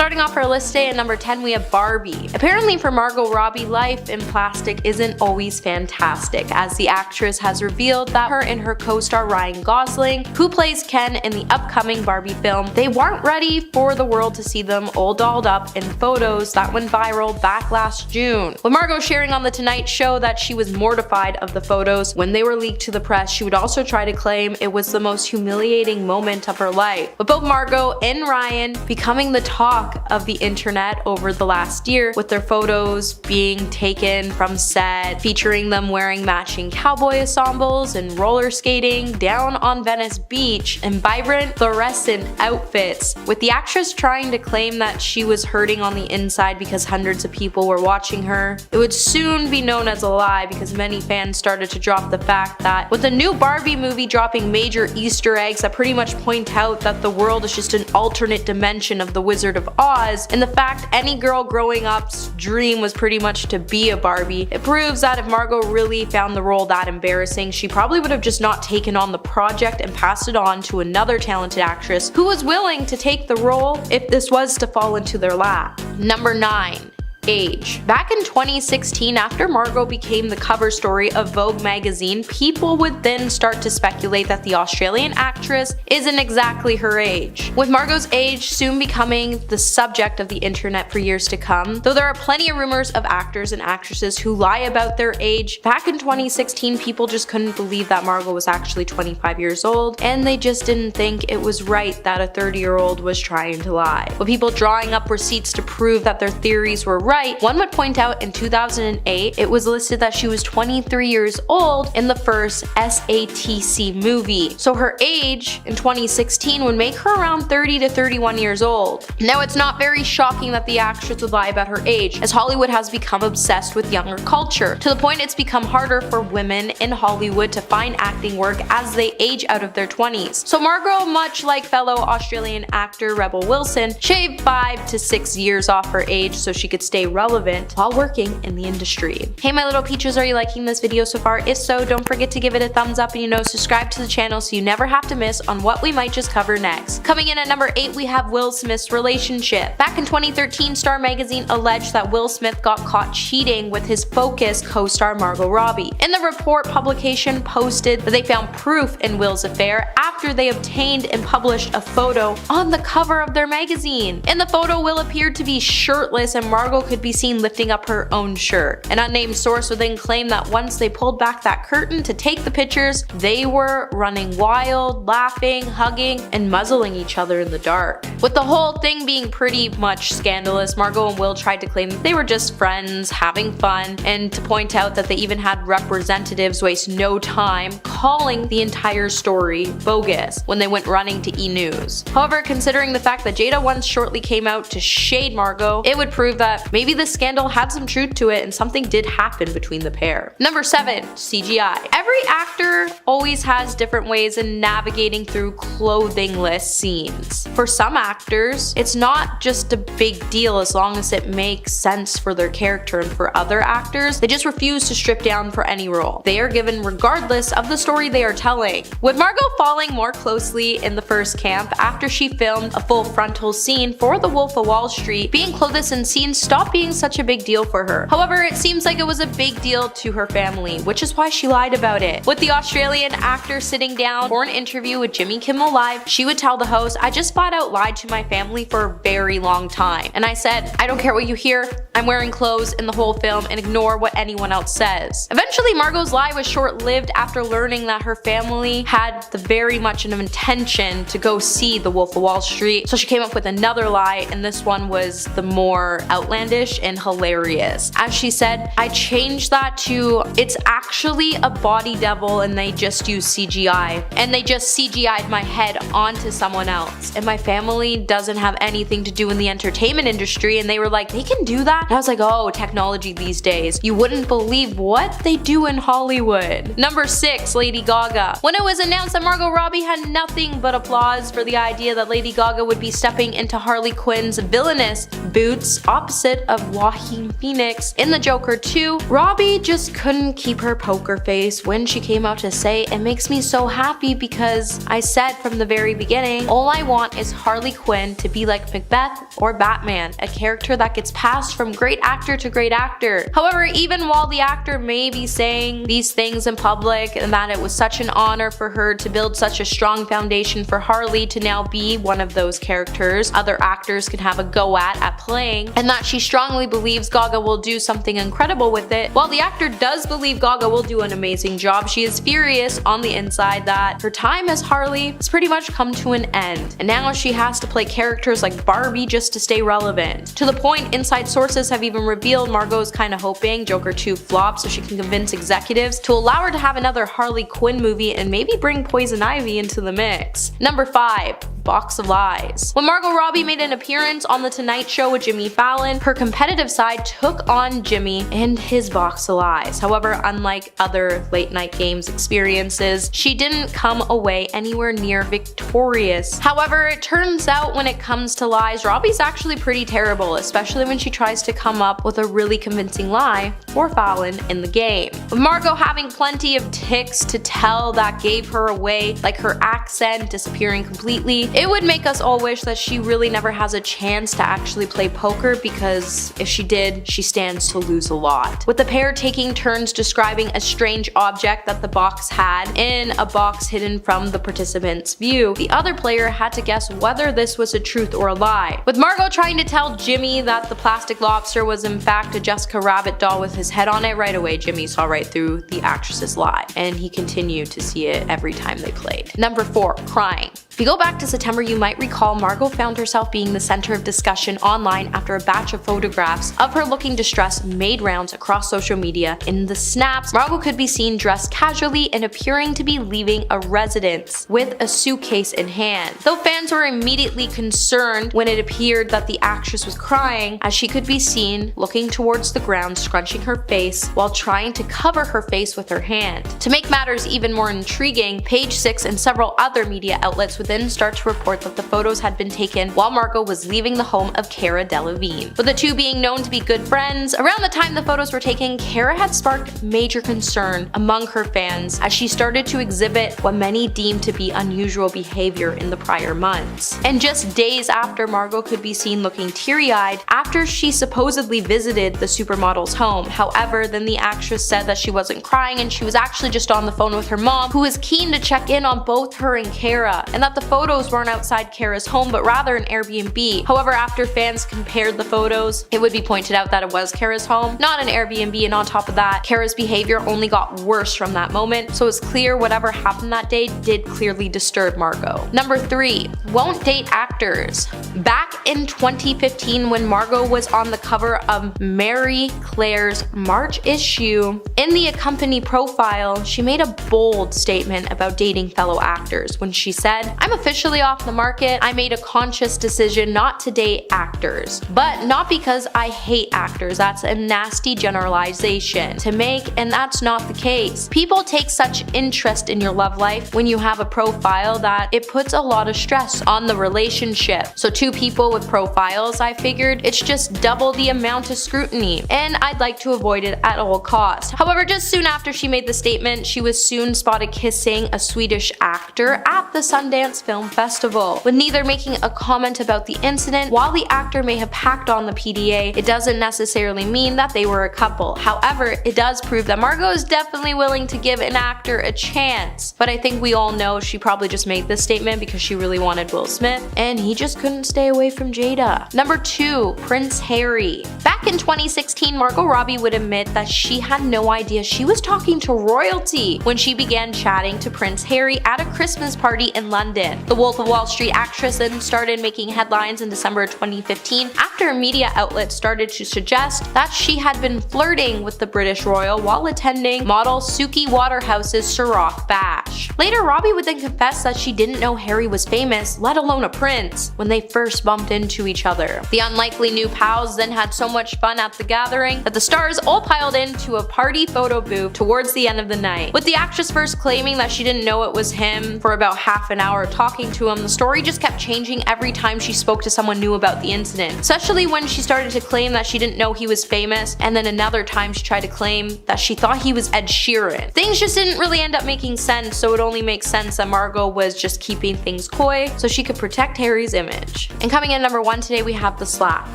Starting off our list today at number 10, we have Barbie. Apparently for Margot Robbie, life in plastic isn't always fantastic, as the actress has revealed that her and her co-star Ryan Gosling, who plays Ken in the upcoming Barbie film, they weren't ready for the world to see them all dolled up in photos that went viral back last June. With Margot sharing on The Tonight Show that she was mortified of the photos when they were leaked to the press, she would also try to claim it was the most humiliating moment of her life. With both Margot and Ryan becoming the talk of the internet over the last year, with their photos being taken from set, featuring them wearing matching cowboy ensembles and roller skating down on Venice Beach in vibrant fluorescent outfits, with the actress trying to claim that she was hurting on the inside because hundreds of people were watching her. It would soon be known as a lie because many fans started to drop the fact that with the new Barbie movie dropping major Easter eggs that pretty much point out that the world is just an alternate dimension of the Wizard of Oz, and the fact any girl growing up's dream was pretty much to be a Barbie, it proves that if Margot really found the role that embarrassing, she probably would have just not taken on the project and passed it on to another talented actress who was willing to take the role if this was to fall into their lap. Number 9. Age. Back in 2016, after Margot became the cover story of Vogue magazine, people would then start to speculate that the Australian actress isn't exactly her age, with Margot's age soon becoming the subject of the internet for years to come. Though there are plenty of rumors of actors and actresses who lie about their age, back in 2016 people just couldn't believe that Margot was actually 25 years old, and they just didn't think it was right that a 30-year-old was trying to lie. With people drawing up receipts to prove that their theories were right, one would point out in 2008 it was listed that she was 23 years old in the first SATC movie, so her age in 2016 would make her around 30 to 31 years old. Now it's not very shocking that the actress would lie about her age, as Hollywood has become obsessed with younger culture, to the point it's become harder for women in Hollywood to find acting work as they age out of their 20s. So Margot, much like fellow Australian actor Rebel Wilson, shaved 5 to 6 years off her age so she could stay relevant while working in the industry. Hey my little peaches, are you liking this video so far? If so, don't forget to give it a thumbs up and subscribe to the channel so you never have to miss on what we might just cover next. Coming in at number 8, we have Will Smith's relationship. Back in 2013, Star Magazine alleged that Will Smith got caught cheating with his Focus co-star Margot Robbie. In the report, publication posted that they found proof in Will's affair after they obtained and published a photo on the cover of their magazine. In the photo, Will appeared to be shirtless and Margot could be seen lifting up her own shirt. An unnamed source would then claim that once they pulled back that curtain to take the pictures, they were running wild, laughing, hugging, and muzzling each other in the dark. With the whole thing being pretty much scandalous, Margot and Will tried to claim that they were just friends, having fun, and to point out that they even had representatives waste no time calling the entire story bogus when they went running to E! News. However, considering the fact that Jada once shortly came out to shade Margot, it would prove that maybe the scandal had some truth to it and something did happen between the pair. Number 7. CGI. Every actor always has different ways in navigating through clothingless scenes. For some actors, it's not just a big deal as long as it makes sense for their character, and for other actors, they just refuse to strip down for any role. They are given regardless of the story they are telling. With Margot falling more closely in the first camp after she filmed a full frontal scene for The Wolf of Wall Street, being clothless in scenes stopped being such a big deal for her. However, it seems like it was a big deal to her family, which is why she lied about it. With the Australian actor sitting down for an interview with Jimmy Kimmel Live, she would tell the host, "I just flat out lied to my family for a very long time. And I said, I don't care what you hear, I'm wearing clothes in the whole film and ignore what anyone else says." Eventually, Margot's lie was short-lived after learning that her family had the very much an intention to go see The Wolf of Wall Street, so she came up with another lie, and this one was the more outlandish and hilarious. As she said, "I changed that to, it's actually a body double and they just use CGI. And they just CGI'd my head onto someone else. And my family doesn't have anything to do in the entertainment industry," and they were like, "They can do that?" And I was like, oh, technology these days. You wouldn't believe what they do in Hollywood. Number 6. Lady Gaga. When it was announced that Margot Robbie had nothing but applause for the idea that Lady Gaga would be stepping into Harley Quinn's villainous boots opposite of Joaquin Phoenix in the Joker 2, Robbie just couldn't keep her poker face when she came out to say, "It makes me so happy because I said from the very beginning, all I want is Harley Quinn to be like Macbeth or Batman, a character that gets passed from great actor to great actor." However, even while the actor may be saying these things in public and that it was such an honor for her to build such a strong foundation for Harley to now be one of those characters other actors can have a go at playing, and that she strongly believes Gaga will do something incredible with it, while the actor does believe Gaga will do an amazing job, she is furious on the inside that her time as Harley has pretty much come to an end, and now she has to play characters like Barbie just to stay relevant. To the point, inside sources have even revealed Margot is kinda hoping Joker 2 flops so she can convince executives to allow her to have another Harley Quinn movie and maybe bring Poison Ivy into the mix. Number 5. Box of Lies. When Margot Robbie made an appearance on The Tonight Show with Jimmy Fallon, her competitive side took on Jimmy and his box of lies. However, unlike other late night games experiences, she didn't come away anywhere near victorious. However, it turns out when it comes to lies, Robbie's actually pretty terrible, especially when she tries to come up with a really convincing lie for Fallon in the game. With Margot having plenty of tics to tell that gave her away, like her accent disappearing completely, it would make us all wish that she really never has a chance to actually play poker, because if she did, she stands to lose a lot. With the pair taking turns describing a strange object that the box had in a box hidden from the participant's view, the other player had to guess whether this was a truth or a lie. With Margot trying to tell Jimmy that the plastic lobster was in fact a Jessica Rabbit doll with his head on it, right away Jimmy saw right through the actress's lie, and he continued to see it every time they played. Number 4. Crying. If you go back to September, you might recall Margot found herself being the center of discussion online after a batch of photographs of her looking distressed made rounds across social media. In the snaps, Margot could be seen dressed casually and appearing to be leaving a residence with a suitcase in hand. Though fans were immediately concerned when it appeared that the actress was crying, as she could be seen looking towards the ground, scrunching her face while trying to cover her face with her hand. To make matters even more intriguing, Page 6 and several other media outlets would then start to report that the photos had been taken while Margot was leaving the home of Cara Delevingne. With the two being known to be good friends, around the time the photos were taken, Cara had sparked major concern among her fans as she started to exhibit what many deemed to be unusual behavior in the prior months. And just days after, Margot could be seen looking teary-eyed after she supposedly visited the supermodel's home. However, then the actress said that she wasn't crying and she was actually just on the phone with her mom, who was keen to check in on both her and Cara, and that the photos weren't outside Cara's home but rather an Airbnb. However, after fans compared the photos, it would be pointed out that it was Cara's home, not an Airbnb, and on top of that, Cara's behavior only got worse from that moment, so it's clear whatever happened that day did clearly disturb Margot. Number 3. Won't date actors. Back in 2015, when Margot was on the cover of Marie Claire's March issue, in the accompany profile, she made a bold statement about dating fellow actors when she said, "I'm officially off the market. I made a conscious decision not to date actors, but not because I hate actors. That's a nasty generalization to make, and that's not the case. People take such interest in your love life when you have a profile that it puts a lot of stress on the relationship. So two people with profiles, I figured it's just double the amount of scrutiny, and I'd like to avoid it at all costs." However, just soon after she made the statement, she was soon spotted kissing a Swedish actor at the Sundance Film Festival. With neither making a comment about the incident, while the actor may have packed on the PDA, it doesn't necessarily mean that they were a couple. However, it does prove that Margot is definitely willing to give an actor a chance. But I think we all know she probably just made this statement because she really wanted Will Smith, and he just couldn't stay away from Jada. Number 2. Prince Harry. Back in 2016, Margot Robbie would admit that she had no idea she was talking to royalty when she began chatting to Prince Harry at a Christmas party in London. The Wolf of Wall Street actress then started making headlines in December 2015 after a media outlet started to suggest that she had been flirting with the British royal while attending model Suki Waterhouse's Ciroc Bash. Later, Robbie would then confess that she didn't know Harry was famous, let alone a prince, when they first bumped into each other. The unlikely new pals then had so much much fun at the gathering that the stars all piled into a party photo booth towards the end of the night. With the actress first claiming that she didn't know it was him for about half an hour talking to him, the story just kept changing every time she spoke to someone new about the incident, especially when she started to claim that she didn't know he was famous, and then another time she tried to claim that she thought he was Ed Sheeran. Things just didn't really end up making sense, so it only makes sense that Margot was just keeping things coy so she could protect Harry's image. And coming in number 1 today, we have The Slap.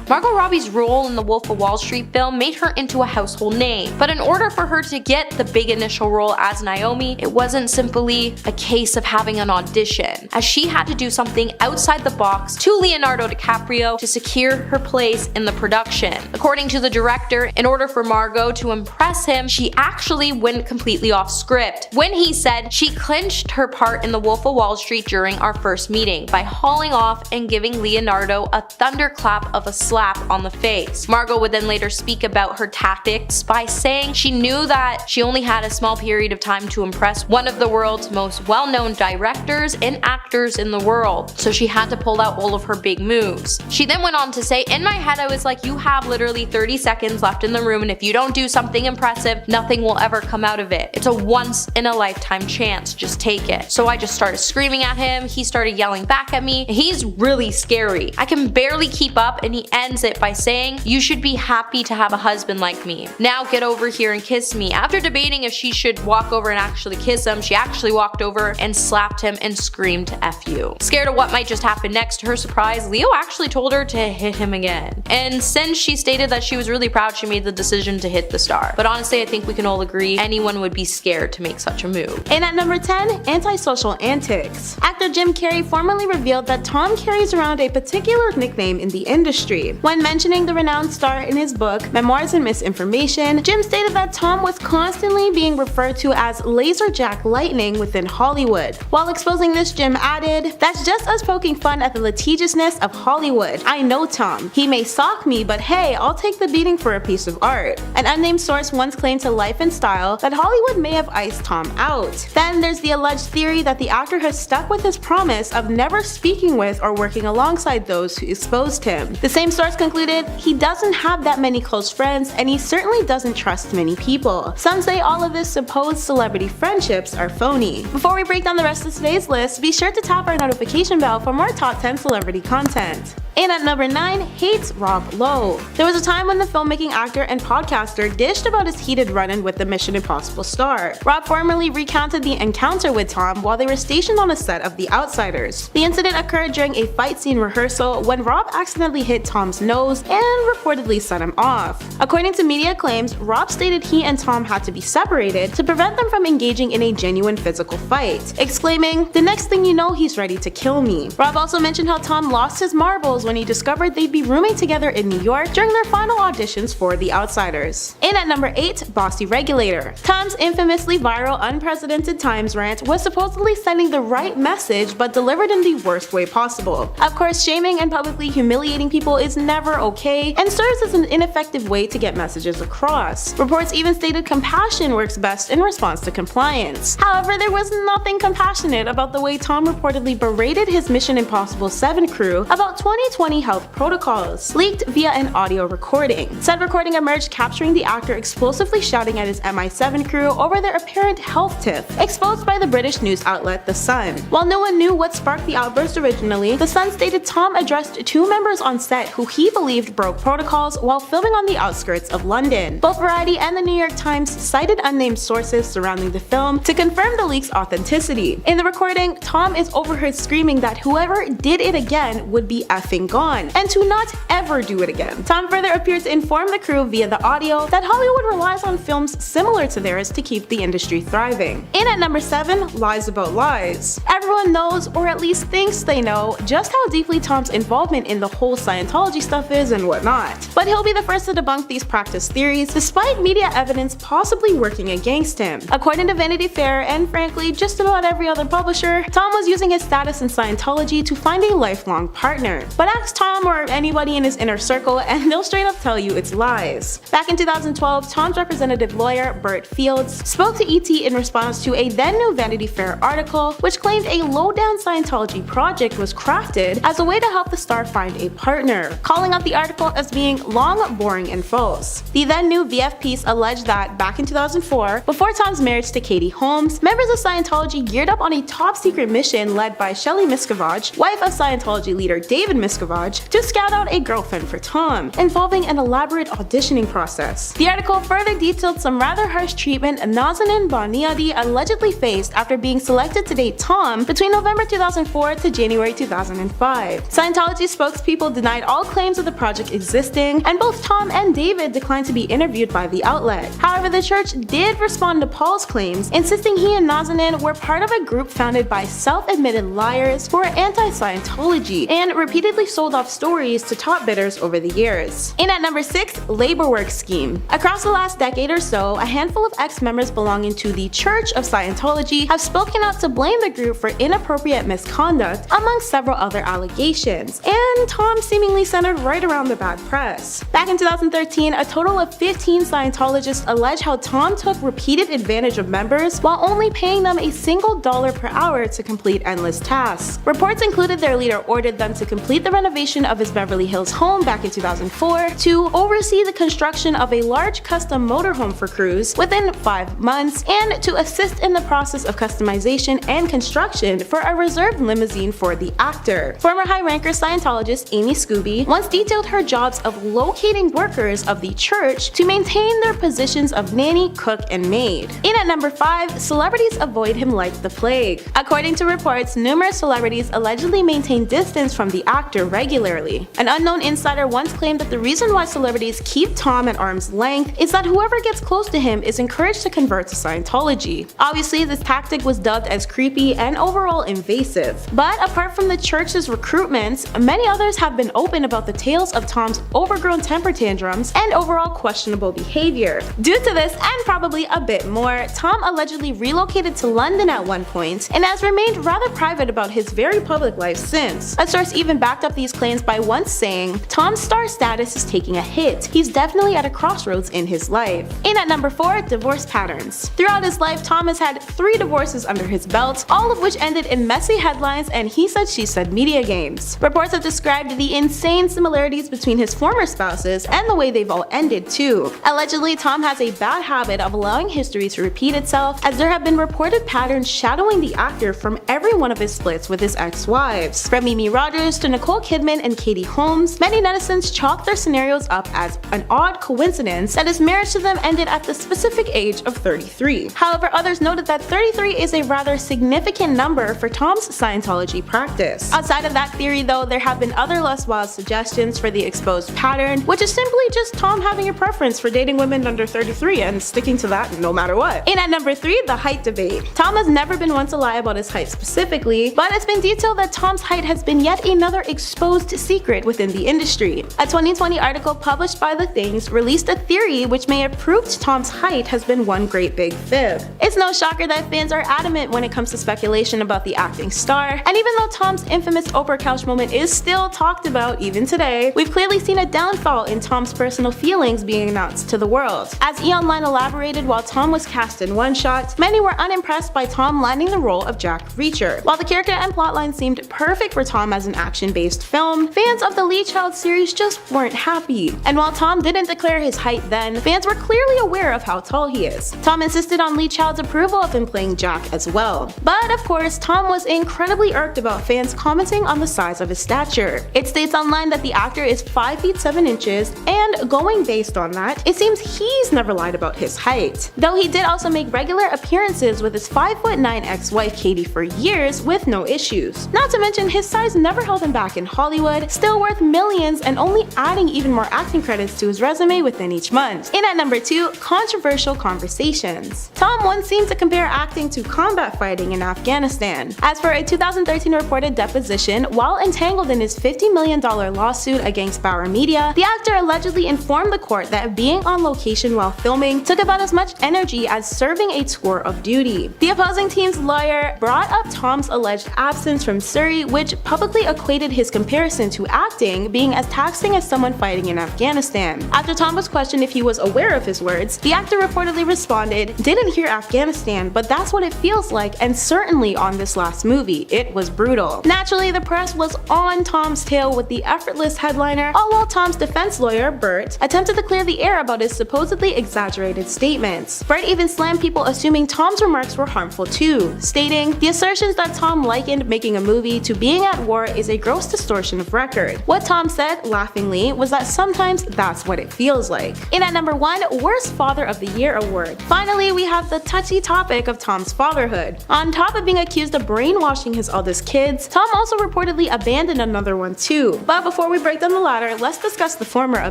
Margot Robbie's role in the Wolf of Wall Street film made her into a household name, but in order for her to get the big initial role as Naomi, it wasn't simply a case of having an audition, as she had to do something outside the box to Leonardo DiCaprio to secure her place in the production. According to the director, in order for Margot to impress him, she actually went completely off script when he said she clinched her part in the Wolf of Wall Street during our first meeting by hauling off and giving Leonardo a thunderclap of a slap on the face. Margot would then later speak about her tactics by saying she knew that she only had a small period of time to impress one of the world's most well-known directors and actors in the world, so she had to pull out all of her big moves. She then went on to say, "In my head I was like, you have literally 30 seconds left in the room, and if you don't do something impressive, nothing will ever come out of it. It's a once in a lifetime chance, just take it." So I just started screaming at him, he started yelling back at me, and he's really scary. I can barely keep up, and he ends it by saying, "You should be happy to have a husband like me. Now get over here and kiss me." After debating if she should walk over and actually kiss him, she actually walked over and slapped him and screamed "F you." Scared of what might just happen next, to her surprise, Leo actually told her to hit him again. And since she stated that she was really proud, she made the decision to hit the star. But honestly, I think we can all agree anyone would be scared to make such a move. And at number 10, antisocial antics. Actor Jim Carrey formally revealed that Tom carries around a particular nickname in the industry. When mentioning the renowned star in his book, Memoirs and Misinformation, Jim stated that Tom was constantly being referred to as Laserjack Lightning within Hollywood. While exposing this, Jim added, "That's just us poking fun at the litigiousness of Hollywood. I know Tom. He may sock me, but hey, I'll take the beating for a piece of art." An unnamed source once claimed to Life and Style that Hollywood may have iced Tom out. Then there's the alleged theory that the actor has stuck with his promise of never speaking with or working alongside those who exposed him. The same source concluded he doesn't have that many close friends, and he certainly doesn't trust many people. Some say all of his supposed celebrity friendships are phony. Before we break down the rest of today's list, be sure to tap our notification bell for more top 10 celebrity content. And at number 9, hates Rob Lowe. There was a time when the filmmaking actor and podcaster dished about his heated run-in with the Mission Impossible star. Rob formerly recounted the encounter with Tom while they were stationed on a set of The Outsiders. The incident occurred during a fight scene rehearsal when Rob accidentally hit Tom's nose and reportedly set him off. According to media claims, Rob stated he and Tom had to be separated to prevent them from engaging in a genuine physical fight, exclaiming, "The next thing you know, he's ready to kill me." Rob also mentioned how Tom lost his marbles when he discovered they'd be rooming together in New York during their final auditions for The Outsiders. And at number 8, bossy regulator. Tom's infamously viral Unprecedented Times rant was supposedly sending the right message but delivered in the worst way possible. Of course, shaming and publicly humiliating people is never okay and serves as an ineffective way to get messages across. Reports even stated compassion works best in response to compliance. However, there was nothing compassionate about the way Tom reportedly berated his Mission Impossible 7 crew about 2020 health protocols, leaked via an audio recording. Said recording emerged capturing the actor explosively shouting at his MI7 crew over their apparent health tiff, exposed by the British news outlet The Sun. While no one knew what sparked the outburst originally, The Sun stated Tom addressed 2 members on set who he believed broke protocols while filming on the outskirts of London. Both Variety and the New York Times cited unnamed sources surrounding the film to confirm the leak's authenticity. In the recording, Tom is overheard screaming that whoever did it again would be effing gone, and to not ever do it again. Tom further appeared to inform the crew via the audio that Hollywood relies on films similar to theirs to keep the industry thriving. And at number 7, lies about lies. Everyone knows, or at least thinks they know, just how deeply Tom's involvement in the whole Scientology stuff is and whatnot. But he'll be the first to debunk these practice theories, despite media evidence possibly working against him. According to Vanity Fair, and frankly just about every other publisher, Tom was using his status in Scientology to find a lifelong partner. But But ask Tom or anybody in his inner circle and they'll straight up tell you it's lies. Back in 2012, Tom's representative lawyer, Burt Fields, spoke to ET in response to a then new Vanity Fair article which claimed a low-down Scientology project was crafted as a way to help the star find a partner, calling out the article as being long, boring, and false. The then new VF piece alleged that back in 2004, before Tom's marriage to Katie Holmes, members of Scientology geared up on a top-secret mission led by Shelley Miscavige, wife of Scientology leader David Miscavige, to scout out a girlfriend for Tom, involving an elaborate auditioning process. The article further detailed some rather harsh treatment Nazanin Boniadi allegedly faced after being selected to date Tom between November 2004 to January 2005. Scientology spokespeople denied all claims of the project existing, and both Tom and David declined to be interviewed by the outlet. However, the church did respond to Paul's claims, insisting he and Nazanin were part of a group founded by self-admitted liars who are anti-Scientology and repeatedly sold off stories to top bidders over the years. In at number 6, labor work scheme. Across the last decade or so, a handful of ex-members belonging to the Church of Scientology have spoken out to blame the group for inappropriate misconduct, among several other allegations, and Tom seemingly centered right around the bad press. Back in 2013, a total of 15 Scientologists allege how Tom took repeated advantage of members while only paying them a single dollar per hour to complete endless tasks. Reports included their leader ordered them to complete the renovation of his Beverly Hills home back in 2004, to oversee the construction of a large custom motorhome for crews within 5 months, and to assist in the process of customization and construction for a reserved limousine for the actor. Former high-ranker Scientologist Amy Scooby once detailed her jobs of locating workers of the church to maintain their positions of nanny, cook, and maid. In at number 5, celebrities avoid him like the plague. According to reports, numerous celebrities allegedly maintain distance from the actor regularly. An unknown insider once claimed that the reason why celebrities keep Tom at arm's length is that whoever gets close to him is encouraged to convert to Scientology. Obviously, this tactic was dubbed as creepy and overall invasive. But apart from the church's recruitments, many others have been open about the tales of Tom's overgrown temper tantrums and overall questionable behavior. Due to this, and probably a bit more, Tom allegedly relocated to London at one point and has remained rather private about his very public life since. A source even backed up these claims by once saying, "Tom's star status is taking a hit. He's definitely at a crossroads in his life." In at number 4, divorce patterns. Throughout his life, Tom has had 3 divorces under his belt, all of which ended in messy headlines and he said she said media games. Reports have described the insane similarities between his former spouses and the way they've all ended too. Allegedly, Tom has a bad habit of allowing history to repeat itself, as there have been reported patterns shadowing the actor from every one of his splits with his ex-wives. From Mimi Rogers to Nicole Kidman and Katie Holmes, many netizens chalk their scenarios up as an odd coincidence that his marriage to them ended at the specific age of 33. However, others noted that 33 is a rather significant number for Tom's Scientology practice. Outside of that theory though, there have been other less wild suggestions for the exposed pattern, which is simply just Tom having a preference for dating women under 33 and sticking to that no matter what. In at number 3, the height debate. Tom has never been one to lie about his height specifically, but it's been detailed that Tom's height has been yet another exposed secret within the industry. A 2020 article published by The Things released a theory which may have proved Tom's height has been one great big fib. It's no shocker that fans are adamant when it comes to speculation about the acting star, and even though Tom's infamous Oprah couch moment is still talked about even today, we've clearly seen a downfall in Tom's personal feelings being announced to the world. As E! Online elaborated, while Tom was cast in one shot, many were unimpressed by Tom landing the role of Jack Reacher. While the character and plotline seemed perfect for Tom as an action-based film, fans of the Lee Child series just weren't happy. And while Tom didn't declare his height then, fans were clearly aware of how tall he is. Tom insisted on Lee Child's approval of him playing Jack as well. But of course, Tom was incredibly irked about fans commenting on the size of his stature. It states online that the actor is 5 feet 7 inches, and going based on that, it seems he's never lied about his height. Though he did also make regular appearances with his 5'9" ex-wife Katie for years with no issues. Not to mention his size never held him back in Hollywood, still worth millions and only adding even more acting credits to his resume within each month. In at number 2, controversial conversations. Tom once seemed to compare acting to combat fighting in Afghanistan. As for a 2013 reported deposition, while entangled in his $50 million lawsuit against Bauer Media, the actor allegedly informed the court that being on location while filming took about as much energy as serving a tour of duty. The opposing team's lawyer brought up Tom's alleged absence from Surrey, which publicly equated his comparison to acting being as taxing as someone fighting in Afghanistan. After Tom was questioned if he was aware of his words, the actor reportedly responded, "Didn't hear Afghanistan, but that's what it feels like, and certainly on this last movie, it was brutal." Naturally, the press was on Tom's tail with the effortless headliner, all while Tom's defense lawyer, Bert, attempted to clear the air about his supposedly exaggerated statements. Bert even slammed people assuming Tom's remarks were harmful too, stating, "The assertions that Tom likened making a movie to being at war is a gross distortion of record." What Tom said, laughingly, was that sometimes that's what it feels like. In at number 1, Worst Father of the Year award. Finally, we have the touchy topic of Tom's fatherhood. On top of being accused of brainwashing his eldest kids, Tom also reportedly abandoned another one too. But before we break down the latter, let's discuss the former a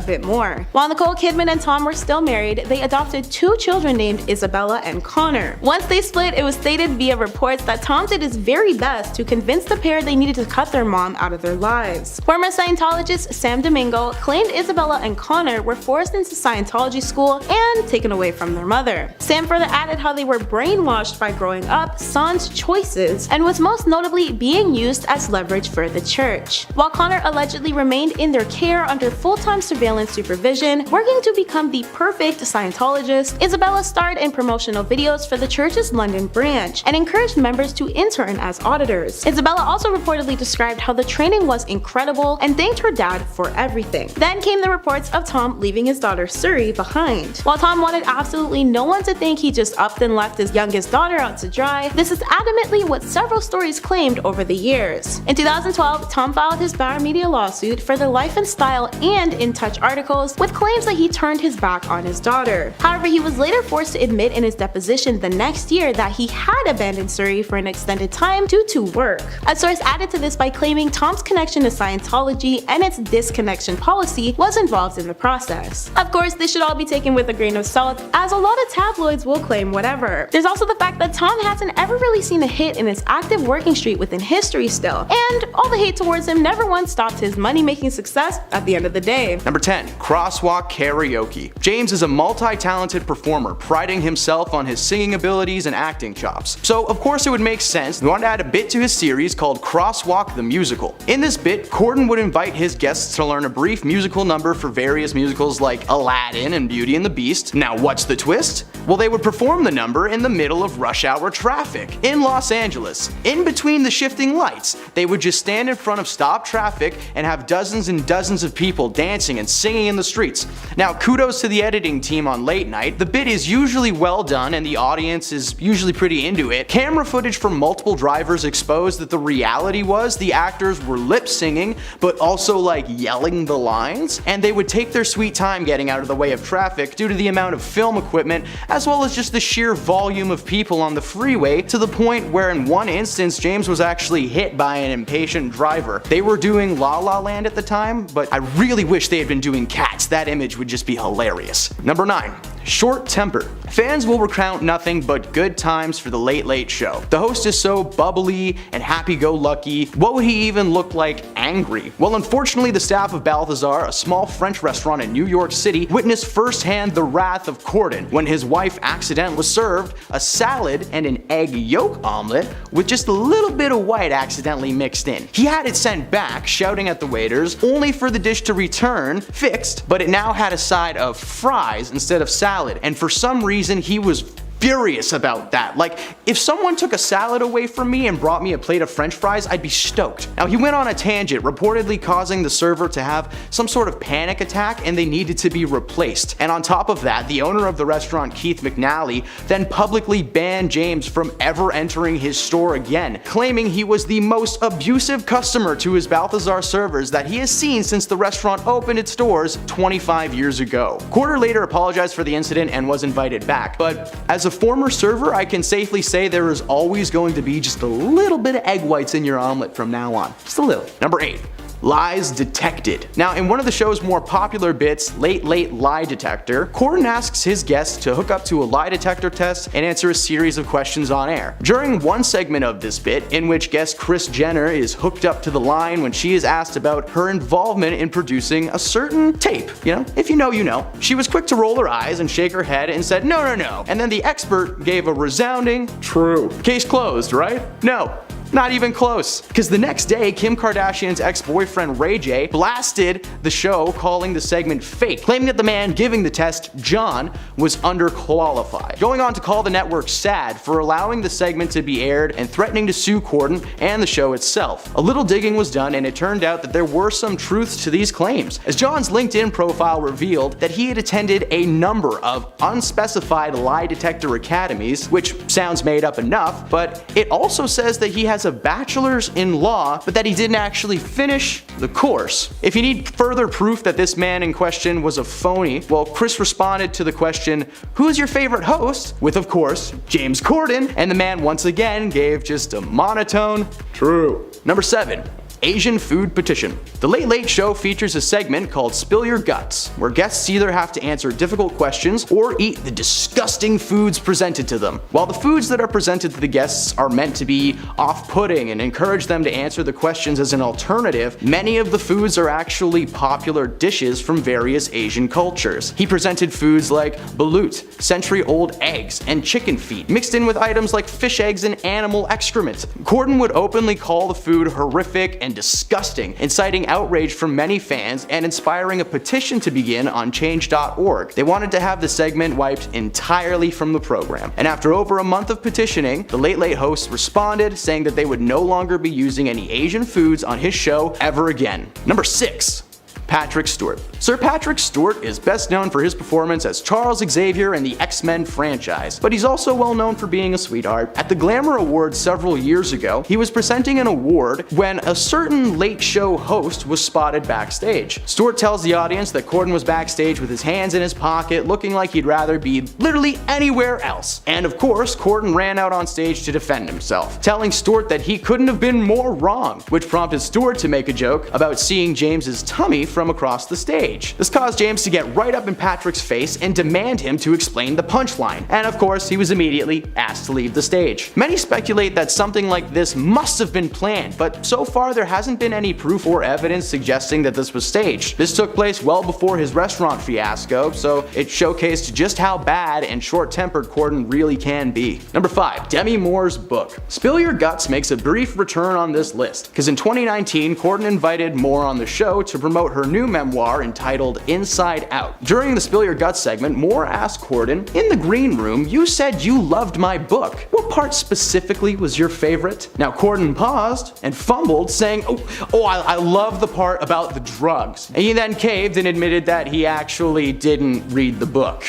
bit more. While Nicole Kidman and Tom were still married, they adopted 2 children named Isabella and Connor. Once they split, it was stated via reports that Tom did his very best to convince the pair they needed to cut their mom out of their lives. Former Scientologist Sam Domingo claimed Isabella and Connor were forced into Scientology school and taken away from their mother. Sam further added how they were brainwashed by growing up, sans choices, and was most notably being used as leverage for the church. While Connor allegedly remained in their care under full-time surveillance supervision, working to become the perfect Scientologist, Isabella starred in promotional videos for the church's London branch and encouraged members to intern as auditors. Isabella also reportedly described how the training was incredible and thanked her dad for everything. Then came the reports of Tom leaving his daughter Suri behind. While Tom wanted absolutely no one to think he just upped and left his youngest daughter out to dry, this is adamantly what several stories claimed over the years. In 2012, Tom filed his Bauer Media lawsuit for the Life and Style and In Touch articles with claims that he turned his back on his daughter. However, he was later forced to admit in his deposition the next year that he had abandoned Suri for an extended time due to work. A source added to this by claiming Tom's connection to Scientology and its disconnection policy was involved in the process. Of course, this should all be taken with a grain of salt, as a lot of tabloids will claim whatever. There's also the fact that Tom hasn't ever really seen a hit in his active working streak within history still, and all the hate towards him never once stopped his money-making success at the end of the day. Number 10. Crosswalk Karaoke. James is a multi-talented performer, priding himself on his singing abilities and acting chops. So of course it would make sense he wanted to add a bit to his series called Crosswalk the Musical. In this bit, Corden would invite his guests to learn a brief musical number for various musicals like Aladdin and Beauty and the Beast. Now what's the twist? Well, they would perform the number in the middle of rush hour traffic in Los Angeles. In between the shifting lights, they would just stand in front of stopped traffic and have dozens and dozens of people dancing and singing in the streets. Now kudos to the editing team on Late Night. The bit is usually well done and the audience is usually pretty into it. Camera footage from multiple drivers exposed that the reality was the actors were lip singing but also like yelling the lines, and they would take their sweet time getting out of the way of traffic due to the amount of film equipment as well as just the sheer volume of people on the freeway, to the point where in one instance James was actually hit by an impatient driver. They were doing La La Land at the time, but I really wish they had been doing Cats. That image would just be hilarious. Number 9. Short temper. Fans will recount nothing but good times for the Late Late Show. The host is so bubbly and happy-go-lucky. What would he even look like angry? Well, unfortunately, the staff of Balthazar, a small French restaurant in New York City, witnessed firsthand the wrath of Corden when his wife accidentally was served a salad and an egg yolk omelet with just a little bit of white accidentally mixed in. He had it sent back, shouting at the waiters, only for the dish to return fixed, but it now had a side of fries instead of salad, and for some reason he was furious about that. Like, if someone took a salad away from me and brought me a plate of french fries, I'd be stoked. Now, he went on a tangent, reportedly causing the server to have some sort of panic attack and they needed to be replaced. And on top of that, the owner of the restaurant, Keith McNally, then publicly banned James from ever entering his store again, claiming he was the most abusive customer to his Balthazar servers that he has seen since the restaurant opened its doors 25 years ago. Corden later apologized for the incident and was invited back, but as a former server, I can safely say there is always going to be just a little bit of egg whites in your omelet from now on. Just a little. Number 8. Lies detected. Now, in one of the show's more popular bits, Late Late Lie Detector, Corden asks his guests to hook up to a lie detector test and answer a series of questions on air. During one segment of this bit, in which guest Kris Jenner is hooked up to the line when she is asked about her involvement in producing a certain tape, if you know, you know. She was quick to roll her eyes and shake her head and said, no, no, no. And then the expert gave a resounding, true. Case closed, right? No. Not even close. Because the next day, Kim Kardashian's ex-boyfriend Ray J blasted the show, calling the segment fake, claiming that the man giving the test, John, was underqualified. Going on to call the network sad for allowing the segment to be aired and threatening to sue Corden and the show itself. A little digging was done and it turned out that there were some truths to these claims, as John's LinkedIn profile revealed that he had attended a number of unspecified lie detector academies, which sounds made up enough, but it also says that he has a bachelor's in law, but that he didn't actually finish the course. If you need further proof that this man in question was a phony, well, Chris responded to the question, "Who is your favorite host?" with, of course, James Corden, and the man once again gave just a monotone true. Number 7. Asian food petition. The Late Late Show features a segment called Spill Your Guts, where guests either have to answer difficult questions or eat the disgusting foods presented to them. While the foods that are presented to the guests are meant to be off-putting and encourage them to answer the questions as an alternative, many of the foods are actually popular dishes from various Asian cultures. He presented foods like balut, century-old eggs, and chicken feet, mixed in with items like fish eggs and animal excrement. Corden would openly call the food horrific and disgusting, inciting outrage from many fans and inspiring a petition to begin on change.org. They wanted to have the segment wiped entirely from the program. And after over a month of petitioning, the Late Late host responded, saying that they would no longer be using any Asian foods on his show ever again. Number 6. Patrick Stewart. Sir Patrick Stewart is best known for his performance as Charles Xavier in the X-Men franchise, but he's also well known for being a sweetheart. At the Glamour Awards several years ago, he was presenting an award when a certain late show host was spotted backstage. Stewart tells the audience that Corden was backstage with his hands in his pocket, looking like he'd rather be literally anywhere else. And of course, Corden ran out on stage to defend himself, telling Stewart that he couldn't have been more wrong, which prompted Stewart to make a joke about seeing James's tummy from across the stage. This caused James to get right up in Patrick's face and demand him to explain the punchline, and of course he was immediately asked to leave the stage. Many speculate that something like this must have been planned, but so far there hasn't been any proof or evidence suggesting that this was staged. This took place well before his restaurant fiasco, so it showcased just how bad and short-tempered Corden really can be. Number 5. Demi Moore's book. Spill Your Guts makes a brief return on this list, because in 2019 Corden invited Moore on the show to promote her new memoir entitled Inside Out. During the Spill Your Guts segment, Moore asked Corden, "In the green room, you said you loved my book. What part specifically was your favorite?" Now Corden paused and fumbled, saying, I love the part about the drugs. And he then caved and admitted that he actually didn't read the book.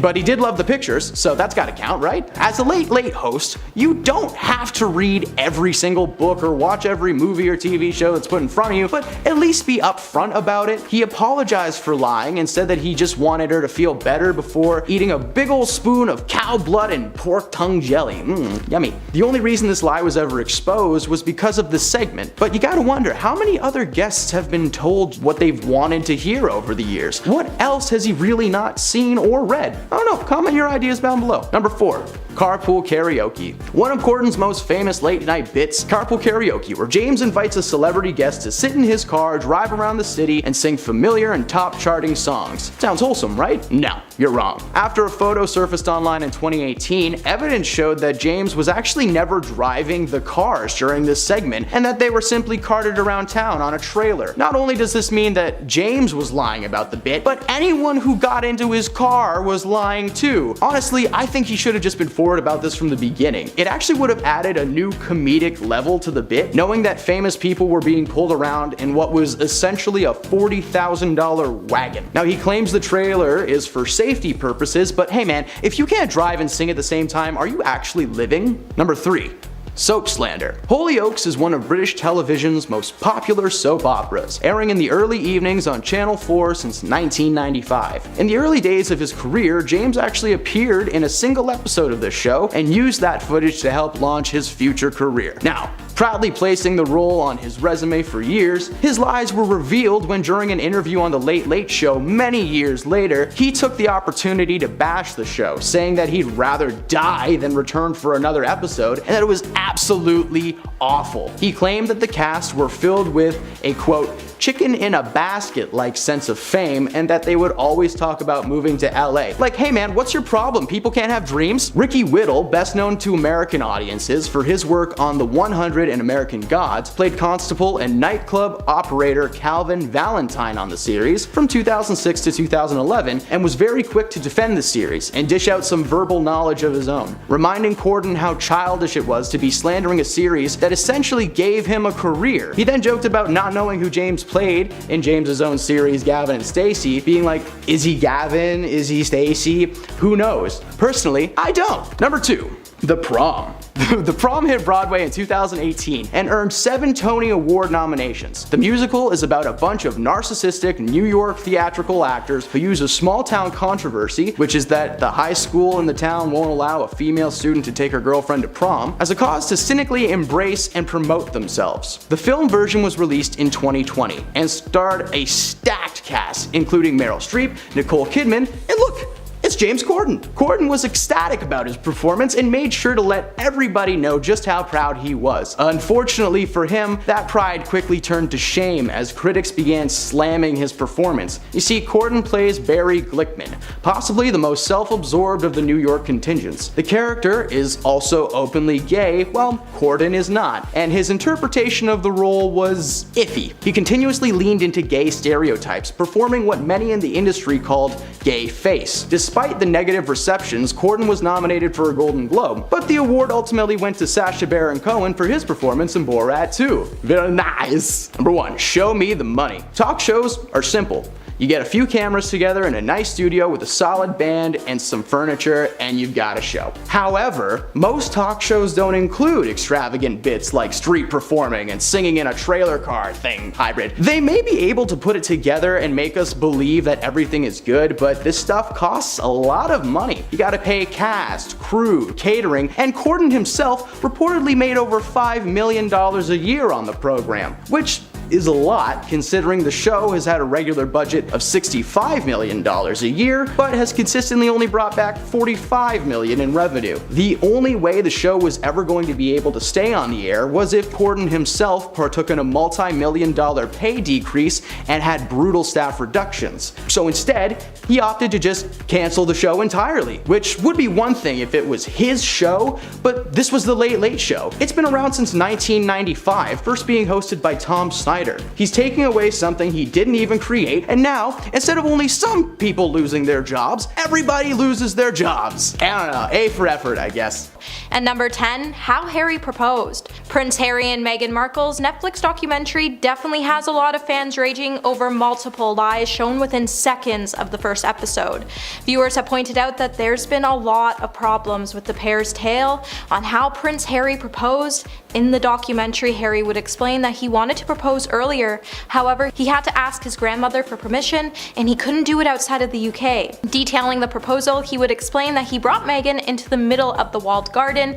But he did love the pictures, so that's gotta count, right? As a Late Late host, you don't have to read every single book or watch every movie or TV show that's put in front of you, but at least be upfront about it. He apologized for lying and said that he just wanted her to feel better before eating a big ol' spoon of cow blood and pork tongue jelly. Yummy. The only reason this lie was ever exposed was because of the segment, but you gotta wonder, how many other guests have been told what they've wanted to hear over the years? What else has he really not seen or read? I don't know, comment your ideas down below. Number 4. Carpool karaoke. One of Corden's most famous late night bits, carpool karaoke, where James invites a celebrity guest to sit in his car, drive around the city, and sing familiar and top charting songs. Sounds wholesome, right? No, you're wrong. After a photo surfaced online in 2018, evidence showed that James was actually never driving the cars during this segment, and that they were simply carted around town on a trailer. Not only does this mean that James was lying about the bit, but anyone who got into his car was lying too. Honestly, I think he should have just been forward about this from the beginning. It actually would have added a new comedic level to the bit, knowing that famous people were being pulled around in what was essentially a $40,000 wagon. Now he claims the trailer is for safety purposes, but hey man, if you can't drive and sing at the same time, are you actually living? Number 3. Soap slander. Hollyoaks is one of British television's most popular soap operas, airing in the early evenings on Channel 4 since 1995. In the early days of his career, James actually appeared in a single episode of this show and used that footage to help launch his future career. Now, proudly placing the role on his resume for years, his lies were revealed when during an interview on The Late Late Show many years later, he took the opportunity to bash the show, saying that he'd rather die than return for another episode, and that it was absolutely awful. He claimed that the cast were filled with a, quote, chicken in a basket like sense of fame, and that they would always talk about moving to LA. Like, hey man, what's your problem? People can't have dreams? Ricky Whittle, best known to American audiences for his work on The 100 and American Gods, played constable and nightclub operator Calvin Valentine on the series from 2006 to 2011, and was very quick to defend the series and dish out some verbal knowledge of his own, reminding Corden how childish it was to be slandering a series that essentially gave him a career. He then joked about not knowing who James played in James's own series Gavin and Stacey, being like, is he Gavin? Is he Stacey? Who knows? Personally, I don't. Number 2. The Prom. The Prom hit Broadway in 2018 and earned 7 Tony Award nominations. The musical is about a bunch of narcissistic New York theatrical actors who use a small town controversy, which is that the high school in the town won't allow a female student to take her girlfriend to prom, as a cause to cynically embrace and promote themselves. The film version was released in 2020 and starred a stacked cast, including Meryl Streep, Nicole Kidman, and look, it's James Corden. Corden was ecstatic about his performance and made sure to let everybody know just how proud he was. Unfortunately for him, that pride quickly turned to shame as critics began slamming his performance. You see, Corden plays Barry Glickman, possibly the most self-absorbed of the New York contingents. The character is also openly gay, while Corden is not, and his interpretation of the role was iffy. He continuously leaned into gay stereotypes, performing what many in the industry called gay face. Despite the negative receptions, Corden was nominated for a Golden Globe, but the award ultimately went to Sacha Baron Cohen for his performance in Borat 2. Very nice. Number 1, show me the money. Talk shows are simple. You get a few cameras together in a nice studio with a solid band and some furniture, and you've got a show. However, most talk shows don't include extravagant bits like street performing and singing in a trailer car thing hybrid. They may be able to put it together and make us believe that everything is good, but this stuff costs a lot of money. You gotta pay cast, crew, catering, and Corden himself reportedly made over $5 million a year on the program, which is a lot considering the show has had a regular budget of $65 million a year, but has consistently only brought back $45 million in revenue. The only way the show was ever going to be able to stay on the air was if Corden himself partook in a multi-million-dollar pay decrease and had brutal staff reductions. So instead, he opted to just cancel the show entirely, which would be one thing if it was his show, but this was the Late Late Show. It's been around since 1995, first being hosted by Tom Snyder. He's taking away something he didn't even create, and now, instead of only some people losing their jobs, everybody loses their jobs. I don't know, A for effort, I guess. And number 10, How Harry Proposed. Prince Harry and Meghan Markle's Netflix documentary definitely has a lot of fans raging over multiple lies shown within seconds of the first episode. Viewers have pointed out that there's been a lot of problems with the pair's tale on how Prince Harry proposed. In the documentary, Harry would explain that he wanted to propose earlier, however, he had to ask his grandmother for permission and he couldn't do it outside of the UK. Detailing the proposal, he would explain that he brought Meghan into the middle of the walled garden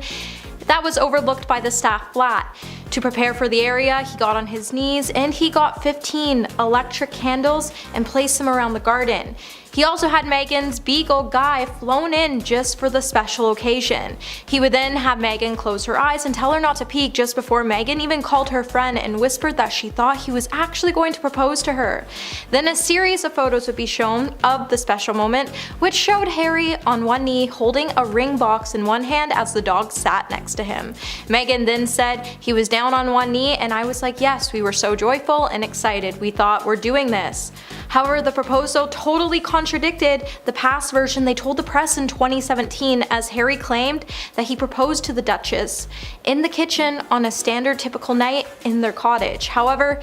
that was overlooked by the staff flat. To prepare for the area, he got on his knees and he got 15 electric candles and placed them around the garden. He also had Meghan's Beagle Guy flown in just for the special occasion. He would then have Meghan close her eyes and tell her not to peek just before Meghan even called her friend and whispered that she thought he was actually going to propose to her. Then a series of photos would be shown of the special moment, which showed Harry on one knee holding a ring box in one hand as the dog sat next to him. Meghan then said he was down on one knee, and I was like, yes, we were so joyful and excited. We thought, we're doing this. However, the proposal totally contradicted the past version they told the press in 2017, as Harry claimed that he proposed to the Duchess in the kitchen on a standard typical night in their cottage. However,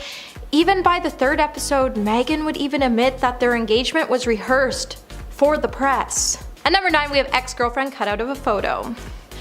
even by the third episode, Meghan would even admit that their engagement was rehearsed for the press. At number 9, we have ex-girlfriend cut out of a photo.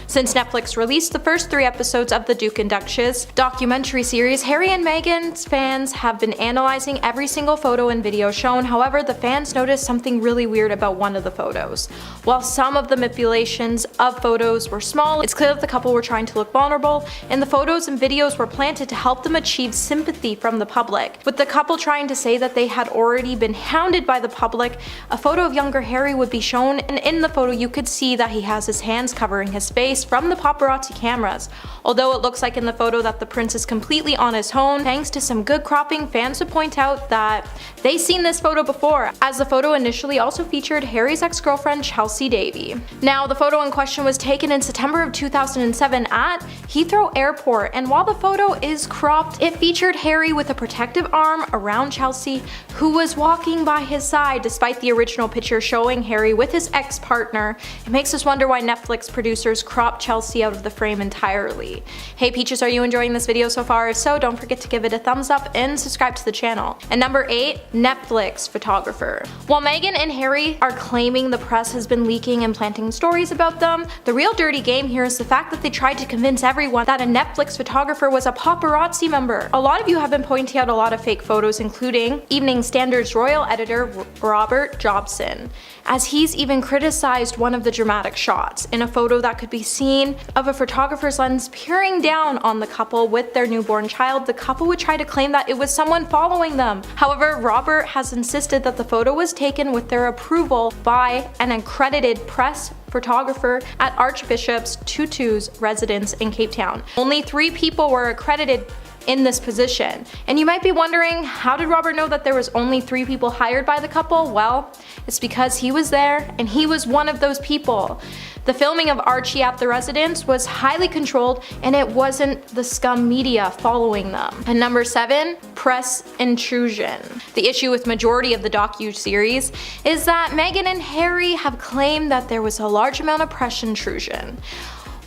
Since Netflix released the first 3 episodes of the Duke and Duchess documentary series, Harry and Meghan's fans have been analyzing every single photo and video shown. However, the fans noticed something really weird about one of the photos. While some of the manipulations of photos were small, it's clear that the couple were trying to look vulnerable, and the photos and videos were planted to help them achieve sympathy from the public. With the couple trying to say that they had already been hounded by the public, a photo of younger Harry would be shown, and in the photo you could see that he has his hands covering his face, space from the paparazzi cameras. Although it looks like in the photo that the prince is completely on his own, thanks to some good cropping, fans would point out that they've seen this photo before, as the photo initially also featured Harry's ex-girlfriend Chelsea Davy. Now, the photo in question was taken in September of 2007 at Heathrow Airport, and while the photo is cropped, it featured Harry with a protective arm around Chelsea, who was walking by his side, despite the original picture showing Harry with his ex-partner. It makes us wonder why Netflix producers cropped Chelsea out of the frame entirely. Hey Peaches, are you enjoying this video so far? If so, don't forget to give it a thumbs up and subscribe to the channel. And number 8, Netflix photographer. While Meghan and Harry are claiming the press has been leaking and planting stories about them, the real dirty game here is the fact that they tried to convince everyone that a Netflix photographer was a paparazzi member. A lot of you have been pointing out a lot of fake photos, including Evening Standard's royal editor Robert Jobson, as he's even criticized one of the dramatic shots in a photo that could be seen of a photographer's lens peering down on the couple with their newborn child. The couple would try to claim that it was someone following them. However, Robert has insisted that the photo was taken with their approval by an accredited press photographer at Archbishop Tutu's residence in Cape Town. Only 3 people were accredited in this position. And you might be wondering, how did Robert know that there was only 3 people hired by the couple? Well, it's because he was there and he was one of those people. The filming of Archie at the residence was highly controlled, and it wasn't the scum media following them. And number 7, press intrusion. The issue with majority of the docu-series is that Meghan and Harry have claimed that there was a large amount of press intrusion.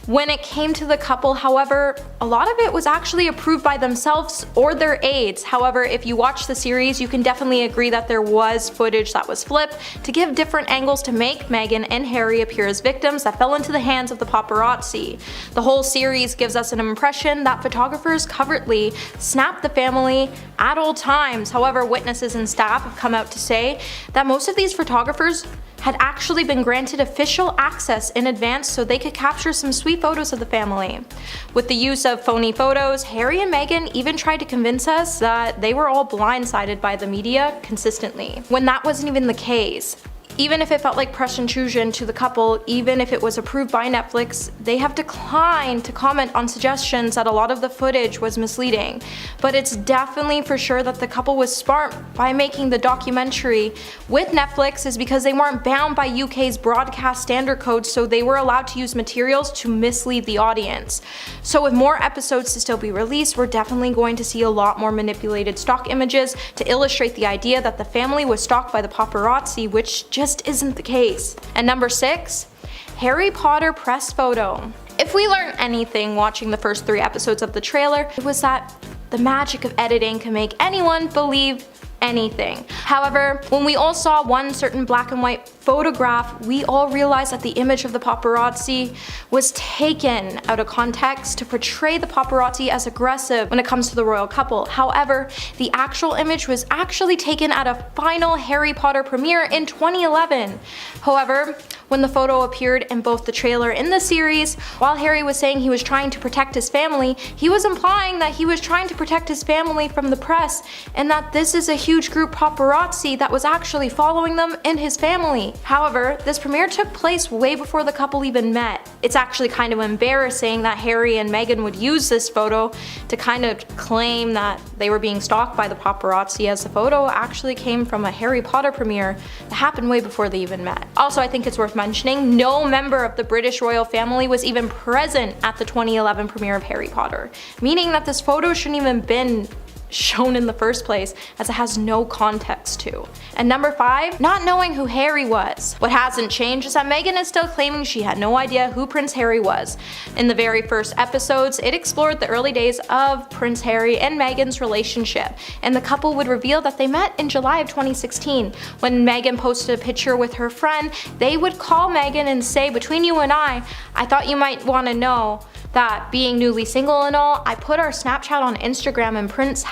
When it came to the couple, however, a lot of it was actually approved by themselves or their aides. However, if you watch the series, you can definitely agree that there was footage that was flipped to give different angles to make Meghan and Harry appear as victims that fell into the hands of the paparazzi. The whole series gives us an impression that photographers covertly snapped the family at all times. However, witnesses and staff have come out to say that most of these photographers had actually been granted official access in advance so they could capture some sweet photos of the family. With the use of phony photos, Harry and Meghan even tried to convince us that they were all blindsided by the media consistently, when that wasn't even the case. Even if it felt like press intrusion to the couple, even if it was approved by Netflix, they have declined to comment on suggestions that a lot of the footage was misleading. But it's definitely for sure that the couple was smart by making the documentary with Netflix, is because they weren't bound by UK's broadcast standard code, so they were allowed to use materials to mislead the audience. So with more episodes to still be released, we're definitely going to see a lot more manipulated stock images to illustrate the idea that the family was stalked by the paparazzi, which just isn't the case. And number 6, Harry Potter press photo. If we learned anything watching the first 3 episodes of the trailer, it was that the magic of editing can make anyone believe anything. However, when we all saw one certain black and white photograph, we all realized that the image of the paparazzi was taken out of context to portray the paparazzi as aggressive when it comes to the royal couple. However, the actual image was actually taken at a final Harry Potter premiere in 2011. However, when the photo appeared in both the trailer and the series, while Harry was saying he was trying to protect his family, he was implying that he was trying to protect his family from the press, and that this is a huge group paparazzi that was actually following them and his family. However, this premiere took place way before the couple even met. It's actually kind of embarrassing that Harry and Meghan would use this photo to kind of claim that they were being stalked by the paparazzi, as the photo actually came from a Harry Potter premiere that happened way before they even met. Also, I think it's worth mentioning, no member of the British royal family was even present at the 2011 premiere of Harry Potter, meaning that this photo shouldn't even been shown in the first place, as it has no context to. And number 5, not knowing who Harry was. What hasn't changed is that Meghan is still claiming she had no idea who Prince Harry was. In the very first episodes, it explored the early days of Prince Harry and Meghan's relationship, and the couple would reveal that they met in July of 2016. When Meghan posted a picture with her friend, they would call Meghan and say, "Between you and I thought you might want to know that being newly single and all, I put our Snapchat on Instagram and Prince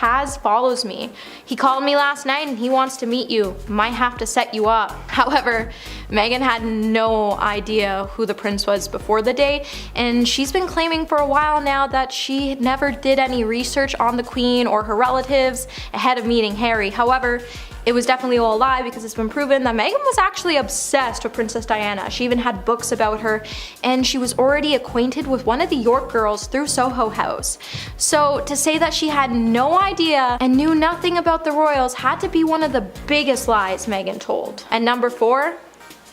follows me. He called me last night and he wants to meet you. Might have to set you up." However, Meghan had no idea who the prince was before the date, and she's been claiming for a while now that she never did any research on the Queen or her relatives ahead of meeting Harry. However, it was definitely all a lie because it's been proven that Meghan was actually obsessed with Princess Diana. She even had books about her, and she was already acquainted with one of the York girls through Soho House. So to say that she had no idea and knew nothing about the royals had to be one of the biggest lies Meghan told. And number 4,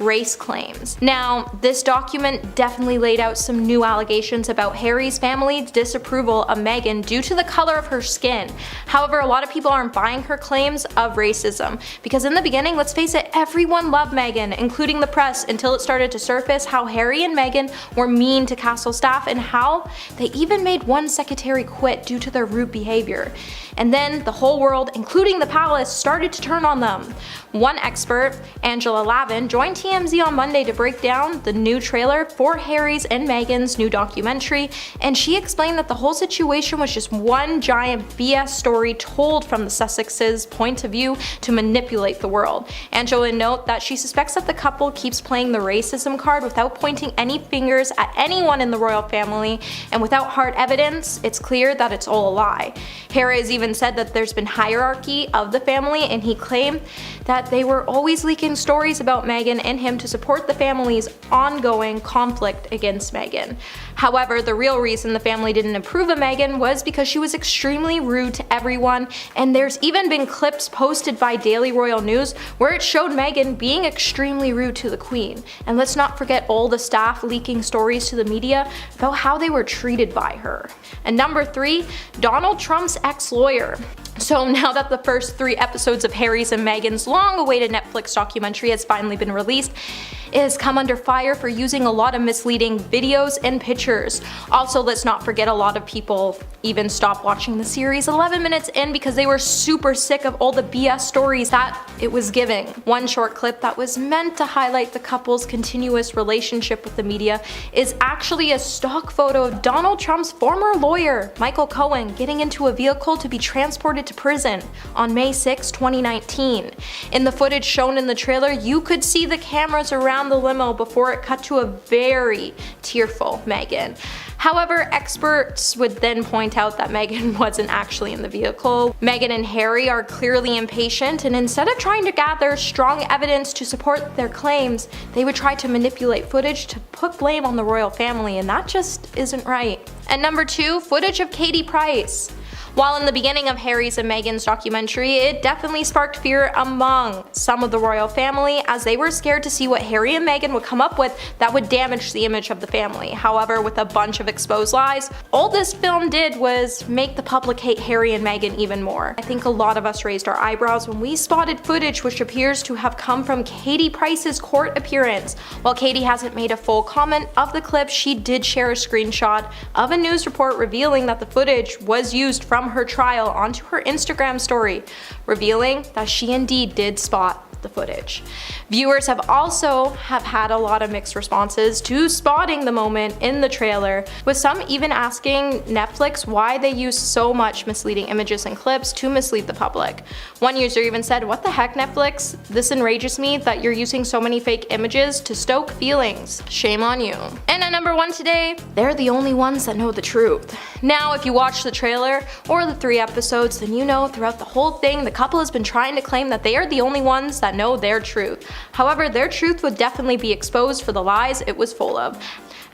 race claims. Now, this document definitely laid out some new allegations about Harry's family's disapproval of Meghan due to the color of her skin. However, a lot of people aren't buying her claims of racism, because in the beginning, let's face it, everyone loved Meghan, including the press, until it started to surface how Harry and Meghan were mean to castle staff and how they even made one secretary quit due to their rude behavior. And then the whole world, including the palace, started to turn on them. One expert, Angela Lavin, joined TMZ on Monday to break down the new trailer for Harry's and Meghan's new documentary, and she explained that the whole situation was just one giant BS story told from the Sussex's point of view to manipulate the world. Angela noted that she suspects that the couple keeps playing the racism card without pointing any fingers at anyone in the royal family, and without hard evidence, it's clear that it's all a lie. Harry has even said that there's been hierarchy of the family, and he claimed that they were always leaking stories about Meghan and him to support the family's ongoing conflict against Meghan. However, the real reason the family didn't approve of Meghan was because she was extremely rude to everyone, and there's even been clips posted by Daily Royal News where it showed Meghan being extremely rude to the Queen. And let's not forget all the staff leaking stories to the media about how they were treated by her. And number 3, Donald Trump's ex-lawyer. So now that the first 3 episodes of Harry's and Meghan's long-awaited Netflix documentary has finally been released, it has come under fire for using a lot of misleading videos and pictures. Also, let's not forget a lot of people even stopped watching the series 11 minutes in because they were super sick of all the BS stories that it was giving. One short clip that was meant to highlight the couple's continuous relationship with the media is actually a stock photo of Donald Trump's former lawyer, Michael Cohen, getting into a vehicle to be transported to prison on May 6, 2019. In the footage shown in the trailer, you could see the cameras around the limo before it cut to a very tearful Meghan. However, experts would then point out that Meghan wasn't actually in the vehicle. Meghan and Harry are clearly impatient, and instead of trying to gather strong evidence to support their claims, they would try to manipulate footage to put blame on the royal family, and that just isn't right. And number 2, footage of Katie Price. While in the beginning of Harry's and Meghan's documentary, it definitely sparked fear among some of the royal family, as they were scared to see what Harry and Meghan would come up with that would damage the image of the family. However, with a bunch of exposed lies, all this film did was make the public hate Harry and Meghan even more. I think a lot of us raised our eyebrows when we spotted footage which appears to have come from Katie Price's court appearance. While Katie hasn't made a full comment of the clip, she did share a screenshot of a news report revealing that the footage was used from her trial onto her Instagram story, revealing that she indeed did spot the footage. Viewers have also had a lot of mixed responses to spotting the moment in the trailer, with some even asking Netflix why they use so much misleading images and clips to mislead the public. One user even said, "What the heck, Netflix? This enrages me that you're using so many fake images to stoke feelings. Shame on you." And at number 1 today, they're the only ones that know the truth. Now, if you watch the trailer or the 3 episodes, then you know throughout the whole thing the couple has been trying to claim that they are the only ones that know their truth. However, their truth would definitely be exposed for the lies it was full of.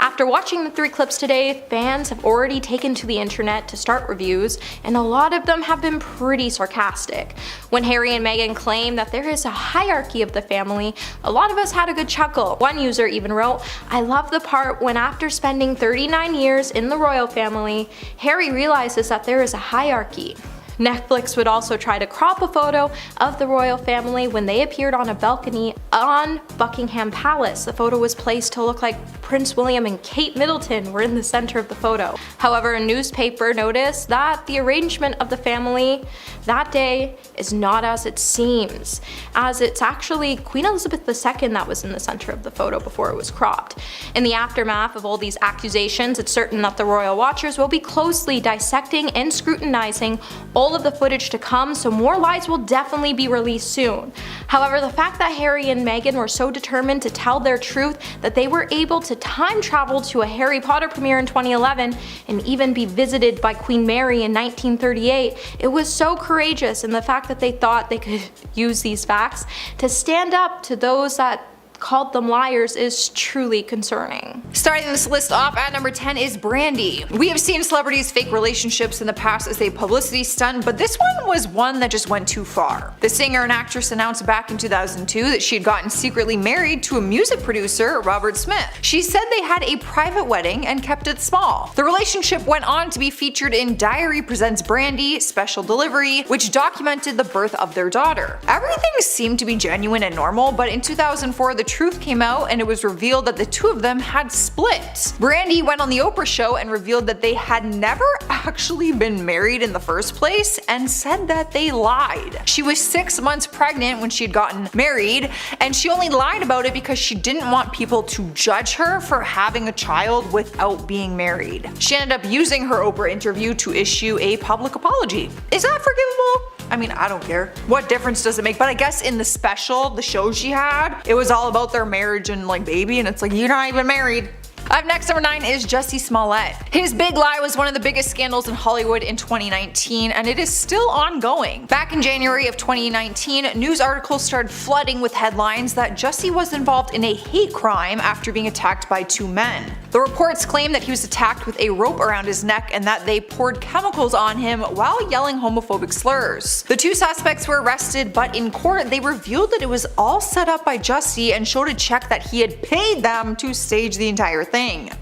After watching the 3 clips today, fans have already taken to the internet to start reviews, and a lot of them have been pretty sarcastic. When Harry and Meghan claim that there is a hierarchy of the family, a lot of us had a good chuckle. One user even wrote, "I love the part when after spending 39 years in the royal family, Harry realizes that there is a hierarchy." Netflix would also try to crop a photo of the royal family when they appeared on a balcony on Buckingham Palace. The photo was placed to look like Prince William and Kate Middleton were in the center of the photo. However, a newspaper noticed that the arrangement of the family that day is not as it seems, as it's actually Queen Elizabeth II that was in the center of the photo before it was cropped. In the aftermath of all these accusations, it's certain that the royal watchers will be closely dissecting and scrutinizing all all of the footage to come, so more lies will definitely be released soon. However, the fact that Harry and Meghan were so determined to tell their truth that they were able to time travel to a Harry Potter premiere in 2011 and even be visited by Queen Mary in 1938, it was so courageous, and the fact that they thought they could use these facts to stand up to those that called them liars is truly concerning. Starting this list off at number 10 is Brandy. We have seen celebrities fake relationships in the past as a publicity stunt, but this one was one that just went too far. The singer and actress announced back in 2002 that she had gotten secretly married to a music producer, Robert Smith. She said they had a private wedding and kept it small. The relationship went on to be featured in Diary Presents Brandy Special Delivery, which documented the birth of their daughter. Everything seemed to be genuine and normal, but in 2004 the truth came out and it was revealed that the two of them had split. Brandy went on the Oprah show and revealed that they had never actually been married in the first place and said that they lied. She was 6 months pregnant when she had gotten married, and she only lied about it because she didn't want people to judge her for having a child without being married. She ended up using her Oprah interview to issue a public apology. Is that forgivable? I mean, I don't care. What difference does it make? But I guess in the special, the show she had, it was all about their marriage and like baby, and it's like, you're not even married. Up next, number 9 is Jussie Smollett. His big lie was one of the biggest scandals in Hollywood in 2019, and it is still ongoing. Back in January of 2019, news articles started flooding with headlines that Jussie was involved in a hate crime after being attacked by 2 men. The reports claim that he was attacked with a rope around his neck and that they poured chemicals on him while yelling homophobic slurs. The 2 suspects were arrested, but in court they revealed that it was all set up by Jussie and showed a check that he had paid them to stage the entire thing.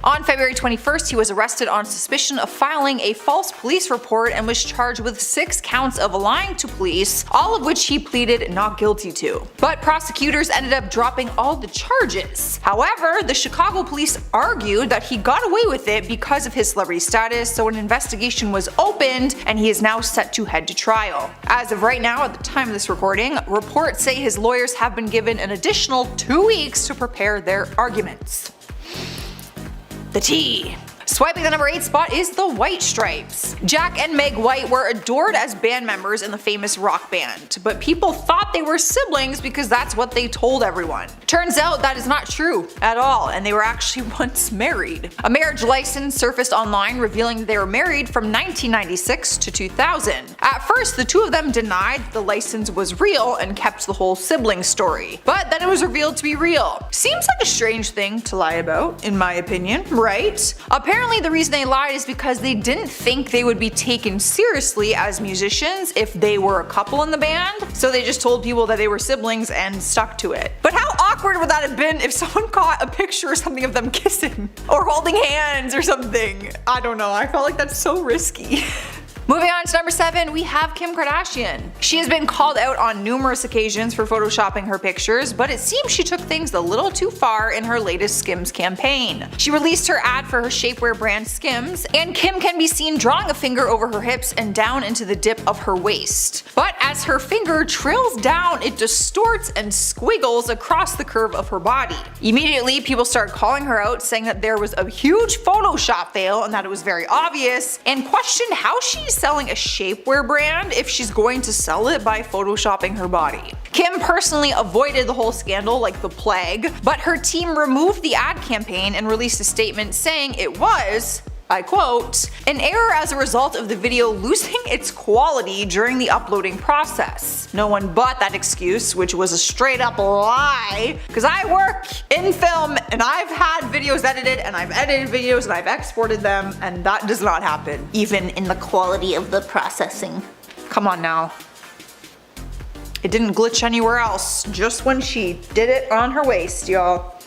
On February 21st, he was arrested on suspicion of filing a false police report and was charged with 6 counts of lying to police, all of which he pleaded not guilty to. But prosecutors ended up dropping all the charges. However, the Chicago police argued that he got away with it because of his celebrity status, so an investigation was opened and he is now set to head to trial. As of right now, at the time of this recording, reports say his lawyers have been given an additional 2 weeks to prepare their arguments. The tea. Swiping the number 8 spot is the White Stripes. Jack and Meg White were adored as band members in the famous rock band, but people thought they were siblings because that's what they told everyone. Turns out that is not true at all, and they were actually once married. A marriage license surfaced online revealing that they were married from 1996 to 2000. At first, the 2 of them denied the license was real and kept the whole sibling story, but then it was revealed to be real. Seems like a strange thing to lie about, in my opinion, right? Apparently the reason they lied is because they didn't think they would be taken seriously as musicians if they were a couple in the band, so they just told people that they were siblings and stuck to it. But how awkward would that have been if someone caught a picture or something of them kissing or holding hands or something? I don't know, I felt like that's so risky. Moving on to number 7, we have Kim Kardashian. She has been called out on numerous occasions for photoshopping her pictures, but it seems she took things a little too far in her latest Skims campaign. She released her ad for her shapewear brand Skims, and Kim can be seen drawing a finger over her hips and down into the dip of her waist. But as her finger trails down, it distorts and squiggles across the curve of her body. Immediately, people started calling her out, saying that there was a huge Photoshop fail and that it was very obvious, and questioned how she's selling a shapewear brand if she's going to sell it by photoshopping her body. Kim personally avoided the whole scandal like the plague, but her team removed the ad campaign and released a statement saying it was, I quote, an error as a result of the video losing its quality during the uploading process. No one bought that excuse, which was a straight up lie, because I work in film and I've had videos edited and I've edited videos and I've exported them, and that does not happen, even in the quality of the processing. Come on now. It didn't glitch anywhere else, just when she did it on her waist, y'all.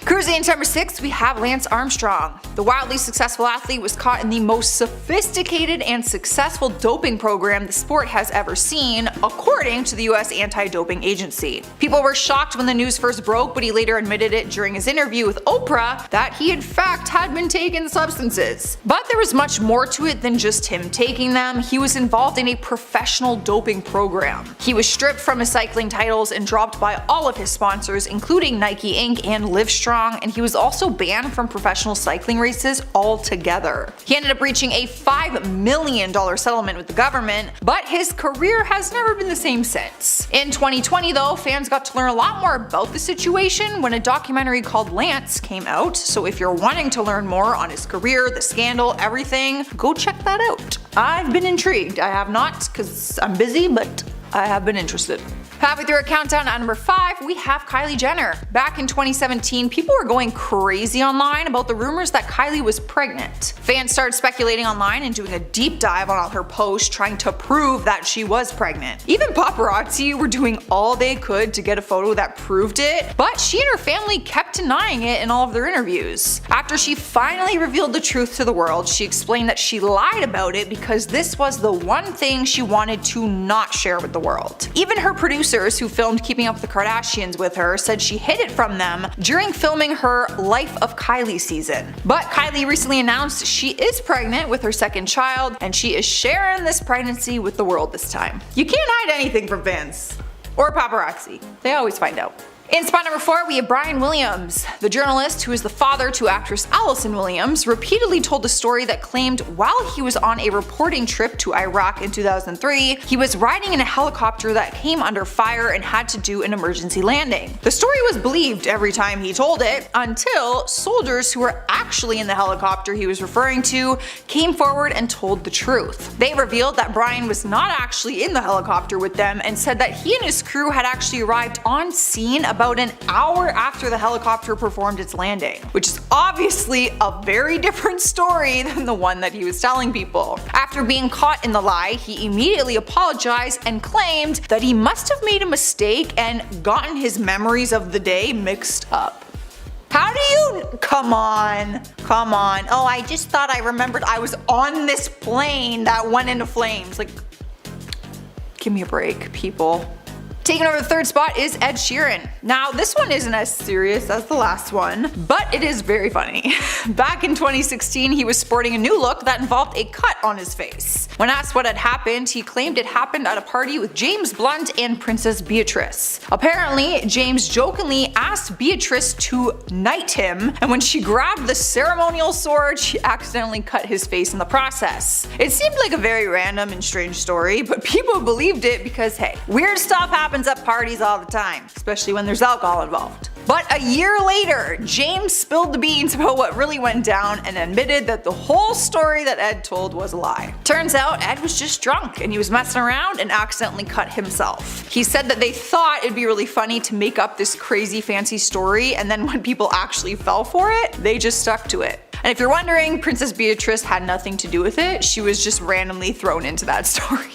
Cruising into number 6, we have Lance Armstrong. The wildly successful athlete was caught in the most sophisticated and successful doping program the sport has ever seen, according to the US Anti-Doping Agency. People were shocked when the news first broke, but he later admitted it during his interview with Oprah that he in fact had been taking substances. But there was much more to it than just him taking them. He was involved in a professional doping program. He was stripped from his cycling titles and dropped by all of his sponsors, including Nike Inc. and Livestrong, and he was also banned from professional cycling races altogether. He ended up reaching a $5 million settlement with the government, but his career has never been the same since. In 2020 though, fans got to learn a lot more about the situation when a documentary called Lance came out, so if you're wanting to learn more on his career, the scandal, everything, go check that out. I've been intrigued. I have not, because I'm busy, but I have been interested. Halfway through our countdown at number 5, we have Kylie Jenner. Back in 2017, people were going crazy online about the rumors that Kylie was pregnant. Fans started speculating online and doing a deep dive on all her posts trying to prove that she was pregnant. Even paparazzi were doing all they could to get a photo that proved it, but she and her family kept denying it in all of their interviews. After she finally revealed the truth to the world, she explained that she lied about it because this was the one thing she wanted to not share with the world. Even her producers who filmed Keeping Up with the Kardashians with her said she hid it from them during filming her Life of Kylie season. But Kylie recently announced she is pregnant with her second child, and she is sharing this pregnancy with the world this time. You can't hide anything from fans. Or paparazzi. They always find out. In spot number 4, we have Brian Williams. The journalist, who is the father to actress Allison Williams, repeatedly told a story that claimed while he was on a reporting trip to Iraq in 2003, he was riding in a helicopter that came under fire and had to do an emergency landing. The story was believed every time he told it, until soldiers who were actually in the helicopter he was referring to came forward and told the truth. They revealed that Brian was not actually in the helicopter with them and said that he and his crew had actually arrived on scene about an hour after the helicopter performed its landing, which is obviously a very different story than the one that he was telling people. After being caught in the lie, he immediately apologized and claimed that he must have made a mistake and gotten his memories of the day mixed up. How do you— come on. Oh, I just thought I remembered I was on this plane that went into flames. Like, give me a break, people. Taking over the 3rd spot is Ed Sheeran. Now, this one isn't as serious as the last one, but it is very funny. Back in 2016, he was sporting a new look that involved a cut on his face. When asked what had happened, he claimed it happened at a party with James Blunt and Princess Beatrice. Apparently, James jokingly asked Beatrice to knight him, and when she grabbed the ceremonial sword, she accidentally cut his face in the process. It seemed like a very random and strange story, but people believed it because, hey, weird stuff happens at parties all the time, especially when there's alcohol involved. But a year later, James spilled the beans about what really went down and admitted that the whole story that Ed told was a lie. Turns out Ed was just drunk and he was messing around and accidentally cut himself. He said that they thought it'd be really funny to make up this crazy fancy story, and then when people actually fell for it, they just stuck to it. And if you're wondering, Princess Beatrice had nothing to do with it, she was just randomly thrown into that story.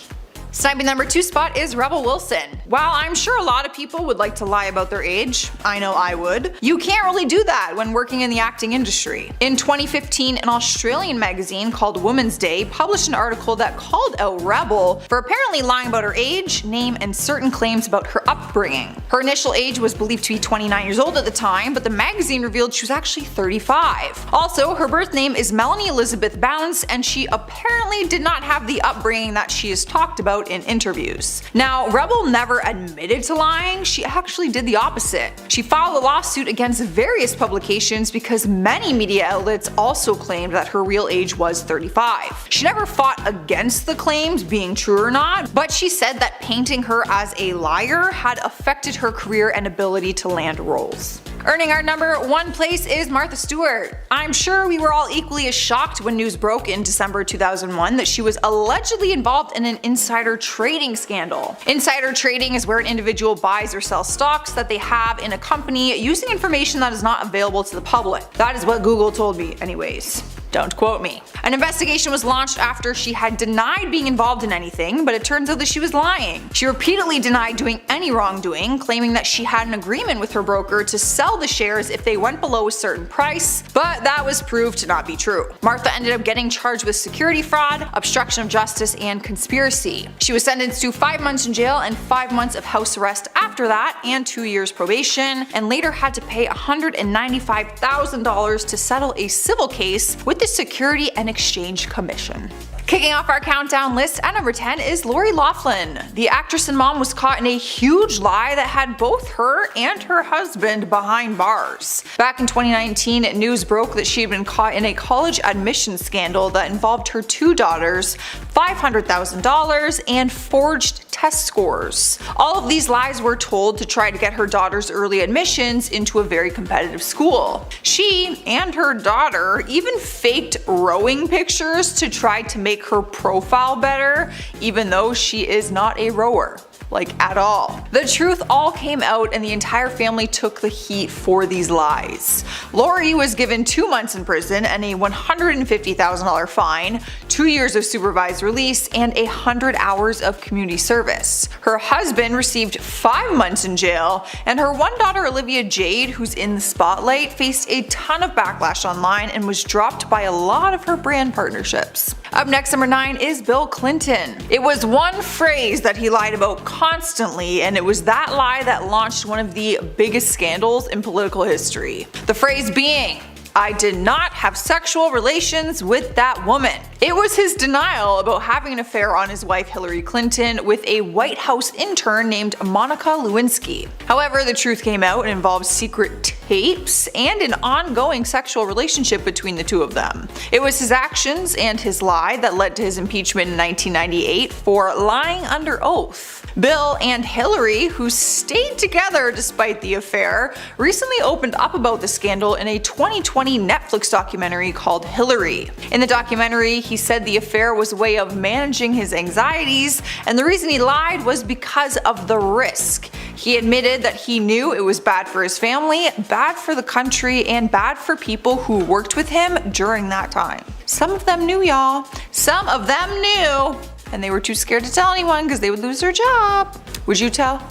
Sniping number 2 spot is Rebel Wilson. While I'm sure a lot of people would like to lie about their age, I know I would, you can't really do that when working in the acting industry. In 2015, an Australian magazine called Woman's Day published an article that called out Rebel for apparently lying about her age, name, and certain claims about her upbringing. Her initial age was believed to be 29 years old at the time, but the magazine revealed she was actually 35. Also, her birth name is Melanie Elizabeth Bounce, and she apparently did not have the upbringing that she has talked about in interviews. Now, Rebel never admitted to lying, she actually did the opposite. She filed a lawsuit against various publications because many media outlets also claimed that her real age was 35. She never fought against the claims being true or not, but she said that painting her as a liar had affected her career and ability to land roles. Earning our number 1 place is Martha Stewart. I'm sure we were all equally as shocked when news broke in December 2001 that she was allegedly involved in an insider trading scandal. Insider trading is where an individual buys or sells stocks that they have in a company using information that is not available to the public. That is what Google told me anyways. Don't quote me. An investigation was launched after she had denied being involved in anything, but it turns out that she was lying. She repeatedly denied doing any wrongdoing, claiming that she had an agreement with her broker to sell the shares if they went below a certain price, but that was proved to not be true. Martha ended up getting charged with security fraud, obstruction of justice, and conspiracy. She was sentenced to 5 months in jail and 5 months of house arrest after that, and 2 years probation, and later had to pay $195,000 to settle a civil case with the Security and Exchange Commission. Kicking off our countdown list at number 10 is Lori Loughlin. The actress and mom was caught in a huge lie that had both her and her husband behind bars. Back in 2019, news broke that she had been caught in a college admissions scandal that involved her two daughters, $500,000, and forged test scores. All of these lies were told to try to get her daughter's early admissions into a very competitive school. She and her daughter even faked rowing pictures to try to make her profile better, even though she is not a rower. Like, at all. The truth all came out and the entire family took the heat for these lies. Lori was given 2 months in prison and a $150,000 fine, 2 years of supervised release, and 100 hours of community service. Her husband received 5 months in jail, and her one daughter Olivia Jade, who's in the spotlight, faced a ton of backlash online and was dropped by a lot of her brand partnerships. Up next, number 9 is Bill Clinton. It was one phrase that he lied about constantly, and it was that lie that launched one of the biggest scandals in political history. The phrase being, "I did not have sexual relations with that woman." It was his denial about having an affair on his wife Hillary Clinton with a White House intern named Monica Lewinsky. However, the truth came out and involved secret tapes and an ongoing sexual relationship between the two of them. It was his actions and his lie that led to his impeachment in 1998 for lying under oath. Bill and Hillary, who stayed together despite the affair, recently opened up about the scandal in a 2020 Netflix documentary called Hillary. In the documentary, he said the affair was a way of managing his anxieties, and the reason he lied was because of the risk. He admitted that he knew it was bad for his family, bad for the country, and bad for people who worked with him during that time. Some of them knew, y'all. Some of them knew. And they were too scared to tell anyone because they would lose their job. Would you tell?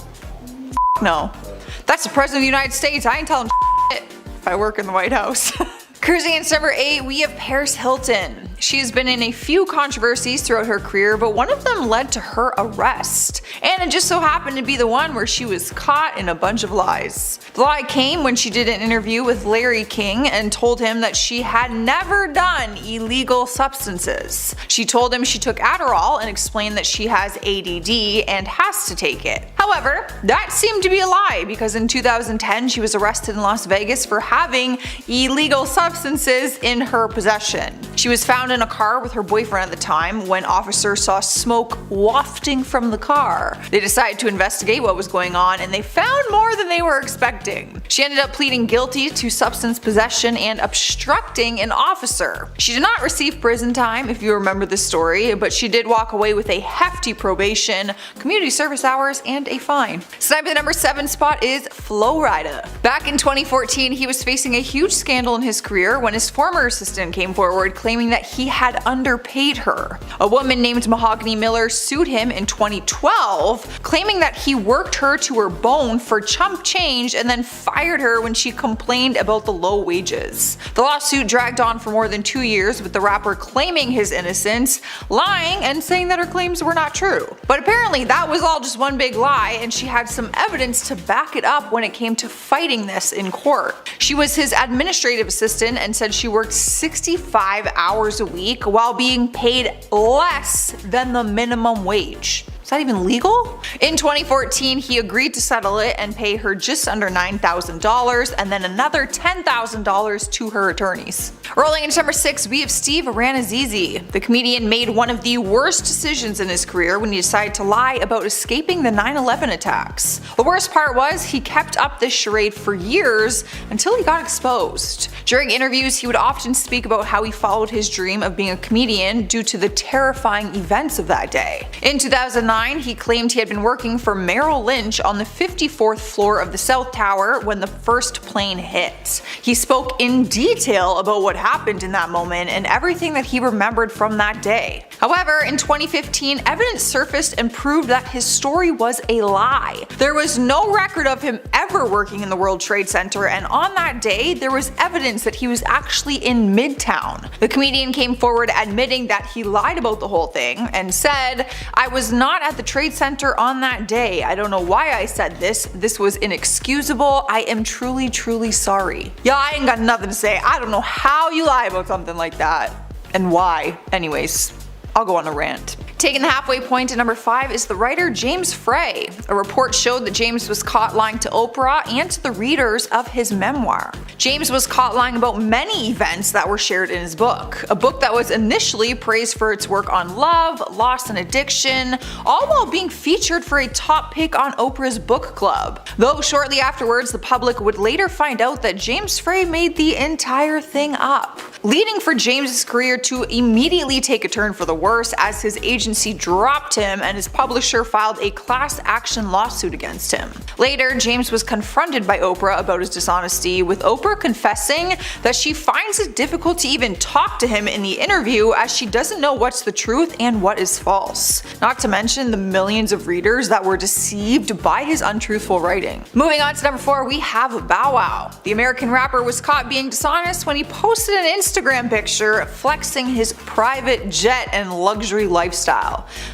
No. That's the President of the United States. I ain't telling shit if I work in the White House. Cruising in number 8, we have Paris Hilton. She has been in a few controversies throughout her career, but one of them led to her arrest. And it just so happened to be the one where she was caught in a bunch of lies. The lie came when she did an interview with Larry King and told him that she had never done illegal substances. She told him she took Adderall and explained that she has ADD and has to take it. However, that seemed to be a lie because in 2010 she was arrested in Las Vegas for having illegal substances in her possession. She was found in a car with her boyfriend at the time when officers saw smoke wafting from the car. They decided to investigate what was going on and they found more than they were expecting. She ended up pleading guilty to substance possession and obstructing an officer. She did not receive prison time, if you remember this story, but she did walk away with a hefty probation, community service hours, and a fine. Sniping the number 7 spot is Flo Rida. Back in 2014, he was facing a huge scandal in his career when his former assistant came forward claiming that he had underpaid her. A woman named Mahogany Miller sued him in 2012, claiming that he worked her to her bone for chump change and then fired her when she complained about the low wages. The lawsuit dragged on for more than 2 years, with the rapper claiming his innocence, lying and saying that her claims were not true. But apparently that was all just one big lie, and she had some evidence to back it up when it came to fighting this in court. She was his administrative assistant and said she worked 65 hours a week while being paid less than the minimum wage. Is that even legal? In 2014, he agreed to settle it and pay her just under $9,000 and then another $10,000 to her attorneys. Rolling into number 6, we have Steve Ranazizi. The comedian made one of the worst decisions in his career when he decided to lie about escaping the 9/11 attacks. The worst part was he kept up this charade for years until he got exposed. During interviews, he would often speak about how he followed his dream of being a comedian due to the terrifying events of that day. In 2009, he claimed he had been working for Merrill Lynch on the 54th floor of the South Tower when the first plane hit. He spoke in detail about what happened in that moment and everything that he remembered from that day. However, in 2015, evidence surfaced and proved that his story was a lie. There was no record of him ever working in the World Trade Center, and on that day, there was evidence that he was actually in Midtown. The comedian came forward admitting that he lied about the whole thing and said, "I was not at the Trade Center on that day. I don't know why I said this. This was inexcusable. I am truly, truly sorry." Yeah, I ain't got nothing to say. I don't know how you lie about something like that. And why. Anyways. I'll go on a rant. Taking the halfway point to number 5 is the writer James Frey. A report showed that James was caught lying to Oprah and to the readers of his memoir. James was caught lying about many events that were shared in his book. A book that was initially praised for its work on love, loss and addiction, all while being featured for a top pick on Oprah's book club. Though shortly afterwards the public would later find out that James Frey made the entire thing up, leading for James's career to immediately take a turn for the worse as his agency dropped him and his publisher filed a class action lawsuit against him. Later, James was confronted by Oprah about his dishonesty, with Oprah confessing that she finds it difficult to even talk to him in the interview as she doesn't know what's the truth and what is false. Not to mention the millions of readers that were deceived by his untruthful writing. Moving on to number 4, we have Bow Wow. The American rapper was caught being dishonest when he posted an Instagram picture flexing his private jet and luxury lifestyle.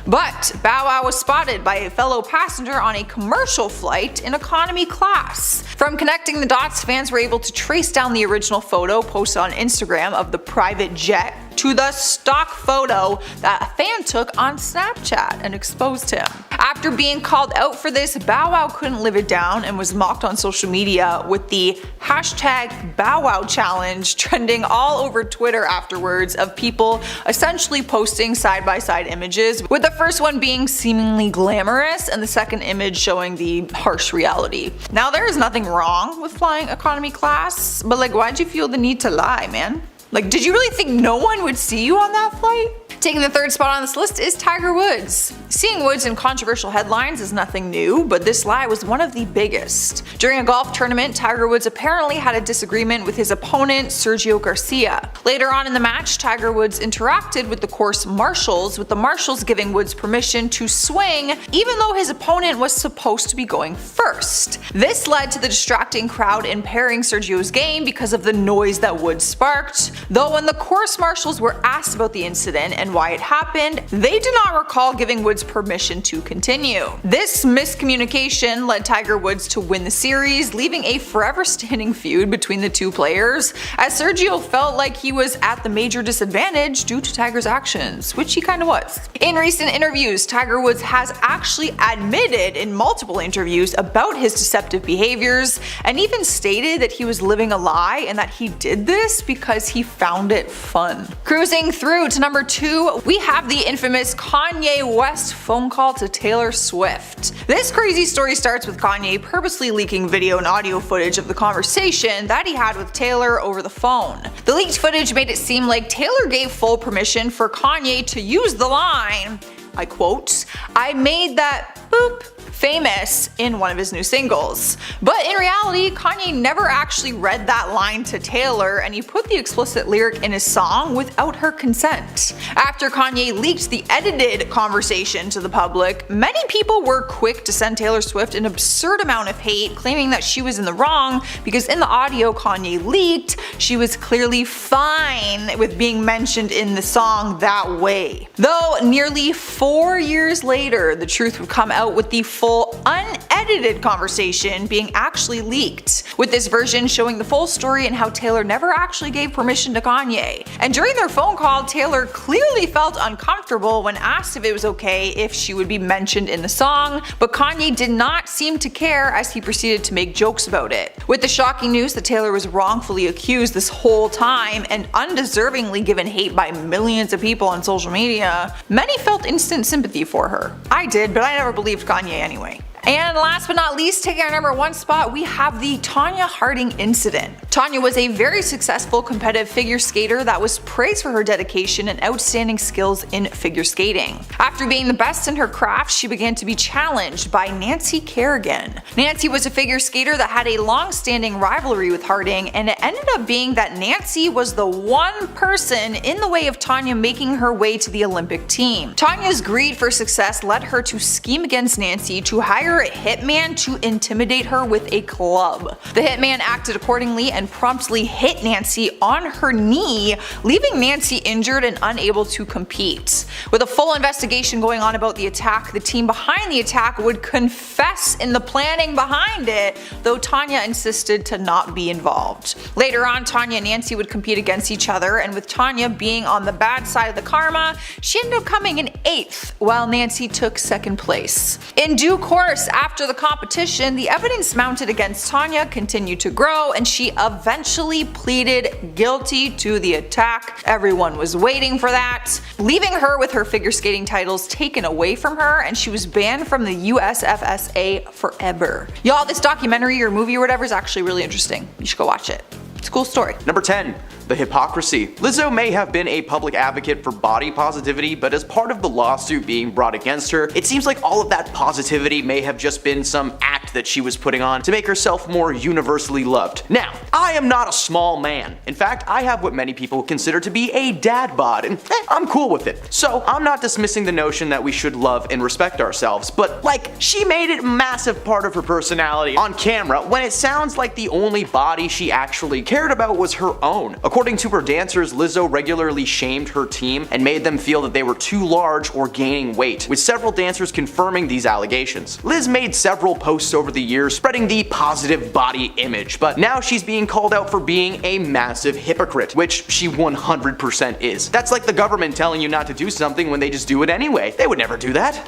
But Bow Wow was spotted by a fellow passenger on a commercial flight in economy class. From connecting the dots, fans were able to trace down the original photo posted on Instagram of the private jet to the stock photo that a fan took on Snapchat and exposed him. After being called out for this, Bow Wow couldn't live it down and was mocked on social media, with the hashtag Bow Wow challenge trending all over Twitter afterwards, of people essentially posting side-by-side images, with the first one being seemingly glamorous and the second image showing the harsh reality. Now, there is nothing wrong with flying economy class, but like, why'd you feel the need to lie, man? Like, did you really think no one would see you on that flight? Taking the third spot on this list is Tiger Woods. Seeing Woods in controversial headlines is nothing new, but this lie was one of the biggest. During a golf tournament, Tiger Woods apparently had a disagreement with his opponent, Sergio Garcia. Later on in the match, Tiger Woods interacted with the course marshals, with the marshals giving Woods permission to swing, even though his opponent was supposed to be going first. This led to the distracting crowd impairing Sergio's game because of the noise that Woods sparked, though when the course marshals were asked about the incident and why it happened, they did not recall giving Woods permission to continue. This miscommunication led Tiger Woods to win the series, leaving a forever standing feud between the two players, as Sergio felt like he was at the major disadvantage due to Tiger's actions, which he kinda was. In recent interviews, Tiger Woods has actually admitted in multiple interviews about his deceptive behaviors, and even stated that he was living a lie and that he did this because he found it fun. Cruising through to number 2, we have the infamous Kanye West phone call to Taylor Swift. This crazy story starts with Kanye purposely leaking video and audio footage of the conversation that he had with Taylor over the phone. The leaked footage made it seem like Taylor gave full permission for Kanye to use the line, I quote, "I made that boop famous" in one of his new singles. But in reality, Kanye never actually read that line to Taylor, and he put the explicit lyric in his song without her consent. After Kanye leaked the edited conversation to the public, many people were quick to send Taylor Swift an absurd amount of hate, claiming that she was in the wrong because in the audio Kanye leaked, she was clearly fine with being mentioned in the song that way. Though nearly 4 years later, the truth would come out, with the full unedited conversation being actually leaked, with this version showing the full story and how Taylor never actually gave permission to Kanye. And during their phone call, Taylor clearly felt uncomfortable when asked if it was okay if she would be mentioned in the song, but Kanye did not seem to care as he proceeded to make jokes about it. With the shocking news that Taylor was wrongfully accused this whole time and undeservingly given hate by millions of people on social media, many felt instant sympathy for her. I did, but I never believed Kanye anyway. And last but not least, taking our number 1 spot, we have the Tonya Harding incident. Tonya was a very successful competitive figure skater that was praised for her dedication and outstanding skills in figure skating. After being the best in her craft, she began to be challenged by Nancy Kerrigan. Nancy was a figure skater that had a long-standing rivalry with Harding, and it ended up being that Nancy was the one person in the way of Tonya making her way to the Olympic team. Tonya's greed for success led her to scheme against Nancy to hire hire a hitman to intimidate her with a club. The hitman acted accordingly and promptly hit Nancy on her knee, leaving Nancy injured and unable to compete. With a full investigation going on about the attack, the team behind the attack would confess in the planning behind it, though Tanya insisted to not be involved. Later on, Tanya and Nancy would compete against each other, and with Tanya being on the bad side of the karma, she ended up coming in 8th, while Nancy took 2nd place. In due course, after the competition, the evidence mounted against Tanya continued to grow, and she eventually pleaded guilty to the attack. Everyone was waiting for that, leaving her with her figure skating titles taken away from her, and she was banned from the USFSA forever. Y'all, this documentary or movie or whatever is actually really interesting. You should go watch it. It's a cool story. Number 10. The hypocrisy. Lizzo may have been a public advocate for body positivity, but as part of the lawsuit being brought against her, it seems like all of that positivity may have just been some act that she was putting on to make herself more universally loved. Now, I am not a small man. In fact, I have what many people consider to be a dad bod, and I'm cool with it. So I'm not dismissing the notion that we should love and respect ourselves, but like, she made it a massive part of her personality on camera when it sounds like the only body she actually cared about was her own. According to her dancers, Lizzo regularly shamed her team and made them feel that they were too large or gaining weight, with several dancers confirming these allegations. Liz made several posts over the years spreading the positive body image, but now she's being called out for being a massive hypocrite, which she 100% is. That's like the government telling you not to do something when they just do it anyway. They would never do that.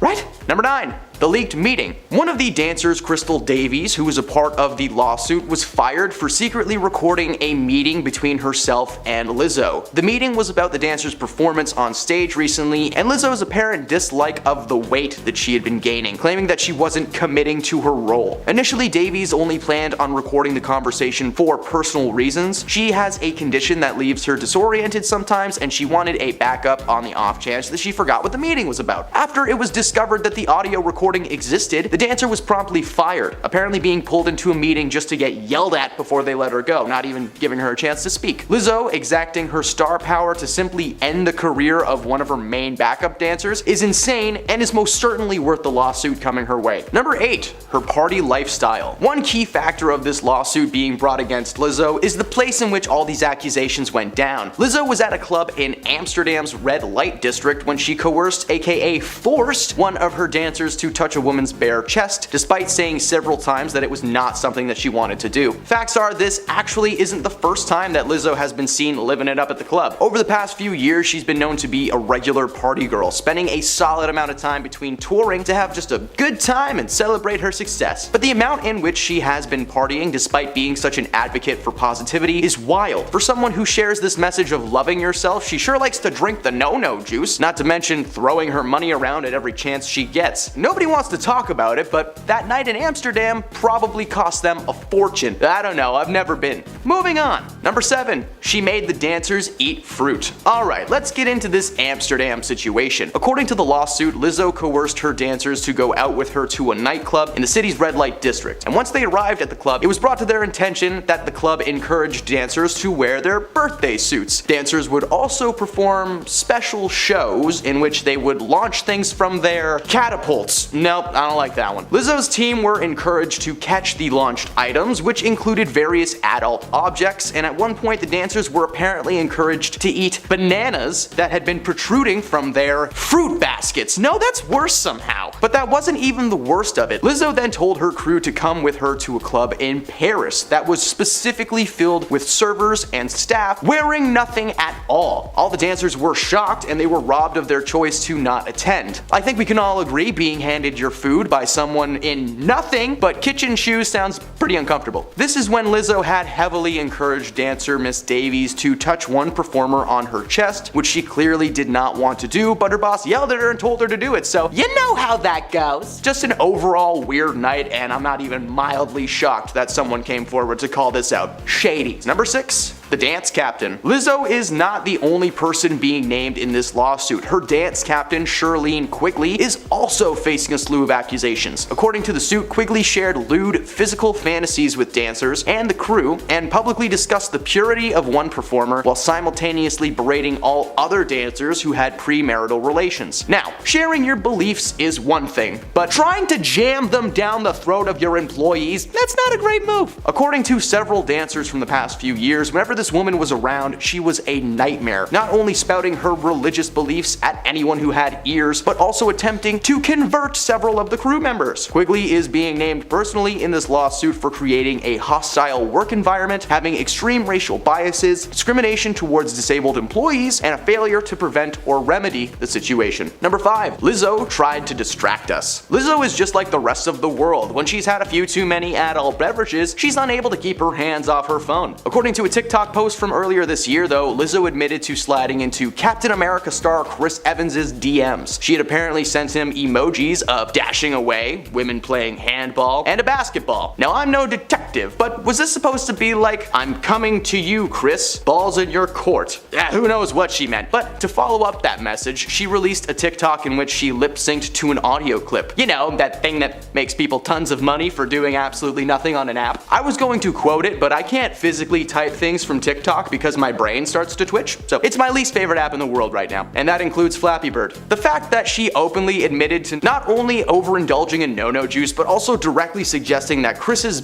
Right? Number 9. The leaked meeting. One of the dancers, Crystal Davies, who was a part of the lawsuit, was fired for secretly recording a meeting between herself and Lizzo. The meeting was about the dancer's performance on stage recently and Lizzo's apparent dislike of the weight that she had been gaining, claiming that she wasn't committing to her role. Initially, Davies only planned on recording the conversation for personal reasons. She has a condition that leaves her disoriented sometimes, and she wanted a backup on the off chance that she forgot what the meeting was about. After it was discovered that the audio recording existed, the dancer was promptly fired, apparently being pulled into a meeting just to get yelled at before they let her go, not even giving her a chance to speak. Lizzo exacting her star power to simply end the career of one of her main backup dancers is insane and is most certainly worth the lawsuit coming her way. Number 8. Her party lifestyle. One key factor of this lawsuit being brought against Lizzo is the place in which all these accusations went down. Lizzo was at a club in Amsterdam's red light district when she coerced, aka forced, one of her dancers to touch a woman's bare chest, despite saying several times that it was not something that she wanted to do. Facts are, this actually isn't the first time that Lizzo has been seen living it up at the club. Over the past few years, she's been known to be a regular party girl, spending a solid amount of time between touring to have just a good time and celebrate her success. But the amount in which she has been partying, despite being such an advocate for positivity, is wild. For someone who shares this message of loving yourself, she sure likes to drink the no-no juice, not to mention throwing her money around at every chance she gets. Nobody wants to talk about it, but that night in Amsterdam probably cost them a fortune. I don't know, I've never been. Moving on. Number 7. She made the dancers eat fruit. Alright, let's get into this Amsterdam situation. According to the lawsuit, Lizzo coerced her dancers to go out with her to a nightclub in the city's red light district. And once they arrived at the club, it was brought to their attention that the club encouraged dancers to wear their birthday suits. Dancers would also perform special shows in which they would launch things from their catapults. Nope, I don't like that one. Lizzo's team were encouraged to catch the launched items, which included various adult objects, and at one point the dancers were apparently encouraged to eat bananas that had been protruding from their fruit baskets. No, that's worse somehow. But that wasn't even the worst of it. Lizzo then told her crew to come with her to a club in Paris that was specifically filled with servers and staff wearing nothing at all. All the dancers were shocked and they were robbed of their choice to not attend. I think we can all agree being handed your food by someone in nothing but kitchen shoes sounds pretty uncomfortable. This is when Lizzo had heavily encouraged dancer Miss Davies to touch one performer on her chest, which she clearly did not want to do, but her boss yelled at her and told her to do it, so you know how that goes. Just an overall weird night, and I'm not even mildly shocked that someone came forward to call this out. Shady. Number 6. the dance captain. Lizzo is not the only person being named in this lawsuit. Her dance captain, Shirlene Quigley, is also facing a slew of accusations. According to the suit, Quigley shared lewd physical fantasies with dancers and the crew, and publicly discussed the purity of one performer while simultaneously berating all other dancers who had premarital relations. Now, sharing your beliefs is one thing, but trying to jam them down the throat of your employees, that's not a great move. According to several dancers from the past few years, whenever this woman was around, she was a nightmare, not only spouting her religious beliefs at anyone who had ears, but also attempting to convert several of the crew members. Quigley is being named personally in this lawsuit for creating a hostile work environment, having extreme racial biases, discrimination towards disabled employees, and a failure to prevent or remedy the situation. Number 5. Lizzo tried to distract us. Lizzo is just like the rest of the world. When she's had a few too many adult beverages, she's unable to keep her hands off her phone. According to a TikTok post from earlier this year though, Lizzo admitted to sliding into Captain America star Chris Evans' DMs. She had apparently sent him emojis of dashing away, women playing handball, and a basketball. Now I'm no detective, but was this supposed to be like, I'm coming to you, Chris, balls in your court? Who knows what she meant. But to follow up that message, she released a TikTok in which she lip-synced to an audio clip. You know, that thing that makes people tons of money for doing absolutely nothing on an app. I was going to quote it, but I can't physically type things from TikTok because my brain starts to twitch, so it's my least favorite app in the world right now, and that includes Flappy Bird. The fact that she openly admitted to not only overindulging in no-no juice, but also directly suggesting that Chris's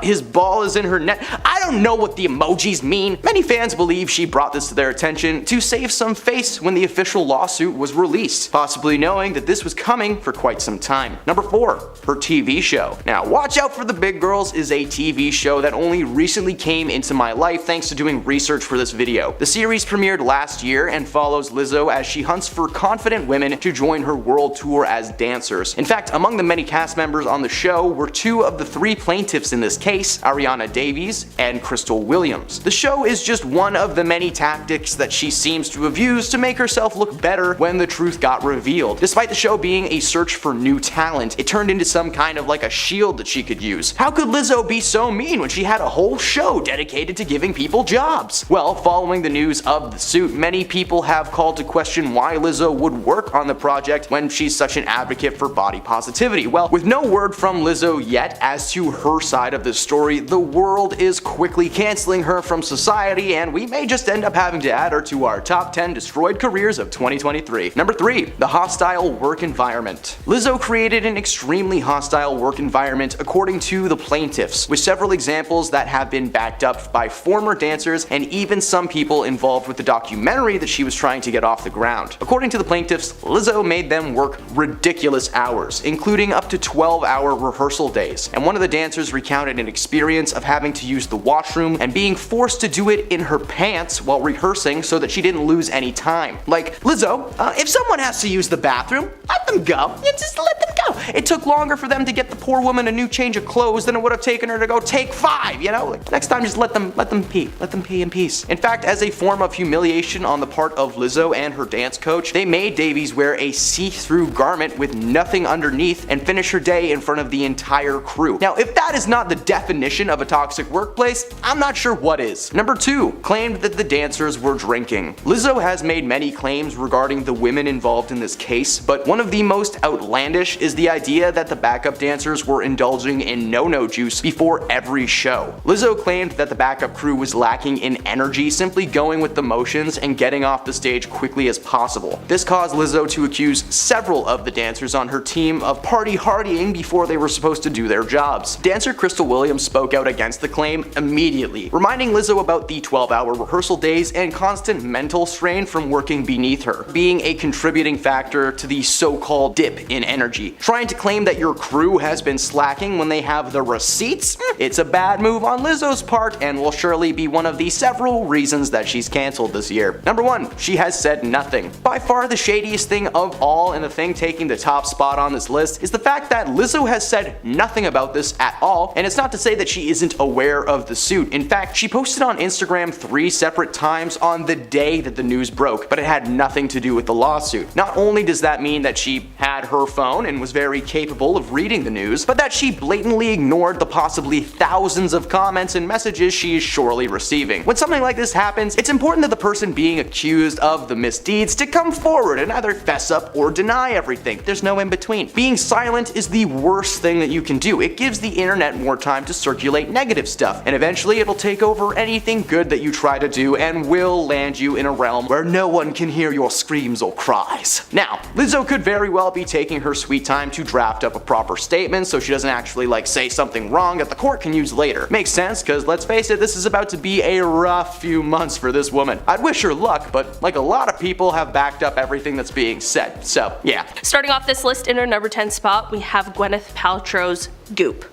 his ball is in her net. I don't know what the emojis mean. Many fans believe she brought this to their attention to save some face when the official lawsuit was released, possibly knowing that this was coming for quite some time. Number 4. Her TV show. Now, Watch Out for the Big Girls is a TV show that only recently came into my life thanks to doing research for this video. The series premiered last year and follows Lizzo as she hunts for confident women to join her world tour as dancers. In fact, among the many cast members on the show were 2 of the 3 plaintiffs in this case, Ariana Davies and Crystal Williams. The show is just one of the many tactics that she seems to have used to make herself look better when the truth got revealed. Despite the show being a search for new talent, it turned into some kind of like a shield that she could use. How could Lizzo be so mean when she had a whole show dedicated to giving people jobs? Well, following the news of the suit, many people have called to question why Lizzo would work on the project when she's such an advocate for body positivity. Well, with no word from Lizzo yet as to her side of this story, the world is quickly canceling her from society, and we may just end up having to add her to our top 10 destroyed careers of 2023. Number 3. The hostile work environment. Lizzo created an extremely hostile work environment according to the plaintiffs, with several examples that have been backed up by former dancers and even some people involved with the documentary that she was trying to get off the ground. According to the plaintiffs, Lizzo made them work ridiculous hours, including up to 12-hour rehearsal days, and one of the dancers recounted an experience of having to use the washroom and being forced to do it in her pants while rehearsing so that she didn't lose any time. Like, Lizzo, if someone has to use the bathroom, let them go. Just let them go. It took longer for them to get the poor woman a new change of clothes than it would have taken her to go take 5, you know? Like, next time just let them pee. Let them pee in peace. In fact, as a form of humiliation on the part of Lizzo and her dance coach, they made Davies wear a see-through garment with nothing underneath and finish her day in front of the entire crew. Now, if that is not the definition of a toxic workplace, I'm not sure what is. Number 2. Claimed that the dancers were drinking. Lizzo has made many claims regarding the women involved in this case, but one of the most outlandish is the idea that the backup dancers were indulging in no-no juice before every show. Lizzo claimed that the backup crew was lacking in energy, simply going with the motions and getting off the stage quickly as possible. This caused Lizzo to accuse several of the dancers on her team of party-hardying before they were supposed to do their jobs. Dancer Crystal Williams spoke out against the claim immediately, reminding Lizzo about the 12-hour rehearsal days and constant mental strain from working beneath her, being a contributing factor to the so-called dip in energy. Trying to claim that your crew has been slacking when they have the receipts? It's a bad move on Lizzo's part and will surely be one of the several reasons that she's cancelled this year. Number 1. She has said nothing. By far the shadiest thing of all, and the thing taking the top spot on this list, is the fact that Lizzo has said nothing about this charges at all, and it's not to say that she isn't aware of the suit. In fact, she posted on Instagram 3 separate times on the day that the news broke, but it had nothing to do with the lawsuit. Not only does that mean that she had her phone and was very capable of reading the news, but that she blatantly ignored the possibly thousands of comments and messages she is surely receiving. When something like this happens, it's important that the person being accused of the misdeeds to come forward and either fess up or deny everything. There's no in between. Being silent is the worst thing that you can do. It gives the internet more time to circulate negative stuff, and eventually it'll take over anything good that you try to do and will land you in a realm where no one can hear your screams or cries. Now, Lizzo could very well be taking her sweet time to draft up a proper statement so she doesn't actually say something wrong that the court can use later. Makes sense, because let's face it, this is about to be a rough few months for this woman. I'd wish her luck, but like a lot of people have backed up everything that's being said, so yeah. Starting off this list in our number 10 spot, we have Gwyneth Paltrow's Goop.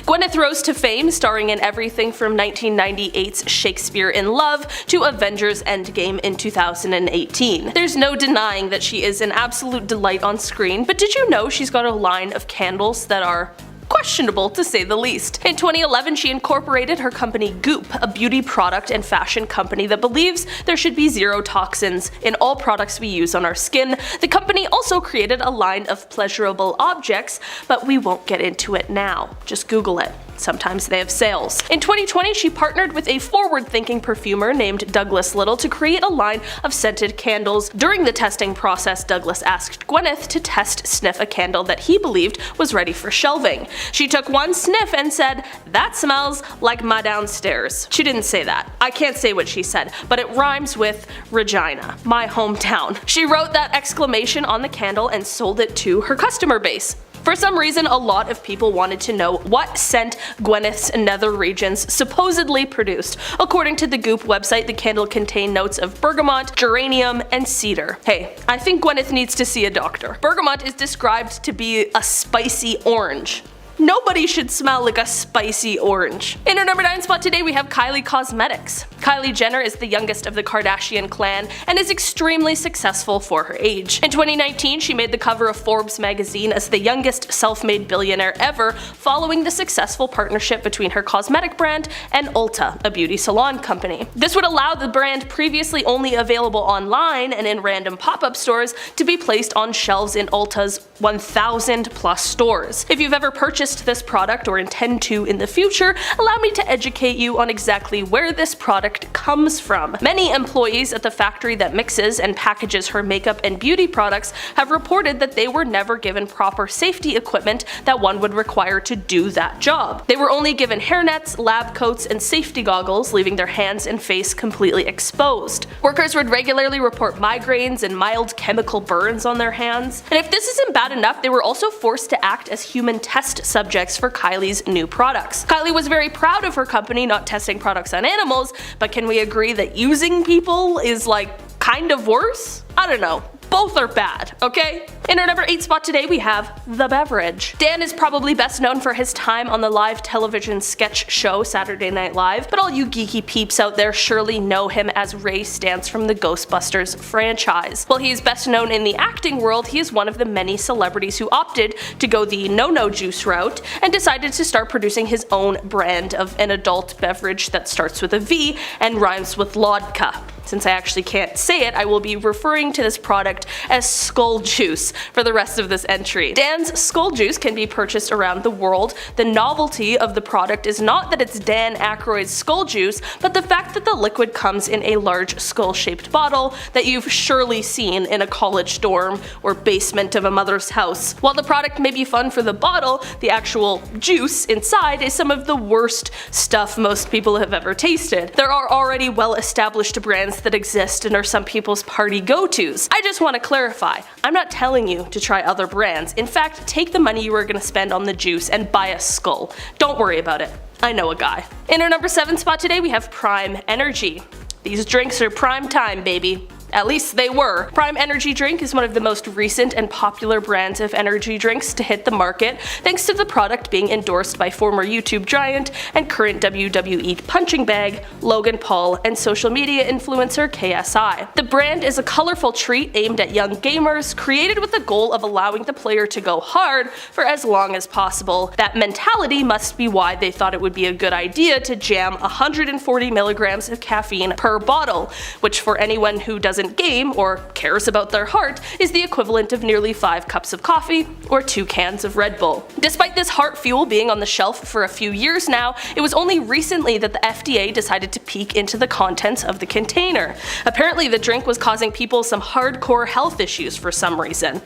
Gwyneth rose to fame starring in everything from 1998's Shakespeare in Love to Avengers Endgame in 2018. There's no denying that she is an absolute delight on screen, but did you know she's got a line of candles that are questionable to say the least. In 2011, she incorporated her company Goop, a beauty product and fashion company that believes there should be zero toxins in all products we use on our skin. The company also created a line of pleasurable objects, but we won't get into it now. Just Google it. Sometimes they have sales. In 2020, she partnered with a forward-thinking perfumer named Douglas Little to create a line of scented candles. During the testing process, Douglas asked Gwyneth to sniff a candle that he believed was ready for shelving. She took one sniff and said, "That smells like my downstairs." She didn't say that. I can't say what she said, but it rhymes with Regina, my hometown. She wrote that exclamation on the candle and sold it to her customer base. For some reason, a lot of people wanted to know what scent Gwyneth's nether regions supposedly produced. According to the Goop website, the candle contained notes of bergamot, geranium, and cedar. Hey, I think Gwyneth needs to see a doctor. Bergamot is described to be a spicy orange. Nobody should smell like a spicy orange. In our number 9 spot today, we have Kylie Cosmetics. Kylie Jenner is the youngest of the Kardashian clan and is extremely successful for her age. In 2019, she made the cover of Forbes magazine as the youngest self-made billionaire ever, following the successful partnership between her cosmetic brand and Ulta, a beauty salon company. This would allow the brand, previously only available online and in random pop-up stores, to be placed on shelves in Ulta's 1,000 plus stores. If you've ever purchased this product or intend to in the future, allow me to educate you on exactly where this product comes from. Many employees at the factory that mixes and packages her makeup and beauty products have reported that they were never given proper safety equipment that one would require to do that job. They were only given hairnets, lab coats, and safety goggles, leaving their hands and face completely exposed. Workers would regularly report migraines and mild chemical burns on their hands. And if this isn't bad enough, they were also forced to act as human test subjects for Kylie's new products. Kylie was very proud of her company not testing products on animals, but can we agree that using people is kind of worse? I don't know. Both are bad, okay? In our number 8 spot today, we have The Beverage. Dan is probably best known for his time on the live television sketch show Saturday Night Live, but all you geeky peeps out there surely know him as Ray Stantz from the Ghostbusters franchise. While he is best known in the acting world, he is one of the many celebrities who opted to go the no-no juice route and decided to start producing his own brand of an adult beverage that starts with a V and rhymes with Lodka. Since I actually can't say it, I will be referring to this product as Skull Juice for the rest of this entry. Dan's Skull Juice can be purchased around the world. The novelty of the product is not that it's Dan Aykroyd's Skull Juice, but the fact that the liquid comes in a large skull-shaped bottle that you've surely seen in a college dorm or basement of a mother's house. While the product may be fun for the bottle, the actual juice inside is some of the worst stuff most people have ever tasted. There are already well-established brands that exist and are some people's party go-tos. I just want to clarify, I'm not telling you to try other brands. In fact, take the money you are going to spend on the juice and buy a skull. Don't worry about it. I know a guy. In our number 7 spot today, we have Prime Energy. These drinks are prime time, baby. At least they were. Prime Energy Drink is one of the most recent and popular brands of energy drinks to hit the market, thanks to the product being endorsed by former YouTube giant and current WWE punching bag Logan Paul and social media influencer KSI. The brand is a colorful treat aimed at young gamers, created with the goal of allowing the player to go hard for as long as possible. That mentality must be why they thought it would be a good idea to jam 140 milligrams of caffeine per bottle, which for anyone who doesn't game or cares about their heart is the equivalent of nearly 5 cups of coffee or 2 cans of Red Bull. Despite this heart fuel being on the shelf for a few years now, it was only recently that the FDA decided to peek into the contents of the container. Apparently the drink was causing people some hardcore health issues for some reason.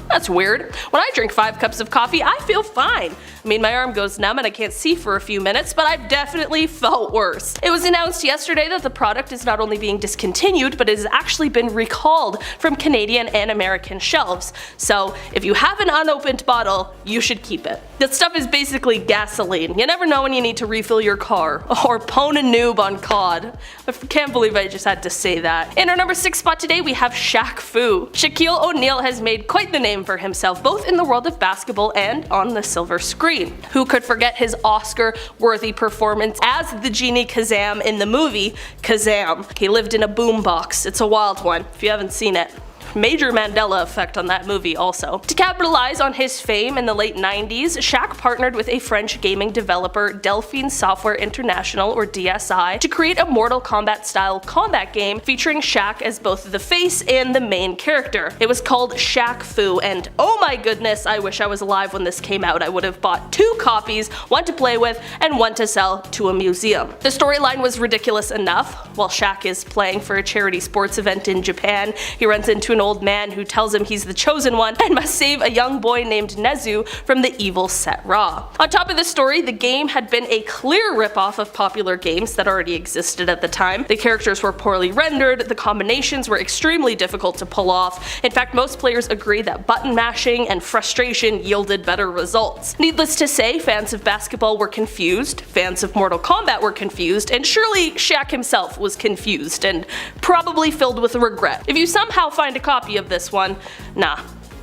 That's weird. When I drink 5 cups of coffee, I feel fine. I mean, my arm goes numb and I can't see for a few minutes, but I've definitely felt worse. It was announced yesterday that the product is not only being discontinued, but it has actually been recalled from Canadian and American shelves. So if you have an unopened bottle, you should keep it. That stuff is basically gasoline. You never know when you need to refill your car. Or pwn a noob on COD. I can't believe I just had to say that. In our number 6 spot today, we have Shaq Fu. Shaquille O'Neal has made quite the name for himself, both in the world of basketball and on the silver screen. Who could forget his Oscar-worthy performance as the genie Kazam in the movie Kazam? He lived in a boombox. It's a wild one, if you haven't seen it. Major Mandela effect on that movie also. To capitalize on his fame in the late 90s, Shaq partnered with a French gaming developer, Delphine Software International or DSI, to create a Mortal Kombat style combat game featuring Shaq as both the face and the main character. It was called Shaq Fu, and oh my goodness, I wish I was alive when this came out. I would have bought 2 copies, one to play with and one to sell to a museum. The storyline was ridiculous enough. While Shaq is playing for a charity sports event in Japan, he runs into an old man who tells him he's the chosen one and must save a young boy named Nezu from the evil Set Ra. On top of the story, the game had been a clear ripoff of popular games that already existed at the time. The characters were poorly rendered, the combinations were extremely difficult to pull off. In fact, most players agree that button mashing and frustration yielded better results. Needless to say, fans of basketball were confused, fans of Mortal Kombat were confused, and surely Shaq himself was confused and probably filled with regret. If you somehow find a copy of this one, nah,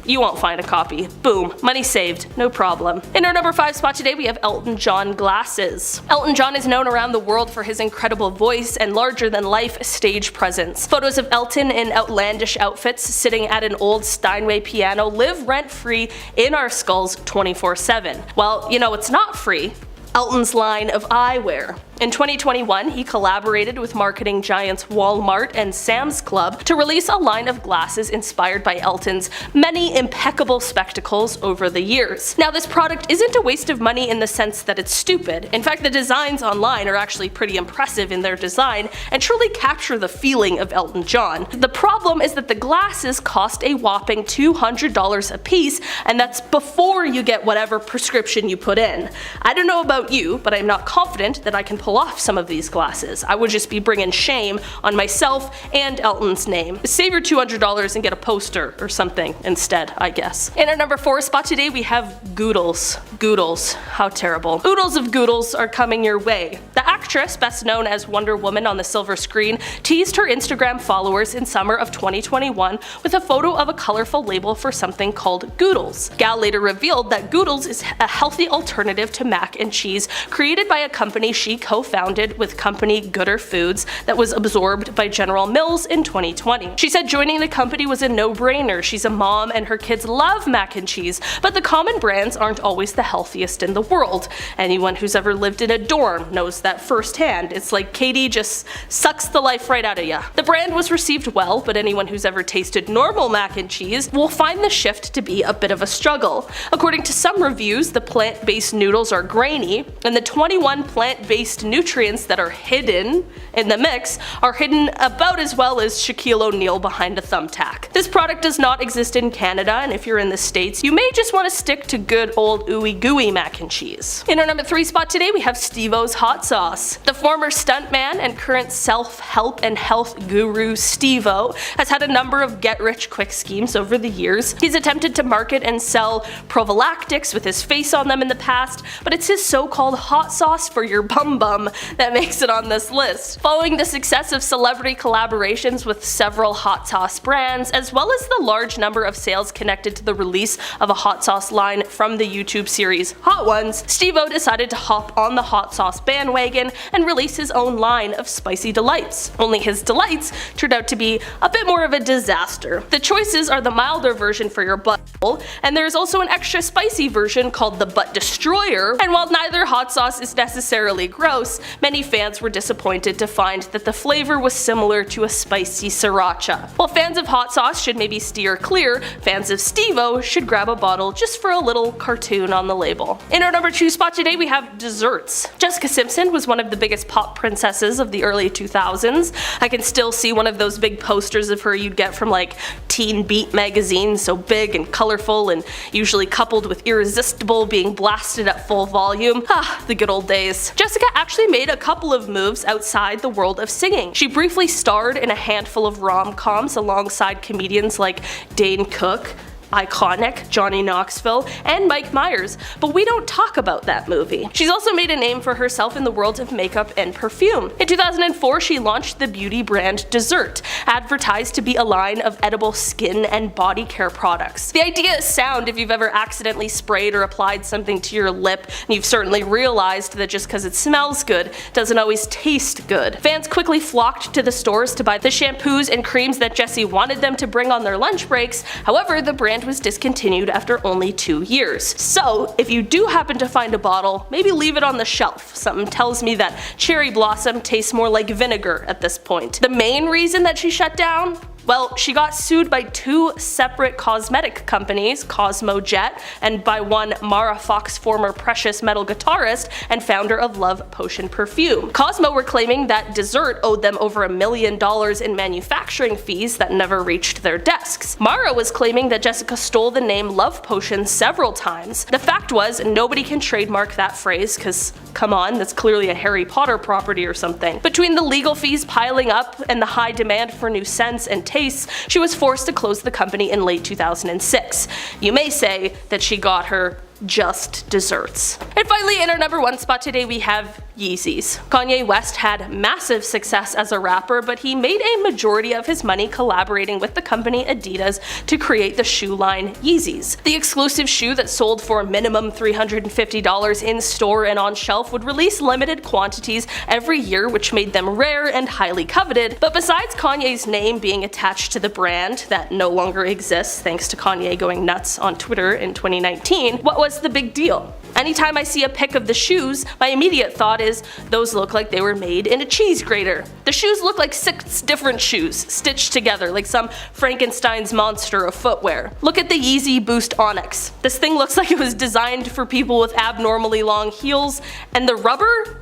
you won't find a copy. Boom, money saved, no problem. In our number 5 spot today, we have Elton John glasses. Elton John is known around the world for his incredible voice and larger-than-life stage presence. Photos of Elton in outlandish outfits sitting at an old Steinway piano live rent-free in our skulls 24/7. Well, you know it's not free. Elton's line of eyewear. In 2021, he collaborated with marketing giants Walmart and Sam's Club to release a line of glasses inspired by Elton's many impeccable spectacles over the years. Now, this product isn't a waste of money in the sense that it's stupid. In fact, the designs online are actually pretty impressive in their design and truly capture the feeling of Elton John. The problem is that the glasses cost a whopping $200 a piece, and that's before you get whatever prescription you put in. I don't know about you, but I'm not confident that I can pull off some of these glasses. I would just be bringing shame on myself and Elton's name. Save your $200 and get a poster or something instead, I guess. In our number 4 spot today, we have Goodles. Goodles, how terrible. Oodles of Goodles are coming your way. The actress, best known as Wonder Woman on the silver screen, teased her Instagram followers in summer of 2021 with a photo of a colorful label for something called Goodles. Gal later revealed that Goodles is a healthy alternative to mac and cheese created by a company she co-founded with company Gooder Foods that was absorbed by General Mills in 2020. She said joining the company was a no-brainer. She's a mom and her kids love mac and cheese, but the common brands aren't always the healthiest in the world. Anyone who's ever lived in a dorm knows that firsthand. It's like Katie just sucks the life right out of ya. The brand was received well, but anyone who's ever tasted normal mac and cheese will find the shift to be a bit of a struggle. According to some reviews, the plant-based noodles are grainy, and the 21 plant-based nutrients that are hidden in the mix are hidden about as well as Shaquille O'Neal behind a thumbtack. This product does not exist in Canada, and if you're in the States, you may just want to stick to good old ooey gooey mac and cheese. In our number 3 spot today, we have Steve-O's hot sauce. The former stuntman and current self-help and health guru Steve-O has had a number of get-rich-quick schemes over the years. He's attempted to market and sell prophylactics with his face on them in the past, but it's his so-called hot sauce for your bum bum rum that makes it on this list. Following the success of celebrity collaborations with several hot sauce brands, as well as the large number of sales connected to the release of a hot sauce line from the YouTube series Hot Ones, Steve-O decided to hop on the hot sauce bandwagon and release his own line of spicy delights. Only his delights turned out to be a bit more of a disaster. The choices are the milder version for your butthole, and there's also an extra spicy version called the Butt Destroyer, and while neither hot sauce is necessarily gross, many fans were disappointed to find that the flavor was similar to a spicy sriracha. While fans of hot sauce should maybe steer clear, fans of Steve-O should grab a bottle just for a little cartoon on the label. In our number 2 spot today we have desserts. Jessica Simpson was one of the biggest pop princesses of the early 2000s. I can still see one of those big posters of her you'd get from like Teen Beat magazine, so big and colorful and usually coupled with Irresistible being blasted at full volume. Ah, the good old days. Jessica actually made a couple of moves outside the world of singing. She briefly starred in a handful of rom-coms alongside comedians like Dane Cook, Iconic, Johnny Knoxville, and Mike Myers, but we don't talk about that movie. She's also made a name for herself in the world of makeup and perfume. In 2004, she launched the beauty brand Dessert, advertised to be a line of edible skin and body care products. The idea is sound if you've ever accidentally sprayed or applied something to your lip, and you've certainly realized that just because it smells good doesn't always taste good. Fans quickly flocked to the stores to buy the shampoos and creams that Jessie wanted them to bring on their lunch breaks. However, the brand was discontinued after only 2 years. So if you do happen to find a bottle, maybe leave it on the shelf. Something tells me that cherry blossom tastes more like vinegar at this point. The main reason that she shut down? Well, she got sued by 2 separate cosmetic companies, Cosmo Jet, and by one Mara Fox, former Precious Metal guitarist and founder of Love Potion perfume. Cosmo were claiming that Dessert owed them over $1 million in manufacturing fees that never reached their desks. Mara was claiming that Jessica stole the name Love Potion several times. The fact was, nobody can trademark that phrase, cause come on, that's clearly a Harry Potter property or something. Between the legal fees piling up and the high demand for new scents and tastes, she was forced to close the company in late 2006. You may say that she got her just desserts. And finally, in our number 1 spot today we have Yeezys. Kanye West had massive success as a rapper, but he made a majority of his money collaborating with the company Adidas to create the shoe line Yeezys. The exclusive shoe that sold for minimum $350 in store and on shelf would release limited quantities every year, which made them rare and highly coveted. But besides Kanye's name being attached to the brand that no longer exists thanks to Kanye going nuts on Twitter in 2019, what was the big deal? Anytime I see a pic of the shoes, my immediate thought is, those look like they were made in a cheese grater. The shoes look like 6 different shoes, stitched together like some Frankenstein's monster of footwear. Look at the Yeezy Boost Onyx. This thing looks like it was designed for people with abnormally long heels, and the rubber?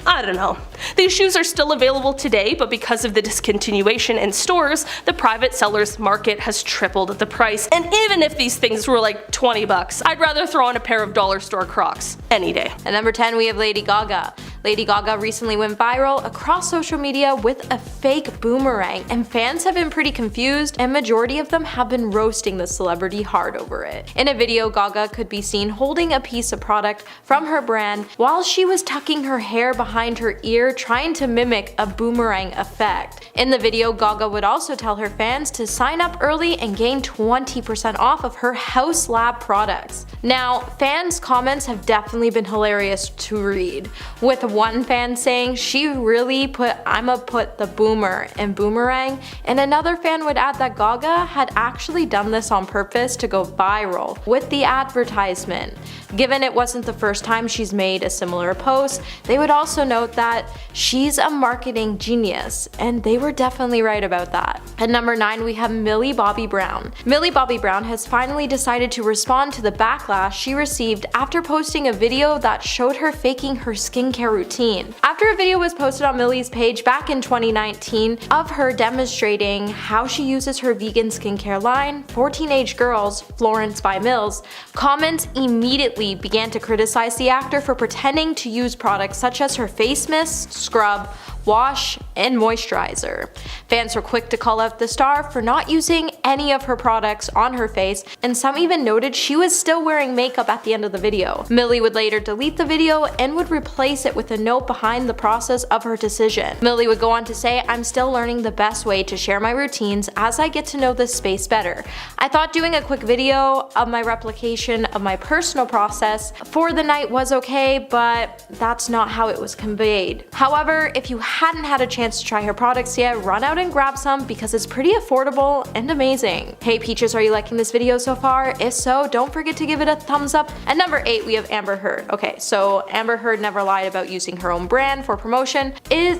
I don't know. These shoes are still available today, but because of the discontinuation in stores, the private sellers market has tripled the price, and even if these things were like 20 bucks, I'd rather throw on a pair of dollar store Crocs any day. At number 10 we have Lady Gaga. Lady Gaga recently went viral across social media with a fake boomerang, and fans have been pretty confused, and majority of them have been roasting the celebrity hard over it. In a video, Gaga could be seen holding a piece of product from her brand while she was tucking her hair behind her ear, trying to mimic a boomerang effect. In the video, Gaga would also tell her fans to sign up early and gain 20% off of her House Lab products. Now, fans' comments have definitely been hilarious to read, with one fan saying she really put "I'ma put the boomer" in boomerang, and another fan would add that Gaga had actually done this on purpose to go viral with the advertisement. Given it wasn't the first time she's made a similar post, they would also note that she's a marketing genius, and they were definitely right about that. At number 9 we have Millie Bobby Brown. Millie Bobby Brown has finally decided to respond to the backlash she received after posting a video that showed her faking her skincare routine. After a video was posted on Millie's page back in 2019 of her demonstrating how she uses her vegan skincare line for teenage girls, Florence by Mills, comments immediately began to criticize the actor for pretending to use products such as her face mist, scrub, wash, and moisturizer. Fans were quick to call out the star for not using any of her products on her face, and some even noted she was still wearing makeup at the end of the video. Millie would later delete the video and would replace it with a note behind the process of her decision. Millie would go on to say, "I'm still learning the best way to share my routines as I get to know this space better. I thought doing a quick video of my replication of my personal process for the night was okay, but that's not how it was conveyed. However, if you hadn't had a chance to try her products yet, run out and grab some because it's pretty affordable and amazing." Hey Peaches, are you liking this video so far? If so, don't forget to give it a thumbs up. At number 8, we have Amber Heard. Okay, so Amber Heard never lied about using her own brand for promotion.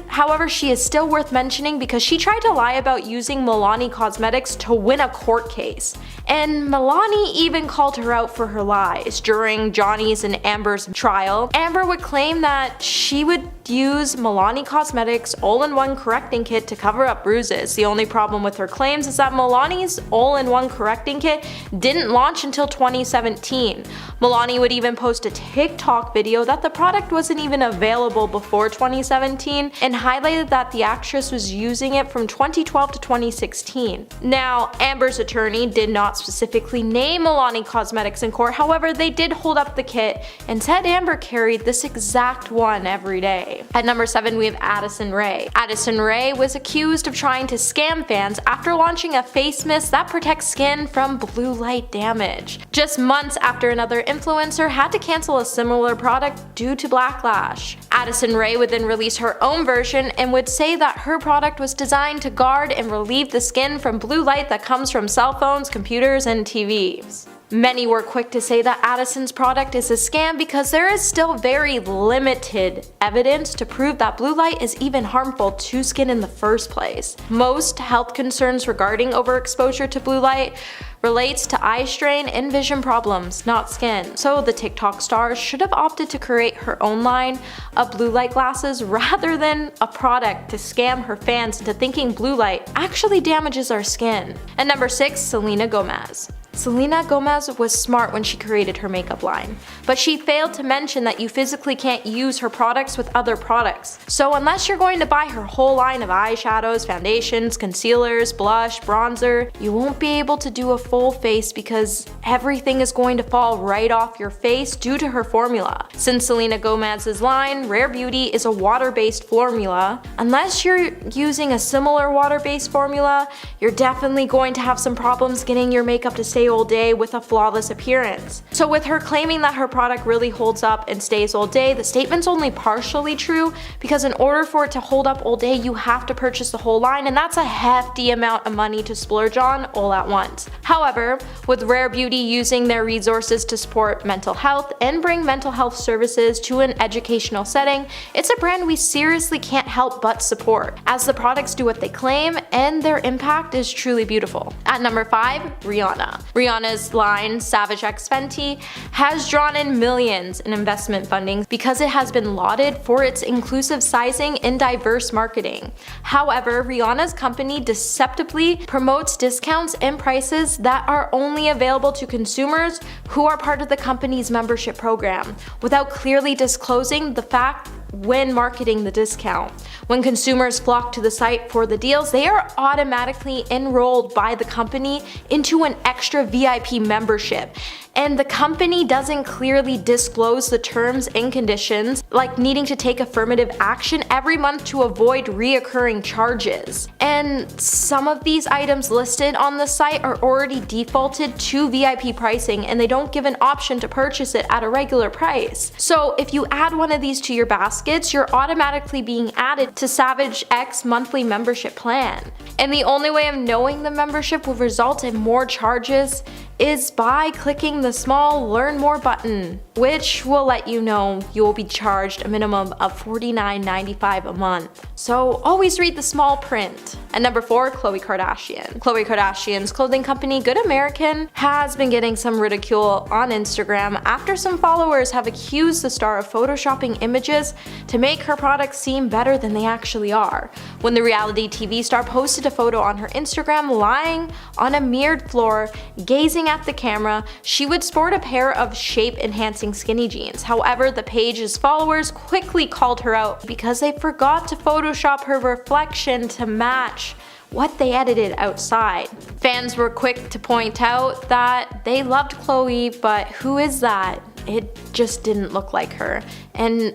However, she is still worth mentioning because she tried to lie about using Milani Cosmetics to win a court case. And Milani even called her out for her lies. During Johnny's and Amber's trial, Amber would claim that she would use Milani Cosmetics all-in-one correcting kit to cover up bruises. The only problem with her claims is that Milani's all-in-one correcting kit didn't launch until 2017. Milani would even post a TikTok video that the product wasn't even available before 2017 and highlighted that the actress was using it from 2012 to 2016. Now, Amber's attorney did not specifically name Milani Cosmetics in court, however they did hold up the kit and said Amber carried this exact one every day. At number 7, we have Addison Rae. Addison Rae was accused of trying to scam fans after launching a face mist that protects skin from blue light damage, just months after another influencer had to cancel a similar product due to backlash. Addison Rae would then release her own version and would say that her product was designed to guard and relieve the skin from blue light that comes from cell phones, computers, and TVs. Many were quick to say that Addison's product is a scam because there is still very limited evidence to prove that blue light is even harmful to skin in the first place. Most health concerns regarding overexposure to blue light relates to eye strain and vision problems, not skin. So the TikTok star should have opted to create her own line of blue light glasses rather than a product to scam her fans into thinking blue light actually damages our skin. At number 6, Selena Gomez. Selena Gomez was smart when she created her makeup line, but she failed to mention that you physically can't use her products with other products. So unless you're going to buy her whole line of eyeshadows, foundations, concealers, blush, bronzer, you won't be able to do a full face because everything is going to fall right off your face due to her formula. Since Selena Gomez's line, Rare Beauty, is a water-based formula, unless you're using a similar water-based formula, you're definitely going to have some problems getting your makeup to stay all day with a flawless appearance. So with her claiming that her product really holds up and stays all day, the statement's only partially true because in order for it to hold up all day, you have to purchase the whole line, and that's a hefty amount of money to splurge on all at once. However, with Rare Beauty using their resources to support mental health and bring mental health services to an educational setting, it's a brand we seriously can't help but support, as the products do what they claim and their impact is truly beautiful. At number 5, Rihanna. Rihanna's line, Savage X Fenty, has drawn in millions in investment funding because it has been lauded for its inclusive sizing and diverse marketing. However, Rihanna's company deceptively promotes discounts and prices that are only available to consumers who are part of the company's membership program, without clearly disclosing the fact when marketing the discount. When consumers flock to the site for the deals, they are automatically enrolled by the company into an extra VIP membership. And the company doesn't clearly disclose the terms and conditions, like needing to take affirmative action every month to avoid reoccurring charges. And some of these items listed on the site are already defaulted to VIP pricing, and they don't give an option to purchase it at a regular price. So if you add one of these to your baskets, you're automatically being added to Savage X monthly membership plan. And the only way of knowing the membership will result in more charges is by clicking the small Learn More button, which will let you know you will be charged a minimum of $49.95 a month. So always read the small print. At number 4, Khloe Kardashian. Khloe Kardashian's clothing company, Good American, has been getting some ridicule on Instagram after some followers have accused the star of photoshopping images to make her products seem better than they actually are. When the reality TV star posted a photo on her Instagram lying on a mirrored floor, gazing at the camera, she would sport a pair of shape-enhancing skinny jeans. However, the page's followers quickly called her out because they forgot to Photoshop her reflection to match what they edited outside. Fans were quick to point out that they loved Khloe, but who is that? It just didn't look like her. And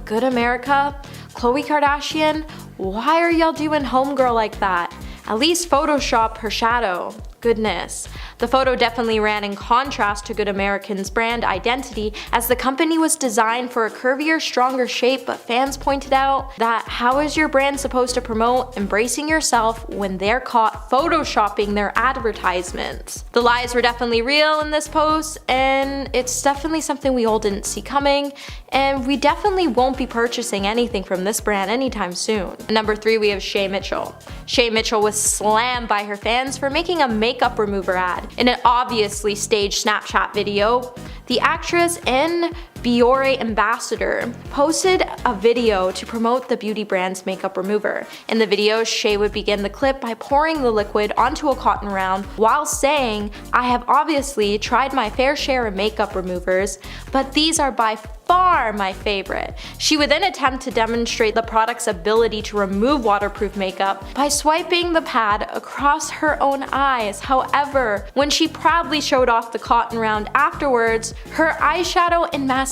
good America, Khloe Kardashian, why are y'all doing homegirl like that? At least Photoshop her shadow. Goodness. The photo definitely ran in contrast to Good American's brand identity, as the company was designed for a curvier, stronger shape, but fans pointed out that how is your brand supposed to promote embracing yourself when they're caught photoshopping their advertisements? The lies were definitely real in this post, and it's definitely something we all didn't see coming, and we definitely won't be purchasing anything from this brand anytime soon. Number 3, we have Shay Mitchell. Shay Mitchell was slammed by her fans for making a makeup remover ad. In an obviously staged Snapchat video, the actress and Biore ambassador posted a video to promote the beauty brand's makeup remover. In the video, Shay would begin the clip by pouring the liquid onto a cotton round while saying, "I have obviously tried my fair share of makeup removers, but these are by far my favorite." She would then attempt to demonstrate the product's ability to remove waterproof makeup by swiping the pad across her own eyes. However, when she proudly showed off the cotton round afterwards, her eyeshadow and mascara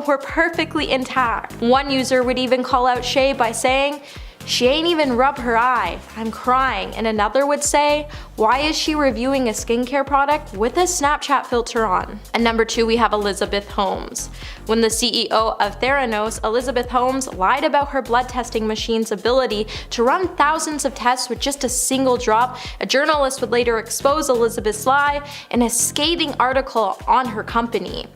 were perfectly intact. One user would even call out Shay by saying, "She ain't even rubbed her eye, I'm crying," and another would say, "Why is she reviewing a skincare product with a Snapchat filter on?" And number 2, we have Elizabeth Holmes. When the CEO of Theranos, Elizabeth Holmes, lied about her blood testing machine's ability to run thousands of tests with just a single drop, a journalist would later expose Elizabeth's lie in a scathing article on her company.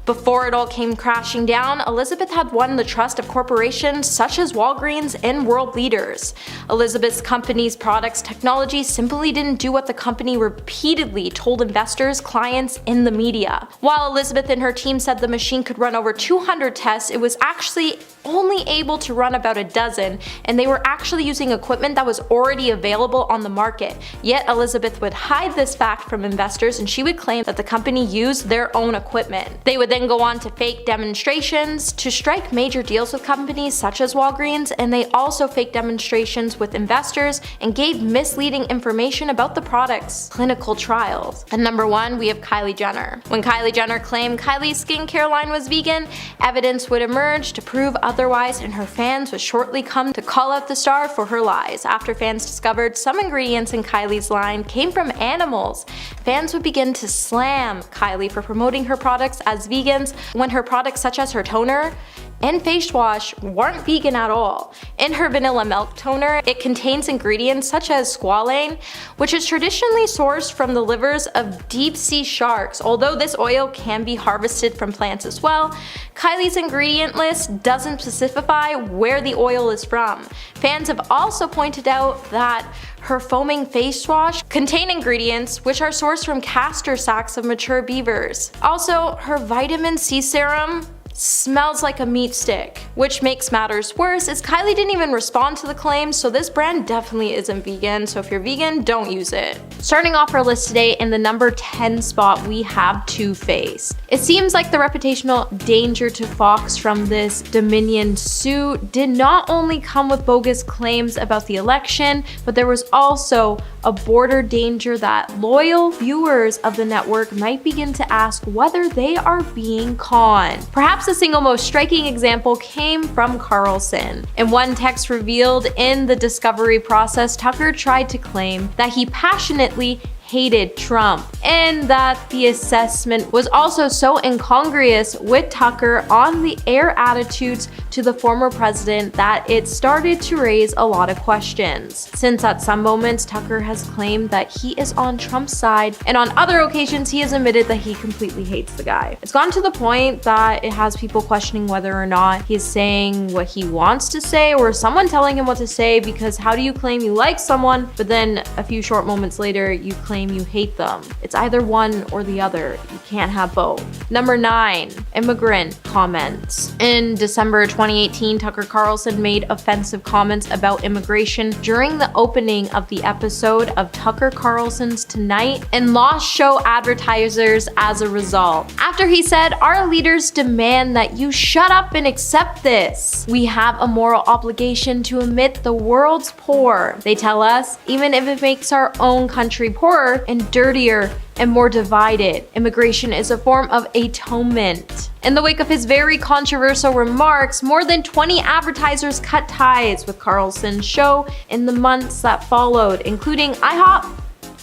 Before it all came crashing down, Elizabeth had won the trust of corporations such as Walgreens and world leaders. Elizabeth's company's products technology simply didn't do what the company repeatedly told investors, clients, and the media. While Elizabeth and her team said the machine could run over 200 tests, it was actually only able to run about a dozen, and they were actually using equipment that was already available on the market. Yet Elizabeth would hide this fact from investors, and she would claim that the company used their own equipment. They would then go on to fake demonstrations to strike major deals with companies such as Walgreens, and they also faked demonstrations with investors and gave misleading information about the product's clinical trials. And number 1, we have Kylie Jenner. When Kylie Jenner claimed Kylie's skincare line was vegan, evidence would emerge to prove otherwise, and her fans would shortly come to call out the star for her lies. After fans discovered some ingredients in Kylie's line came from animals, fans would begin to slam Kylie for promoting her products as vegans when her products such as her toner and face wash weren't vegan at all. In her vanilla milk toner, it contains ingredients such as squalane, which is traditionally sourced from the livers of deep-sea sharks. Although this oil can be harvested from plants as well, Kylie's ingredient list doesn't specify where the oil is from. Fans have also pointed out that her foaming face wash contain ingredients which are sourced from castor sacs of mature beavers. Also, her vitamin C serum smells like a meat stick. Which makes matters worse is Kylie didn't even respond to the claims, so this brand definitely isn't vegan, so if you're vegan, don't use it. Starting off our list today, in the number 10 spot, we have Too Faced. It seems like the reputational danger to Fox from this Dominion suit did not only come with bogus claims about the election, but there was also a border danger that loyal viewers of the network might begin to ask whether they are being conned. Perhaps the single most striking example came from Carlson. In one text revealed in the discovery process, Tucker tried to claim that he passionately hated Trump, and that the assessment was also so incongruous with Tucker on the air attitudes to the former president that it started to raise a lot of questions. Since at some moments Tucker has claimed that he is on Trump's side, and on other occasions he has admitted that he completely hates the guy. It's gone to the point that it has people questioning whether or not he's saying what he wants to say or someone telling him what to say, because how do you claim you like someone but then a few short moments later you claim claim you hate them. It's either one or the other. You can't have both. Number 9, immigrant comments. In December 2018, Tucker Carlson made offensive comments about immigration during the opening of the episode of Tucker Carlson's Tonight and lost show advertisers as a result. After he said, "Our leaders demand that you shut up and accept this. We have a moral obligation to admit the world's poor. They tell us, even if it makes our own country poorer and dirtier and more divided. Immigration is a form of atonement." In the wake of his very controversial remarks, more than 20 advertisers cut ties with Carlson's show in the months that followed, including IHOP,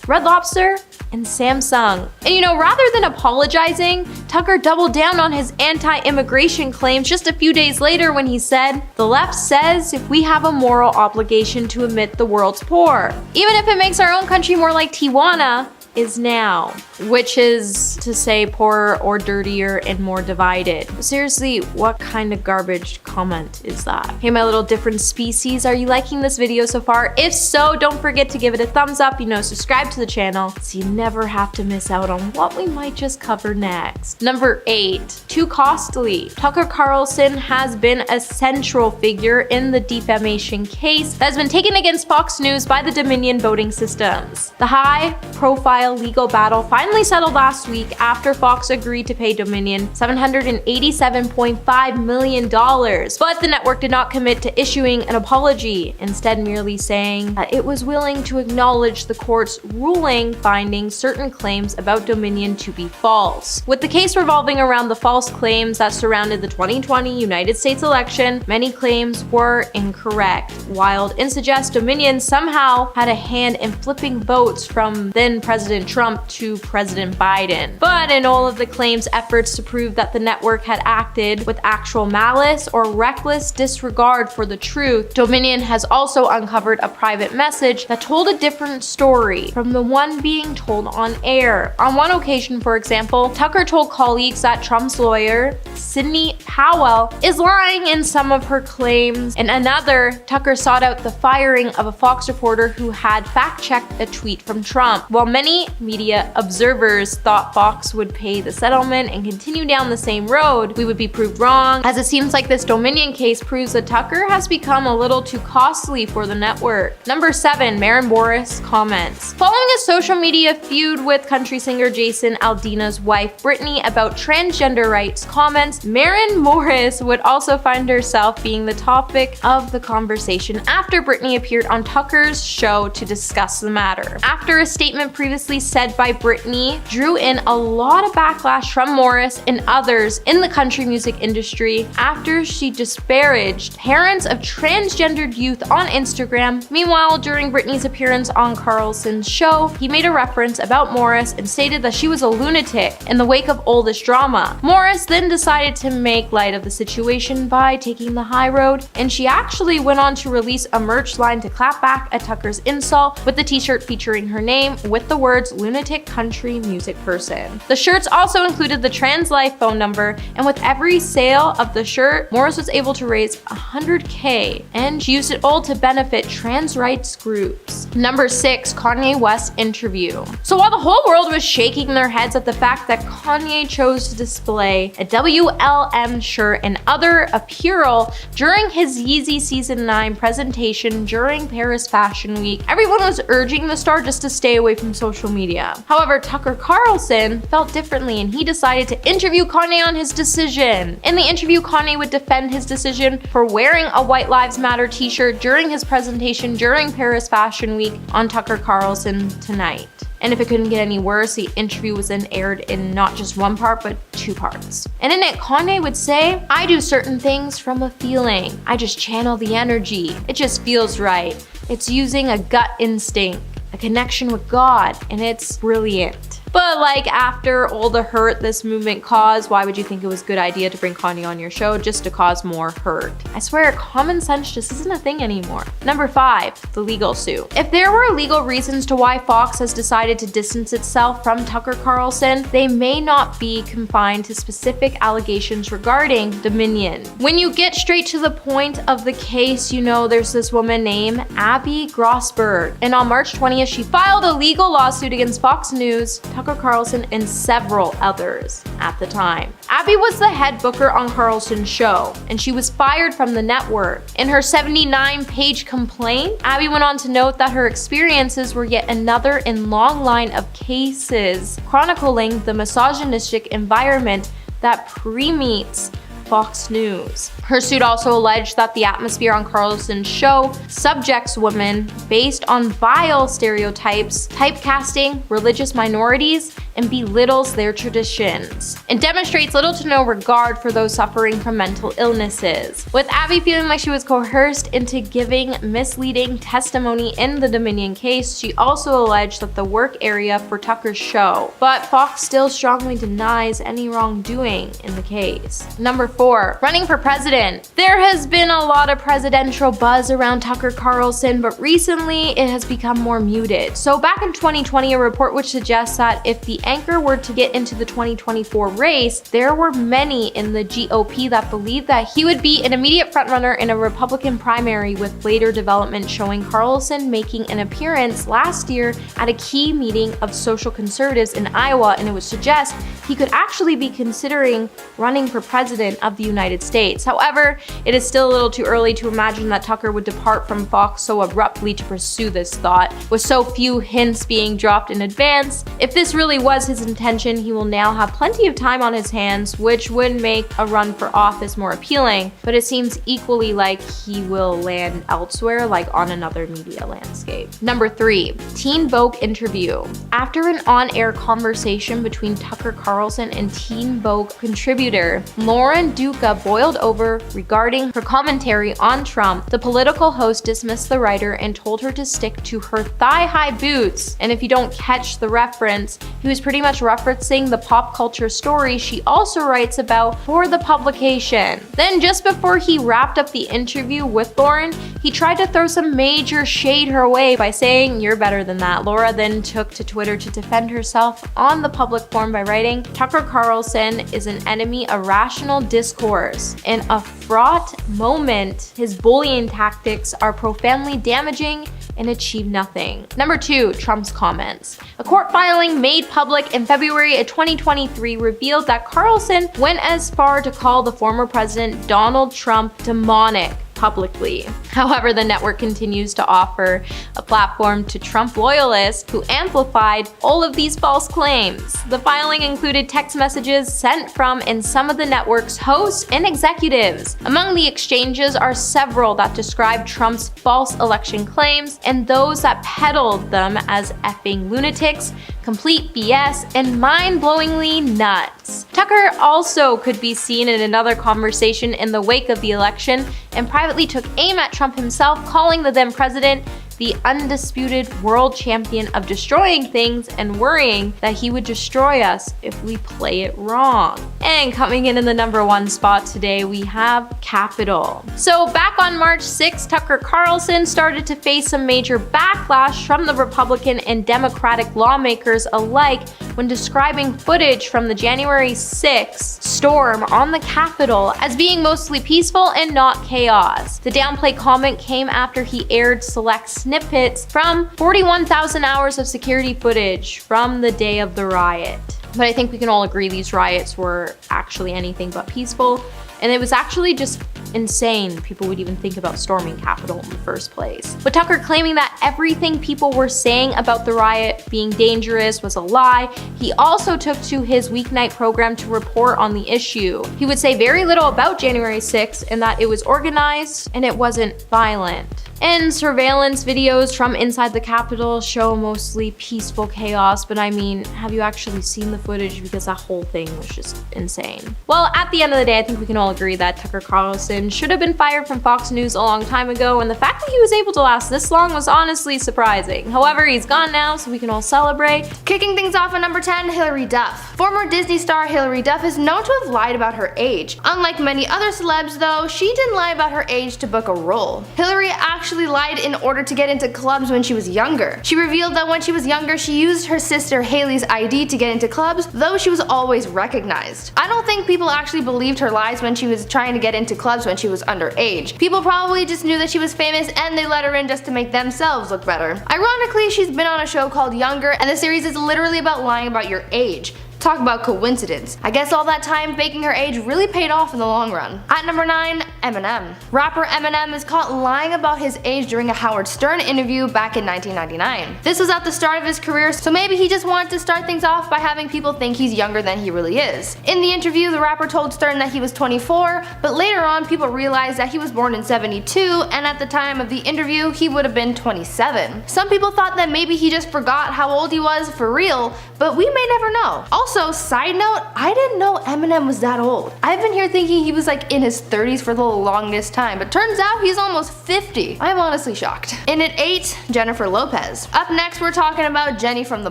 Red Lobster, and Samsung. And rather than apologizing, Tucker doubled down on his anti-immigration claims just a few days later when he said, "The left says if we have a moral obligation to admit the world's poor, even if it makes our own country more like Tijuana is now," which is to say poorer or dirtier and more divided. Seriously, what kind of garbage comment is that? Hey, my little different species, are you liking this video so far? If so, don't forget to give it a thumbs up, subscribe to the channel so you never have to miss out on what we might just cover next. Number 8, too costly. Tucker Carlson has been a central figure in the defamation case that has been taken against Fox News by the Dominion voting systems. The high-profile legal battle finally settled last week after Fox agreed to pay Dominion $787.5 million, but the network did not commit to issuing an apology, instead merely saying that it was willing to acknowledge the court's ruling finding certain claims about Dominion to be false. With the case revolving around the false claims that surrounded the 2020 United States election, many claims were incorrect. Wild and suggest Dominion somehow had a hand in flipping votes from then President Trump to President Biden. But in all of the claims' efforts to prove that the network had acted with actual malice or reckless disregard for the truth, Dominion has also uncovered a private message that told a different story from the one being told on air. On one occasion, for example, Tucker told colleagues that Trump's lawyer, Sidney Powell, is lying in some of her claims. In another, Tucker sought out the firing of a Fox reporter who had fact-checked a tweet from Trump. While many media observers thought Fox would pay the settlement and continue down the same road, we would be proved wrong, as it seems like this Dominion case proves that Tucker has become a little too costly for the network. Number 7, Maren Morris comments. Following a social media feud with country singer Jason Aldeana's wife Brittany about transgender rights comments, Maren Morris would also find herself being the topic of the conversation after Brittany appeared on Tucker's show to discuss the matter. After a statement previously said by Brittany drew in a lot of backlash from Morris and others in the country music industry after she disparaged parents of transgendered youth on Instagram. Meanwhile, during Brittany's appearance on Carlson's show, he made a reference about Morris and stated that she was a lunatic in the wake of all this drama. Morris then decided to make light of the situation by taking the high road, and she actually went on to release a merch line to clap back at Tucker's insult with the t-shirt featuring her name with the words "lunatic country music person." The shirts also included the Trans Life phone number, and with every sale of the shirt, Morris was able to raise $100K, and she used it all to benefit trans rights groups. Number 6, Kanye West interview. So while the whole world was shaking their heads at the fact that Kanye chose to display a WLM shirt and other apparel during his Yeezy Season 9 presentation during Paris Fashion Week, everyone was urging the star just to stay away from social media. However, Tucker Carlson felt differently, and he decided to interview Kanye on his decision. In the interview, Kanye would defend his decision for wearing a White Lives Matter t-shirt during his presentation during Paris Fashion Week on Tucker Carlson Tonight. And if it couldn't get any worse, the interview was then aired in not just one part, but 2 parts. And in it, Kanye would say, "I do certain things from a feeling. I just channel the energy. It just feels right. It's using a gut instinct, a connection with God, and it's brilliant." But like, after all the hurt this movement caused, why would you think it was a good idea to bring Kanye on your show just to cause more hurt? I swear, common sense just isn't a thing anymore. Number 5, the legal suit. If there were legal reasons to why Fox has decided to distance itself from Tucker Carlson, they may not be confined to specific allegations regarding Dominion. When you get straight to the point of the case, you know there's this woman named Abby Grossberg, and on March 20th, she filed a legal lawsuit against Fox News, Tucker Carlson, and several others at the time. Abby was the head booker on Carlson's show, and she was fired from the network. In her 79-page complaint, Abby went on to note that her experiences were yet another in long line of cases chronicling the misogynistic environment that permeates Fox News. Her suit also alleged that the atmosphere on Carlson's show subjects women based on vile stereotypes, typecasting religious minorities, and belittles their traditions, and demonstrates little to no regard for those suffering from mental illnesses. With Abby feeling like she was coerced into giving misleading testimony in the Dominion case, she also alleged that the work area for Tucker's show, but Fox still strongly denies any wrongdoing in the case. Number 4, running for president. There has been a lot of presidential buzz around Tucker Carlson, but recently it has become more muted. So back in 2020, a report which suggests that if the anchor were to get into the 2024 race, there were many in the GOP that believed that he would be an immediate frontrunner in a Republican primary, with later development showing Carlson making an appearance last year at a key meeting of social conservatives in Iowa, and it would suggest he could actually be considering running for president of the United States. However, it is still a little too early to imagine that Tucker would depart from Fox so abruptly to pursue this thought, with so few hints being dropped in advance. If this really was his intention, he will now have plenty of time on his hands, which would make a run for office more appealing, but it seems equally like he will land elsewhere, like on another media landscape. Number 3, Teen Vogue interview. After an on-air conversation between Tucker Carlson and Teen Vogue contributor Lauren Duca boiled over regarding her commentary on Trump, the political host dismissed the writer and told her to stick to her thigh-high boots. And if you don't catch the reference, he was pretty much referencing the pop culture story she also writes about for the publication. Then just before he wrapped up the interview with Lauren, he tried to throw some major shade her way by saying, "You're better than that." Laura then took to Twitter to defend herself on the public forum by writing, "Tucker Carlson is an enemy of rational discourse. In a fraught moment, his bullying tactics are profoundly damaging and achieve nothing." Number 2, Trump's comments. A court filing made public in February of 2023 revealed that Carlson went as far to call the former president Donald Trump demonic publicly. However, the network continues to offer a platform to Trump loyalists who amplified all of these false claims. The filing included text messages sent from and some of the network's hosts and executives. Among the exchanges are several that describe Trump's false election claims and those that peddled them as effing lunatics, complete BS, and mind-blowingly nuts. Tucker also could be seen in another conversation in the wake of the election and privately took aim at Trump himself, calling the then president the undisputed world champion of destroying things and worrying that he would destroy us if we play it wrong. And coming in the number 1 spot today, we have Capitol. So back on March 6th, Tucker Carlson started to face some major backlash from the Republican and Democratic lawmakers alike when describing footage from the January 6th storm on the Capitol as being mostly peaceful and not chaos. The downplay comment came after he aired select snippets from 41,000 hours of security footage from the day of the riot. But I think we can all agree these riots were actually anything but peaceful, and it was actually just insane people would even think about storming Capitol in the first place. But Tucker claiming that everything people were saying about the riot being dangerous was a lie, he also took to his weeknight program to report on the issue. He would say very little about January 6th and that it was organized and it wasn't violent. And surveillance videos from inside the Capitol show mostly peaceful chaos, but I mean, have you actually seen the footage? Because that whole thing was just insane. Well, at the end of the day, I think we can all agree that Tucker Carlson should have been fired from Fox News a long time ago, and the fact that he was able to last this long was honestly surprising. However, he's gone now, so we can all celebrate. Kicking things off at number 10, Hilary Duff. Former Disney star Hilary Duff is known to have lied about her age. Unlike many other celebs though, she didn't lie about her age to book a role. Hilary actually lied in order to get into clubs when she was younger. She revealed that when she was younger, she used her sister Haley's ID to get into clubs, though she was always recognized. I don't think people actually believed her lies when she was trying to get into clubs when she was underage. People probably just knew that she was famous and they let her in just to make themselves look better. Ironically, she's been on a show called Younger, and the series is literally about lying about your age. Talk about coincidence. I guess all that time faking her age really paid off in the long run. At number 9, Eminem. Rapper Eminem is caught lying about his age during a Howard Stern interview back in 1999. This was at the start of his career, so maybe he just wanted to start things off by having people think he's younger than he really is. In the interview, the rapper told Stern that he was 24, but later on people realized that he was born in 72, and at the time of the interview, he would have been 27. Some people thought that maybe he just forgot how old he was for real, but we may never know. Also, side note, I didn't know Eminem was that old. I've been here thinking he was like in his 30s for the longest time, but turns out he's almost 50. I'm honestly shocked. In at 8, Jennifer Lopez. Up next, we're talking about Jenny from the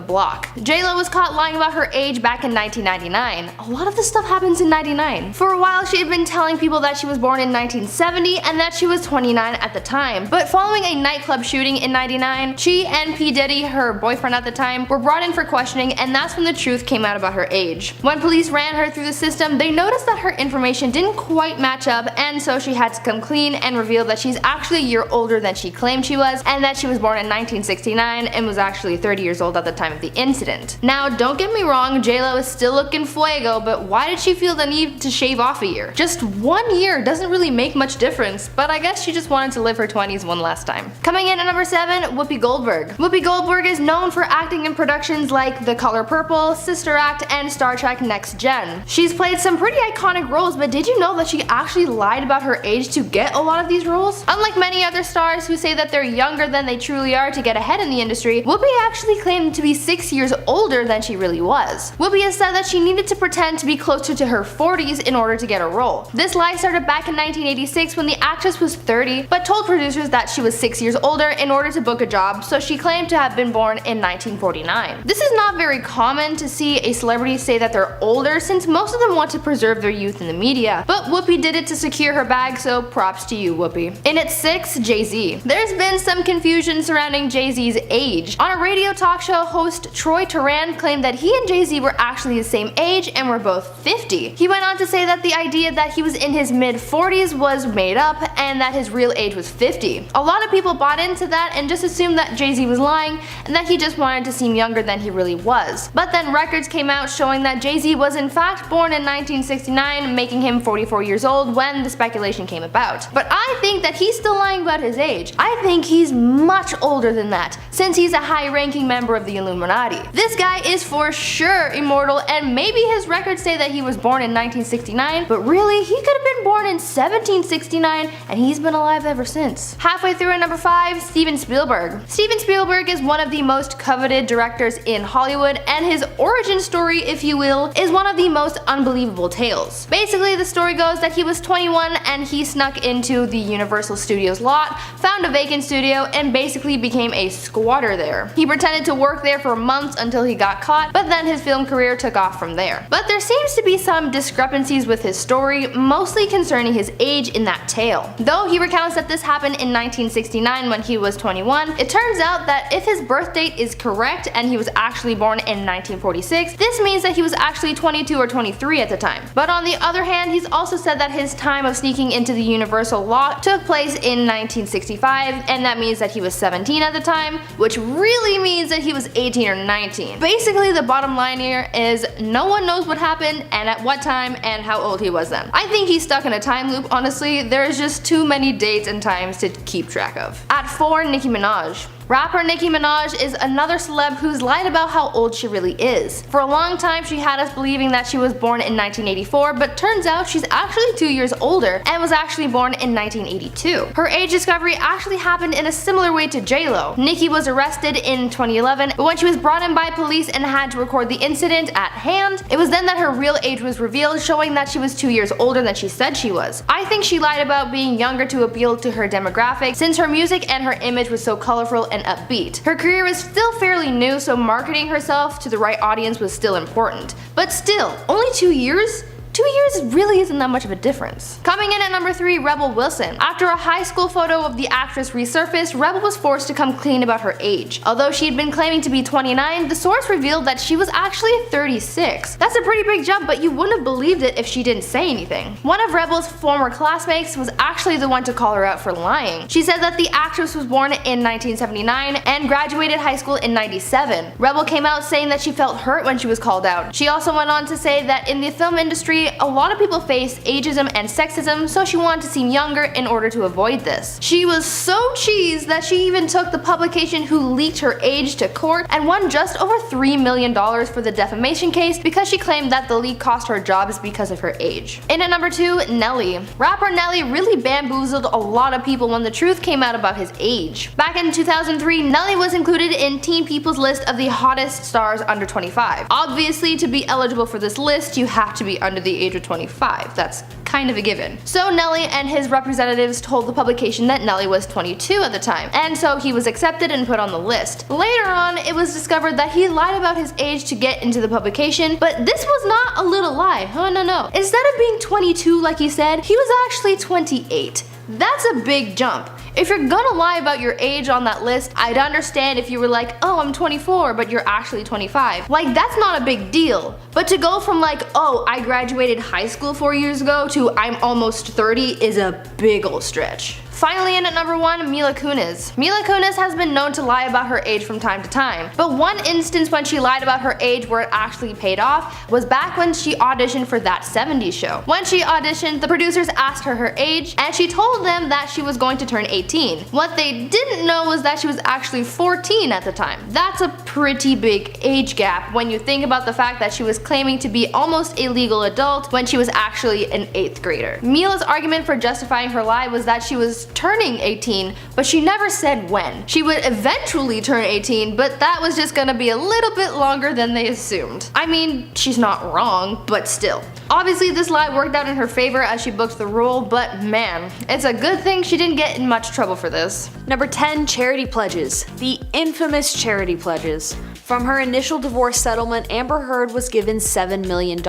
Block. J-Lo was caught lying about her age back in 1999. A lot of this stuff happens in 99. For a while, she had been telling people that she was born in 1970 and that she was 29 at the time. But following a nightclub shooting in 99, she and P. Diddy, her boyfriend at the time, were brought in for questioning, and that's when the truth came out about her age. When police ran her through the system, they noticed that her information didn't quite match up, and so she had to come clean and reveal that she's actually a year older than she claimed she was, and that she was born in 1969 and was actually 30 years old at the time of the incident. Now, don't get me wrong, J-Lo is still looking fuego, but why did she feel the need to shave off a year? Just 1 year doesn't really make much difference, but I guess she just wanted to live her 20s one last time. Coming in at number 7, Whoopi Goldberg. Whoopi Goldberg is known for acting in productions like The Color Purple, Sister Act, and Star Trek Next Gen. She's played some pretty iconic roles, but did you know that she actually lied about her age to get a lot of these roles? Unlike many other stars who say that they're younger than they truly are to get ahead in the industry, Whoopi actually claimed to be 6 years older than she really was. Whoopi has said that she needed to pretend to be closer to her 40s in order to get a role. This lie started back in 1986 when the actress was 30, but told producers that she was 6 years older in order to book a job, so she claimed to have been born in 1949. This is not very common to see a celebrity say that they're older, since most of them want to preserve their youth in the media, but Whoopi did it to secure her bag, so props to you, Whoopi. In at 6, Jay-Z. There's been some confusion surrounding Jay-Z's age. On a radio talk show, host Troy Turan claimed that he and Jay-Z were actually the same age and were both 50. He went on to say that the idea that he was in his mid-40s was made up and that his real age was 50. A lot of people bought into that and just assumed that Jay-Z was lying and that he just wanted to seem younger than he really was. But then records came out showing that Jay-Z was in fact born in 1969, making him 44 years old when the speculation came about. But I think that he's still lying about his age. I think he's much older than that, since he's a high-ranking member of the Illuminati. This guy is for sure immortal, and maybe his records say that he was born in 1969, but really, he could have been born in 1769, and he's been alive ever since. Halfway through at number 5, Steven Spielberg. Steven Spielberg is one of the most coveted directors in Hollywood, and his origin story, if you will, is one of the most unbelievable tales. Basically, the story goes that he was 21 and he snuck into the Universal Studios lot, found a vacant studio, and basically became a squatter there. He pretended to work there for months until he got caught, but then his film career took off from there. But there seems to be some discrepancies with his story, mostly concerning his age in that tale. Though he recounts that this happened in 1969 when he was 21, it turns out that if his birth date is correct and he was actually born in 1946, this means that he was actually 22 or 23 at the time. But on the other hand, he's also said that his time of sneaking into the Universal lot took place in 1965, and that means that he was 17 at the time, which really means that he was 18 or 19. Basically, the bottom line here is no one knows what happened and at what time and how old he was then. I think he's stuck in a time loop, honestly. There's just too many dates and times to keep track of. At 4, Nicki Minaj. Rapper Nicki Minaj is another celeb who's lied about how old she really is. For a long time she had us believing that she was born in 1984, but turns out she's actually 2 years older and was actually born in 1982. Her age discovery actually happened in a similar way to J-Lo. Nicki was arrested in 2011, but when she was brought in by police and had to record the incident at hand, it was then that her real age was revealed, showing that she was 2 years older than she said she was. I think she lied about being younger to appeal to her demographic, since her music and her image was so colorful and upbeat. Her career was still fairly new, so marketing herself to the right audience was still important. But still, only 2 years? 2 years really isn't that much of a difference. Coming in at number 3, Rebel Wilson. After a high school photo of the actress resurfaced, Rebel was forced to come clean about her age. Although she had been claiming to be 29, the source revealed that she was actually 36. That's a pretty big jump, but you wouldn't have believed it if she didn't say anything. One of Rebel's former classmates was actually the one to call her out for lying. She said that the actress was born in 1979 and graduated high school in 97. Rebel came out saying that she felt hurt when she was called out. She also went on to say that in the film industry, a lot of people face ageism and sexism, so she wanted to seem younger in order to avoid this. She was so cheesed that she even took the publication who leaked her age to court and won just over $3 million for the defamation case because she claimed that the leak cost her jobs because of her age. In at number 2, Nelly. Rapper Nelly really bamboozled a lot of people when the truth came out about his age. Back in 2003, Nelly was included in Teen People's list of the hottest stars under 25. Obviously, to be eligible for this list, you have to be under the age of 25. That's kind of a given. So Nelly and his representatives told the publication that Nelly was 22 at the time, and so he was accepted and put on the list. Later on, it was discovered that he lied about his age to get into the publication, but this was not a little lie. Oh no. Instead of being 22 like he said, he was actually 28. That's a big jump. If you're gonna lie about your age on that list, I'd understand if you were like, oh, I'm 24, but you're actually 25. Like, that's not a big deal. But to go from like, oh, I graduated high school 4 years ago to I'm almost 30 is a big ol' stretch. Finally in at number 1, Mila Kunis. Mila Kunis has been known to lie about her age from time to time, but one instance when she lied about her age where it actually paid off was back when she auditioned for That 70s Show. When she auditioned, the producers asked her age, and she told them that she was going to turn 18. What they didn't know was that she was actually 14 at the time. That's a pretty big age gap when you think about the fact that she was claiming to be almost a legal adult when she was actually an 8th grader. Mila's argument for justifying her lie was that she was turning 18, but she never said when. She would eventually turn 18, but that was just gonna be a little bit longer than they assumed. I mean, she's not wrong, but still. Obviously this lie worked out in her favor as she booked the role, but man, it's a good thing she didn't get in much trouble for this. Number 10, charity pledges. The infamous charity pledges. From her initial divorce settlement, Amber Heard was given $7 million.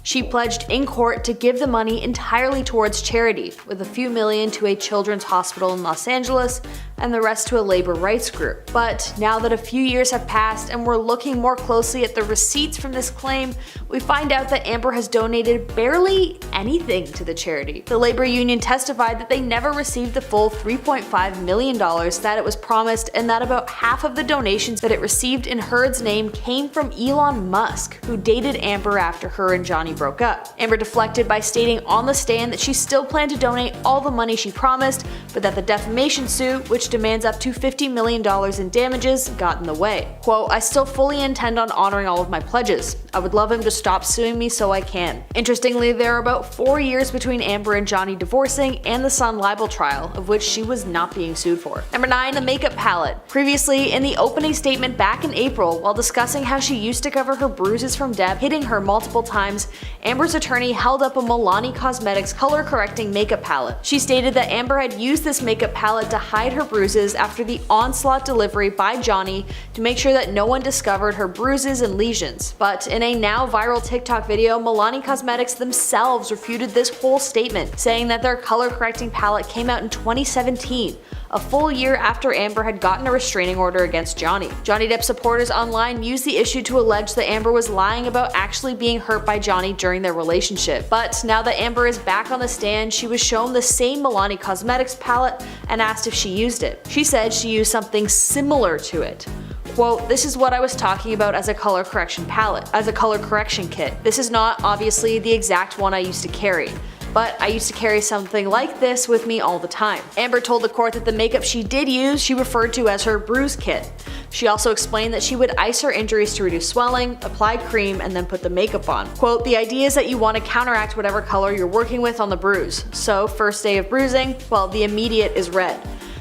She pledged in court to give the money entirely towards charity, with a few million to a children's hospital in Los Angeles and the rest to a labor rights group. But now that a few years have passed and we're looking more closely at the receipts from this claim, we find out that Amber has donated barely anything to the charity. The labor union testified that they never received the full $3.5 million that it was promised, and that about half of the donations that it received in Heard's name came from Elon Musk, who dated Amber after her and Johnny broke up. Amber deflected by stating on the stand that she still planned to donate all the money she promised, but that the defamation suit, which demands up to $50 million in damages, got in the way. Quote, "I still fully intend on honoring all of my pledges. I would love him to stop suing me so I can." Interestingly, there are about 4 years between Amber and Johnny divorcing and the Sun libel trial, of which she was not being sued for. Number 9, the makeup palette. Previously, in the opening statement back in April, while discussing how she used to cover her bruises from Depp hitting her multiple times, Amber's attorney held up a Milani Cosmetics color correcting makeup palette. She stated that Amber had used this makeup palette to hide her bruises after the onslaught delivery by Johnny to make sure that no one discovered her bruises and lesions. But in a now viral TikTok video, Milani Cosmetics themselves refuted this whole statement, saying that their color correcting palette came out in 2017. A full year after Amber had gotten a restraining order against Johnny. Johnny Depp supporters online used the issue to allege that Amber was lying about actually being hurt by Johnny during their relationship. But now that Amber is back on the stand, she was shown the same Milani Cosmetics palette and asked if she used it. She said she used something similar to it. Quote, "This is what I was talking about as a color correction palette, as a color correction kit. This is not, obviously, the exact one I used to carry. but I used to carry something like this with me all the time. Amber told the court that the makeup she did use she referred to as her bruise kit. She also explained that she would ice her injuries to reduce swelling, apply cream, and then put the makeup on. Quote, the idea is that you want to counteract whatever color you're working with on the bruise. So first day of bruising, well, the immediate is red.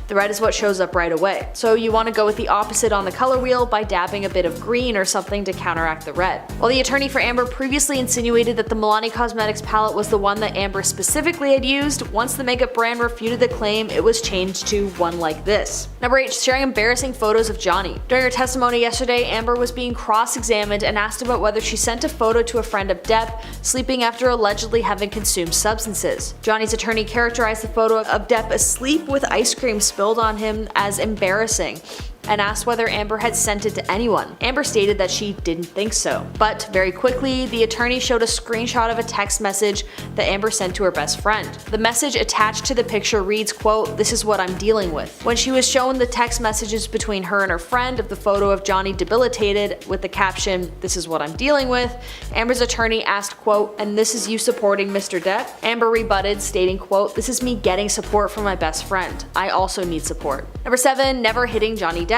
The red is what shows up right away. So you want to go with the opposite on the color wheel by dabbing a bit of green or something to counteract the red. While the attorney for Amber previously insinuated that the Milani Cosmetics palette was the one that Amber specifically had used, once the makeup brand refuted the claim, it was changed to one like this. Number 8. Sharing embarrassing photos of Johnny. During her testimony yesterday, Amber was being cross-examined and asked about whether she sent a photo to a friend of Depp sleeping after allegedly having consumed substances. Johnny's attorney characterized the photo of Depp asleep with ice cream spilled on him as embarrassing, and asked whether Amber had sent it to anyone. Amber stated that she didn't think so. But very quickly, the attorney showed a screenshot of a text message that Amber sent to her best friend. The message attached to the picture reads, quote, this is what I'm dealing with. When she was shown the text messages between her and her friend of the photo of Johnny debilitated with the caption, this is what I'm dealing with, Amber's attorney asked, quote, and this is you supporting Mr. Depp? Amber rebutted, stating, quote, this is me getting support from my best friend. I also need support. Number 7. Never hitting Johnny Depp.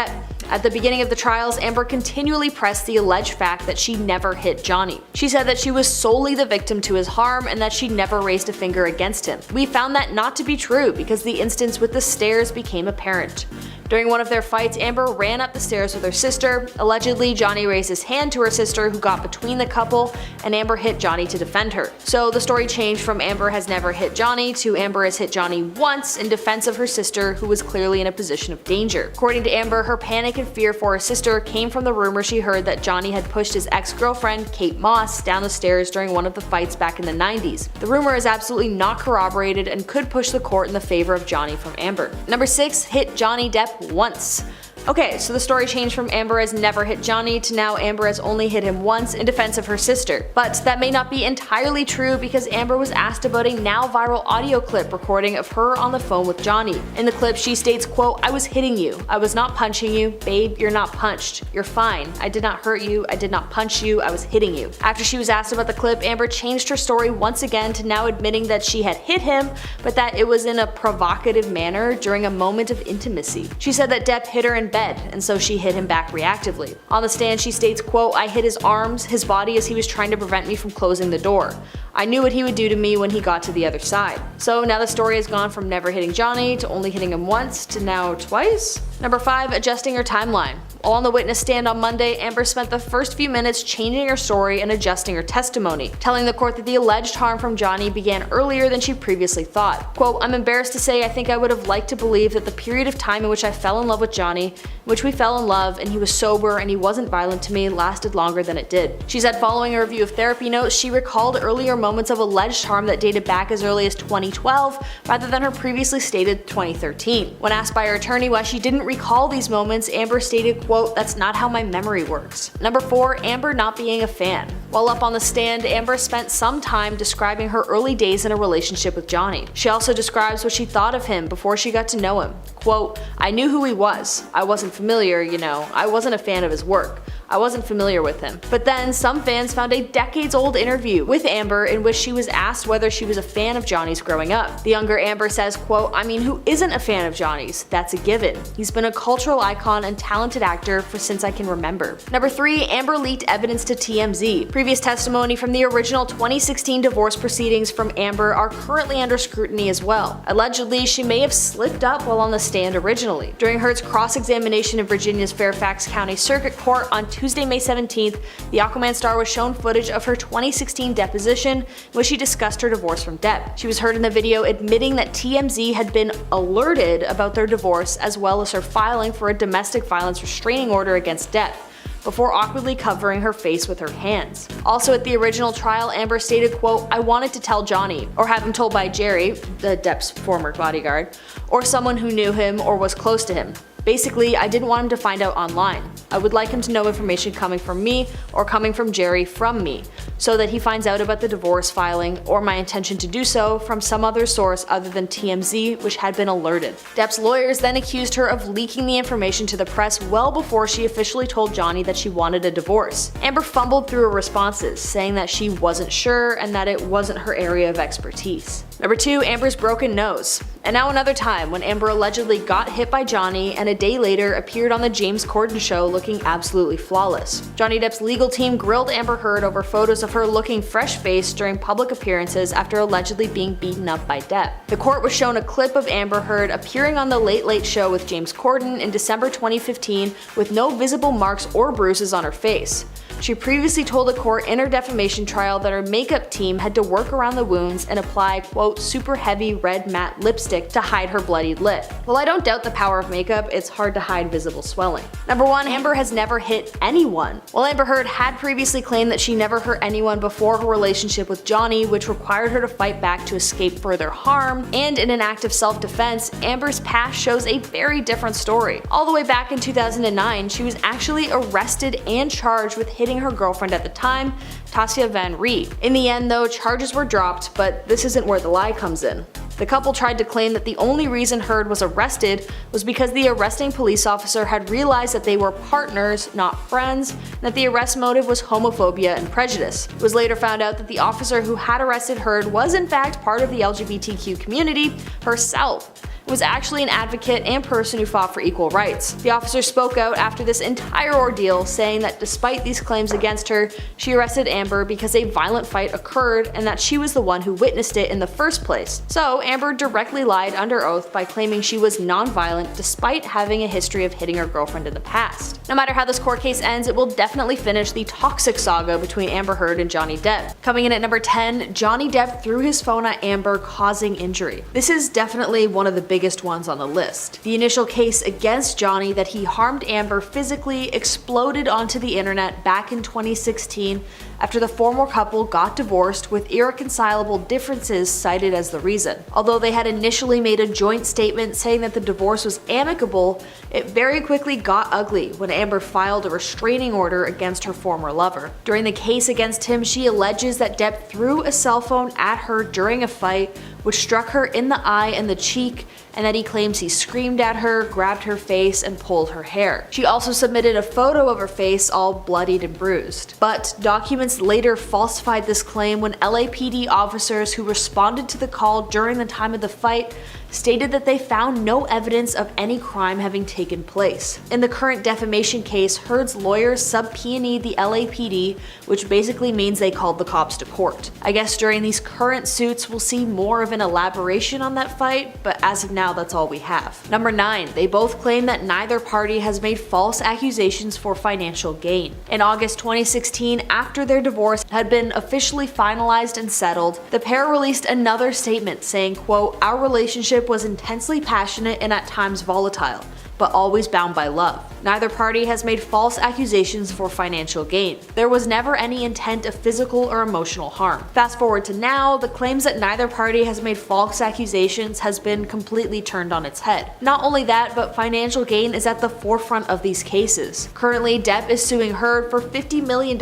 At the beginning of the trials, Amber continually pressed the alleged fact that she never hit Johnny. She said that she was solely the victim to his harm and that she never raised a finger against him. We found that not to be true because the instance with the stairs became apparent. During one of their fights, Amber ran up the stairs with her sister. Allegedly, Johnny raised his hand to her sister, who got between the couple, and Amber hit Johnny to defend her. So the story changed from Amber has never hit Johnny to Amber has hit Johnny once in defense of her sister, who was clearly in a position of danger. According to Amber, her panic and fear for her sister came from the rumor she heard that Johnny had pushed his ex-girlfriend, Kate Moss, down the stairs during one of the fights back in the 90s. The rumor is absolutely not corroborated and could push the court in the favor of Johnny from Amber. Number 6. Hit Johnny Depp once. Okay, so the story changed from Amber has never hit Johnny to now Amber has only hit him once in defense of her sister. But that may not be entirely true because Amber was asked about a now viral audio clip recording of her on the phone with Johnny. In the clip, she states, quote, I was hitting you. I was not punching you. Babe, you're not punched. You're fine. I did not hurt you. I did not punch you. I was hitting you. After she was asked about the clip, Amber changed her story once again to now admitting that she had hit him, but that it was in a provocative manner during a moment of intimacy. She said that Depp hit her in bed, and so she hit him back reactively. On the stand, she states, quote, I hit his arms, his body as he was trying to prevent me from closing the door. I knew what he would do to me when he got to the other side. So now the story has gone from never hitting Johnny to only hitting him once to now twice. Number 5. Adjusting her timeline. While on the witness stand on Monday, Amber spent the first few minutes changing her story and adjusting her testimony, telling the court that the alleged harm from Johnny began earlier than she previously thought. Quote, I'm embarrassed to say I think I would have liked to believe that the period of time in which I fell in love with Johnny, in which we fell in love and he was sober and he wasn't violent to me, lasted longer than it did. She said following a review of therapy notes, she recalled earlier moments of alleged harm that dated back as early as 2012 rather than her previously stated 2013. When asked by her attorney why she didn't recall these moments, Amber stated, quote, that's not how my memory works. Number 4. Amber not being a fan. While up on the stand, Amber spent some time describing her early days in a relationship with Johnny. She also describes what she thought of him before she got to know him. Quote, I knew who he was. I wasn't familiar, I wasn't a fan of his work. I wasn't familiar with him. But then some fans found a decades-old interview with Amber in which she was asked whether she was a fan of Johnny's growing up. The younger Amber says, quote, I mean, who isn't a fan of Johnny's? That's a given. He's been a cultural icon and talented actor since I can remember. Number 3. Amber leaked evidence to TMZ. Previous testimony from the original 2016 divorce proceedings from Amber are currently under scrutiny as well. Allegedly, she may have slipped up while on the stand originally. During Heard's cross-examination in Virginia's Fairfax County Circuit Court on Tuesday, May 17th, the Aquaman star was shown footage of her 2016 deposition in which she discussed her divorce from Depp. She was heard in the video admitting that TMZ had been alerted about their divorce as well as her filing for a domestic violence restraining order against Depp, before awkwardly covering her face with her hands. Also at the original trial, Amber stated, quote, I wanted to tell Johnny, or have him told by Jerry, the Depp's former bodyguard, or someone who knew him or was close to him. Basically, I didn't want him to find out online. I would like him to know information coming from me or coming from Jerry from me, so that he finds out about the divorce filing or my intention to do so from some other source other than TMZ, which had been alerted. Depp's lawyers then accused her of leaking the information to the press well before she officially told Johnny that she wanted a divorce. Amber fumbled through her responses, saying that she wasn't sure and that it wasn't her area of expertise. Number 2, Amber's broken nose. And now another time when Amber allegedly got hit by Johnny and a day later appeared on the James Corden show looking absolutely flawless. Johnny Depp's legal team grilled Amber Heard over photos of her looking fresh-faced during public appearances after allegedly being beaten up by Depp. The court was shown a clip of Amber Heard appearing on the Late Late Show with James Corden in December 2015 with no visible marks or bruises on her face. She previously told the court in her defamation trial that her makeup team had to work around the wounds and apply, quote, super heavy red matte lipstick to hide her bloodied lip. While I don't doubt the power of makeup, it's hard to hide visible swelling. Number 1, Amber has never hit anyone. While Amber Heard had previously claimed that she never hurt anyone before her relationship with Johnny, which required her to fight back to escape further harm, and in an act of self-defense, Amber's past shows a very different story. All the way back in 2009, she was actually arrested and charged with hitting her girlfriend at the time, Tasia Van Ree. In the end though, charges were dropped, but this isn't where the lie comes in. The couple tried to claim that the only reason Heard was arrested was because the arresting police officer had realized that they were partners, not friends, and that the arrest motive was homophobia and prejudice. It was later found out that the officer who had arrested Heard was in fact part of the LGBTQ community herself. Was actually an advocate and person who fought for equal rights. The officer spoke out after this entire ordeal, saying that despite these claims against her, she arrested Amber because a violent fight occurred and that she was the one who witnessed it in the first place. So Amber directly lied under oath by claiming she was non-violent despite having a history of hitting her girlfriend in the past. No matter how this court case ends, it will definitely finish the toxic saga between Amber Heard and Johnny Depp. Coming in at number 10, Johnny Depp threw his phone at Amber, causing injury. This is definitely one of the biggest ones on the list. The initial case against Johnny that he harmed Amber physically exploded onto the internet back in 2016 after the former couple got divorced with irreconcilable differences cited as the reason. Although they had initially made a joint statement saying that the divorce was amicable, it very quickly got ugly when Amber filed a restraining order against her former lover. During the case against him, she alleges that Depp threw a cell phone at her during a fight, which struck her in the eye and the cheek, and that he claims he screamed at her, grabbed her face, and pulled her hair. She also submitted a photo of her face all bloodied and bruised. But documents later falsified this claim when LAPD officers who responded to the call during the time of the fight stated that they found no evidence of any crime having taken place. In the current defamation case, Heard's lawyers subpoenaed the LAPD, which basically means they called the cops to court. I guess during these current suits we'll see more of an elaboration on that fight, but as of now that's all we have. Number 9, they both claim that neither party has made false accusations for financial gain. In August 2016, after their divorce had been officially finalized and settled, the pair released another statement saying, quote, "Our relationship was intensely passionate and at times volatile, but always bound by love. Neither party has made false accusations for financial gain. There was never any intent of physical or emotional harm." Fast forward to now, the claims that neither party has made false accusations has been completely turned on its head. Not only that, but financial gain is at the forefront of these cases. Currently, Depp is suing Heard for $50 million,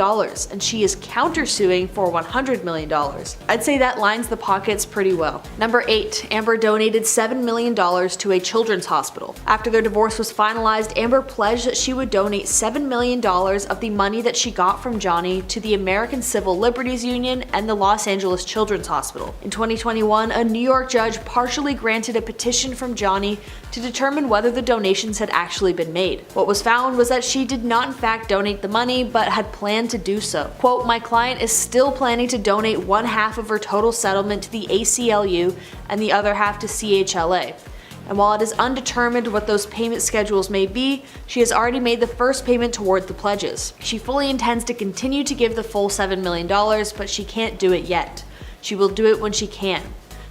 and she is countersuing for $100 million. I'd say that lines the pockets pretty well. Number 8, Amber donated $7 million to a children's hospital. After their divorce was finalized, Amber pledged that she would donate $7 million of the money that she got from Johnny to the American Civil Liberties Union and the Los Angeles Children's Hospital. In 2021, a New York judge partially granted a petition from Johnny to determine whether the donations had actually been made. What was found was that she did not in fact donate the money, but had planned to do so. Quote, "My client is still planning to donate one half of her total settlement to the ACLU and the other half to CHLA. And while it is undetermined what those payment schedules may be, she has already made the first payment toward the pledges. She fully intends to continue to give the full $7 million, but she can't do it yet. She will do it when she can.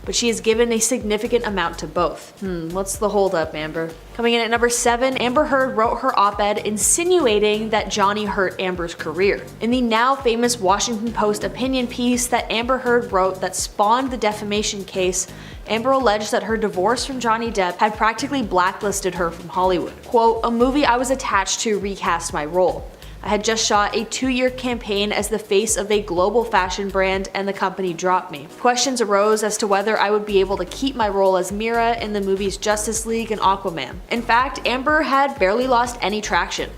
But but she has given a significant amount to both. What's the holdup, Amber? Coming in at number 7, Amber Heard wrote her op-ed insinuating that Johnny hurt Amber's career. In the now famous Washington Post opinion piece that Amber Heard wrote that spawned the defamation case, Amber alleged that her divorce from Johnny Depp had practically blacklisted her from Hollywood. Quote, "A movie I was attached to recast my role. I had just shot a 2-year campaign as the face of a global fashion brand and the company dropped me. Questions arose as to whether I would be able to keep my role as Mira in the movies Justice League and Aquaman. In fact, Amber had barely lost any traction.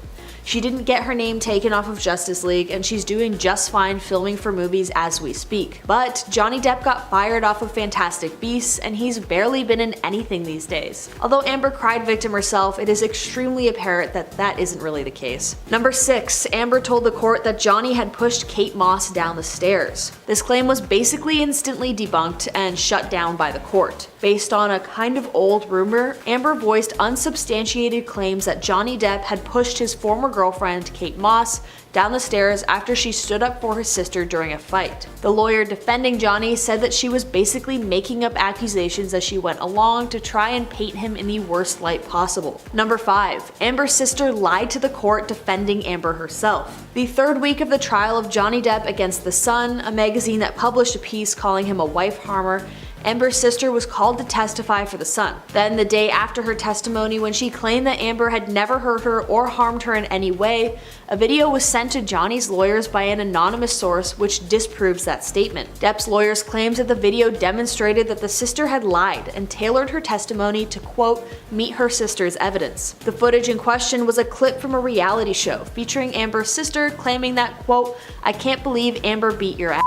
She didn't get her name taken off of Justice League, and she's doing just fine filming for movies as we speak. But Johnny Depp got fired off of Fantastic Beasts, and he's barely been in anything these days. Although Amber cried victim herself, it is extremely apparent that that isn't really the case." Number 6, Amber told the court that Johnny had pushed Kate Moss down the stairs. This claim was basically instantly debunked and shut down by the court. Based on a kind of old rumor, Amber voiced unsubstantiated claims that Johnny Depp had pushed his former girlfriend, Kate Moss, down the stairs after she stood up for her sister during a fight. The lawyer defending Johnny said that she was basically making up accusations as she went along to try and paint him in the worst light possible. Number 5, Amber's sister lied to the court defending Amber herself. The 3rd week of the trial of Johnny Depp against The Sun, a magazine that published a piece calling him a wife harmer, Amber's sister was called to testify for The Sun. Then, the day after her testimony, when she claimed that Amber had never hurt her or harmed her in any way, a video was sent to Johnny's lawyers by an anonymous source which disproves that statement. Depp's lawyers claimed that the video demonstrated that the sister had lied and tailored her testimony to, quote, meet her sister's evidence. The footage in question was a clip from a reality show featuring Amber's sister claiming that, quote, "I can't believe Amber beat your ass."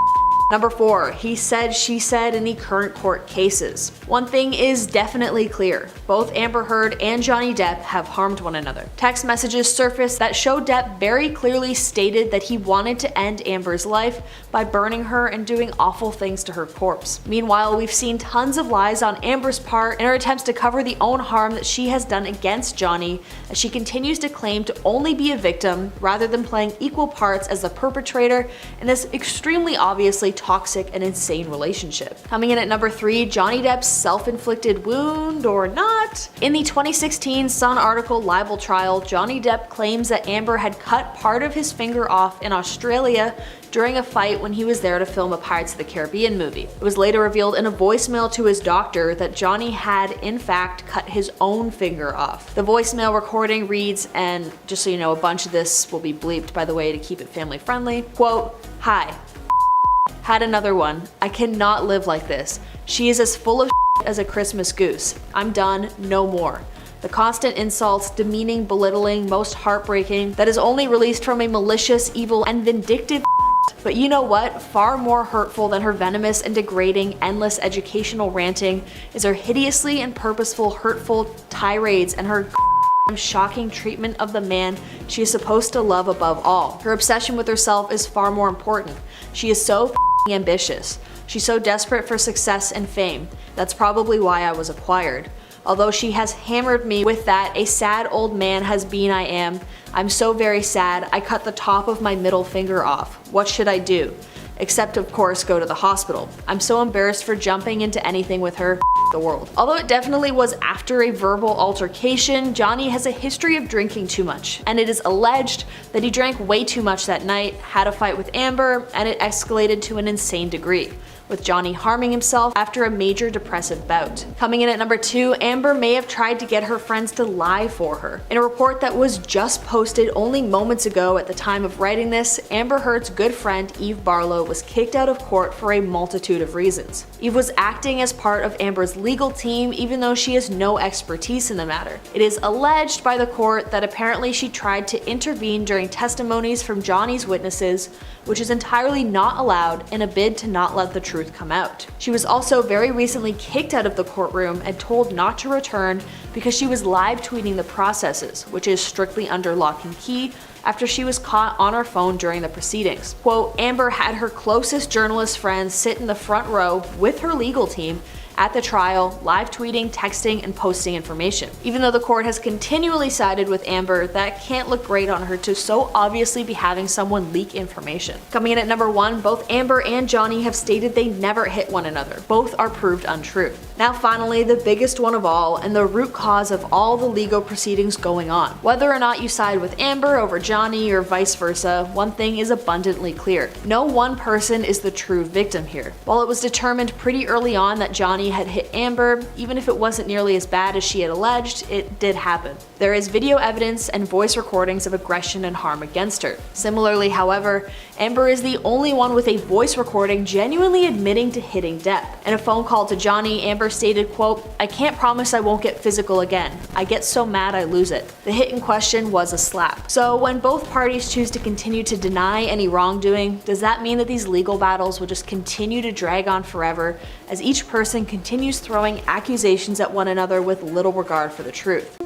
Number 4, he said, she said in the current court cases. One thing is definitely clear. Both Amber Heard and Johnny Depp have harmed one another. Text messages surfaced that show Depp very clearly stated that he wanted to end Amber's life by burning her and doing awful things to her corpse. Meanwhile, we've seen tons of lies on Amber's part in her attempts to cover the own harm that she has done against Johnny, as she continues to claim to only be a victim rather than playing equal parts as the perpetrator in this extremely obviously toxic and insane relationship. Coming in at number 3, Johnny Depp's self-inflicted wound or not. In the 2016 Sun article Libel Trial, Johnny Depp claims that Amber had cut part of his finger off in Australia during a fight when he was there to film a Pirates of the Caribbean movie. It was later revealed in a voicemail to his doctor that Johnny had in fact cut his own finger off. The voicemail recording reads, and just so you know, a bunch of this will be bleeped by the way to keep it family friendly, quote, "Hi. Had another one. I cannot live like this. She is as full of as a Christmas goose. I'm done. No more. The constant insults, demeaning, belittling, most heartbreaking, that is only released from a malicious, evil, and vindictive. But you know what? Far more hurtful than her venomous and degrading, endless educational ranting is her hideously and purposeful, hurtful tirades and her shocking treatment of the man she is supposed to love above all. Her obsession with herself is far more important. She is so ambitious. She's so desperate for success and fame. That's probably why I was acquired. Although she has hammered me with that a sad old man has been I am. I'm so very sad. I cut the top of my middle finger off. What should I do? Except of course go to the hospital. I'm so embarrassed for jumping into anything with her. The world. Although it definitely was after a verbal altercation, Johnny has a history of drinking too much, and it is alleged that he drank way too much that night, had a fight with Amber, and it escalated to an insane degree, with Johnny harming himself after a major depressive bout. Coming in at number 2, Amber may have tried to get her friends to lie for her. In a report that was just posted only moments ago at the time of writing this, Amber Heard's good friend Eve Barlow was kicked out of court for a multitude of reasons. Eve was acting as part of Amber's legal team even though she has no expertise in the matter. It is alleged by the court that apparently she tried to intervene during testimonies from Johnny's witnesses, which is entirely not allowed in a bid to not let the truth come out. She was also very recently kicked out of the courtroom and told not to return because she was live tweeting the processes, which is strictly under lock and key, after she was caught on her phone during the proceedings. Quote, Amber had her closest journalist friends sit in the front row with her legal team at the trial, live tweeting, texting, and posting information. Even though the court has continually sided with Amber, that can't look great on her to so obviously be having someone leak information. Coming in at number 1, both Amber and Johnny have stated they never hit one another. Both are proved untrue. Now finally, the biggest one of all, and the root cause of all the legal proceedings going on. Whether or not you side with Amber over Johnny or vice versa, one thing is abundantly clear. No one person is the true victim here. While it was determined pretty early on that Johnny had hit Amber, even if it wasn't nearly as bad as she had alleged, it did happen. There is video evidence and voice recordings of aggression and harm against her. Similarly, however, Amber is the only one with a voice recording genuinely admitting to hitting Depp. In a phone call to Johnny, Amber stated, quote, "I can't promise I won't get physical again. I get so mad I lose it." The hit in question was a slap. So when both parties choose to continue to deny any wrongdoing, does that mean that these legal battles will just continue to drag on forever as each person continues throwing accusations at one another with little regard for the truth?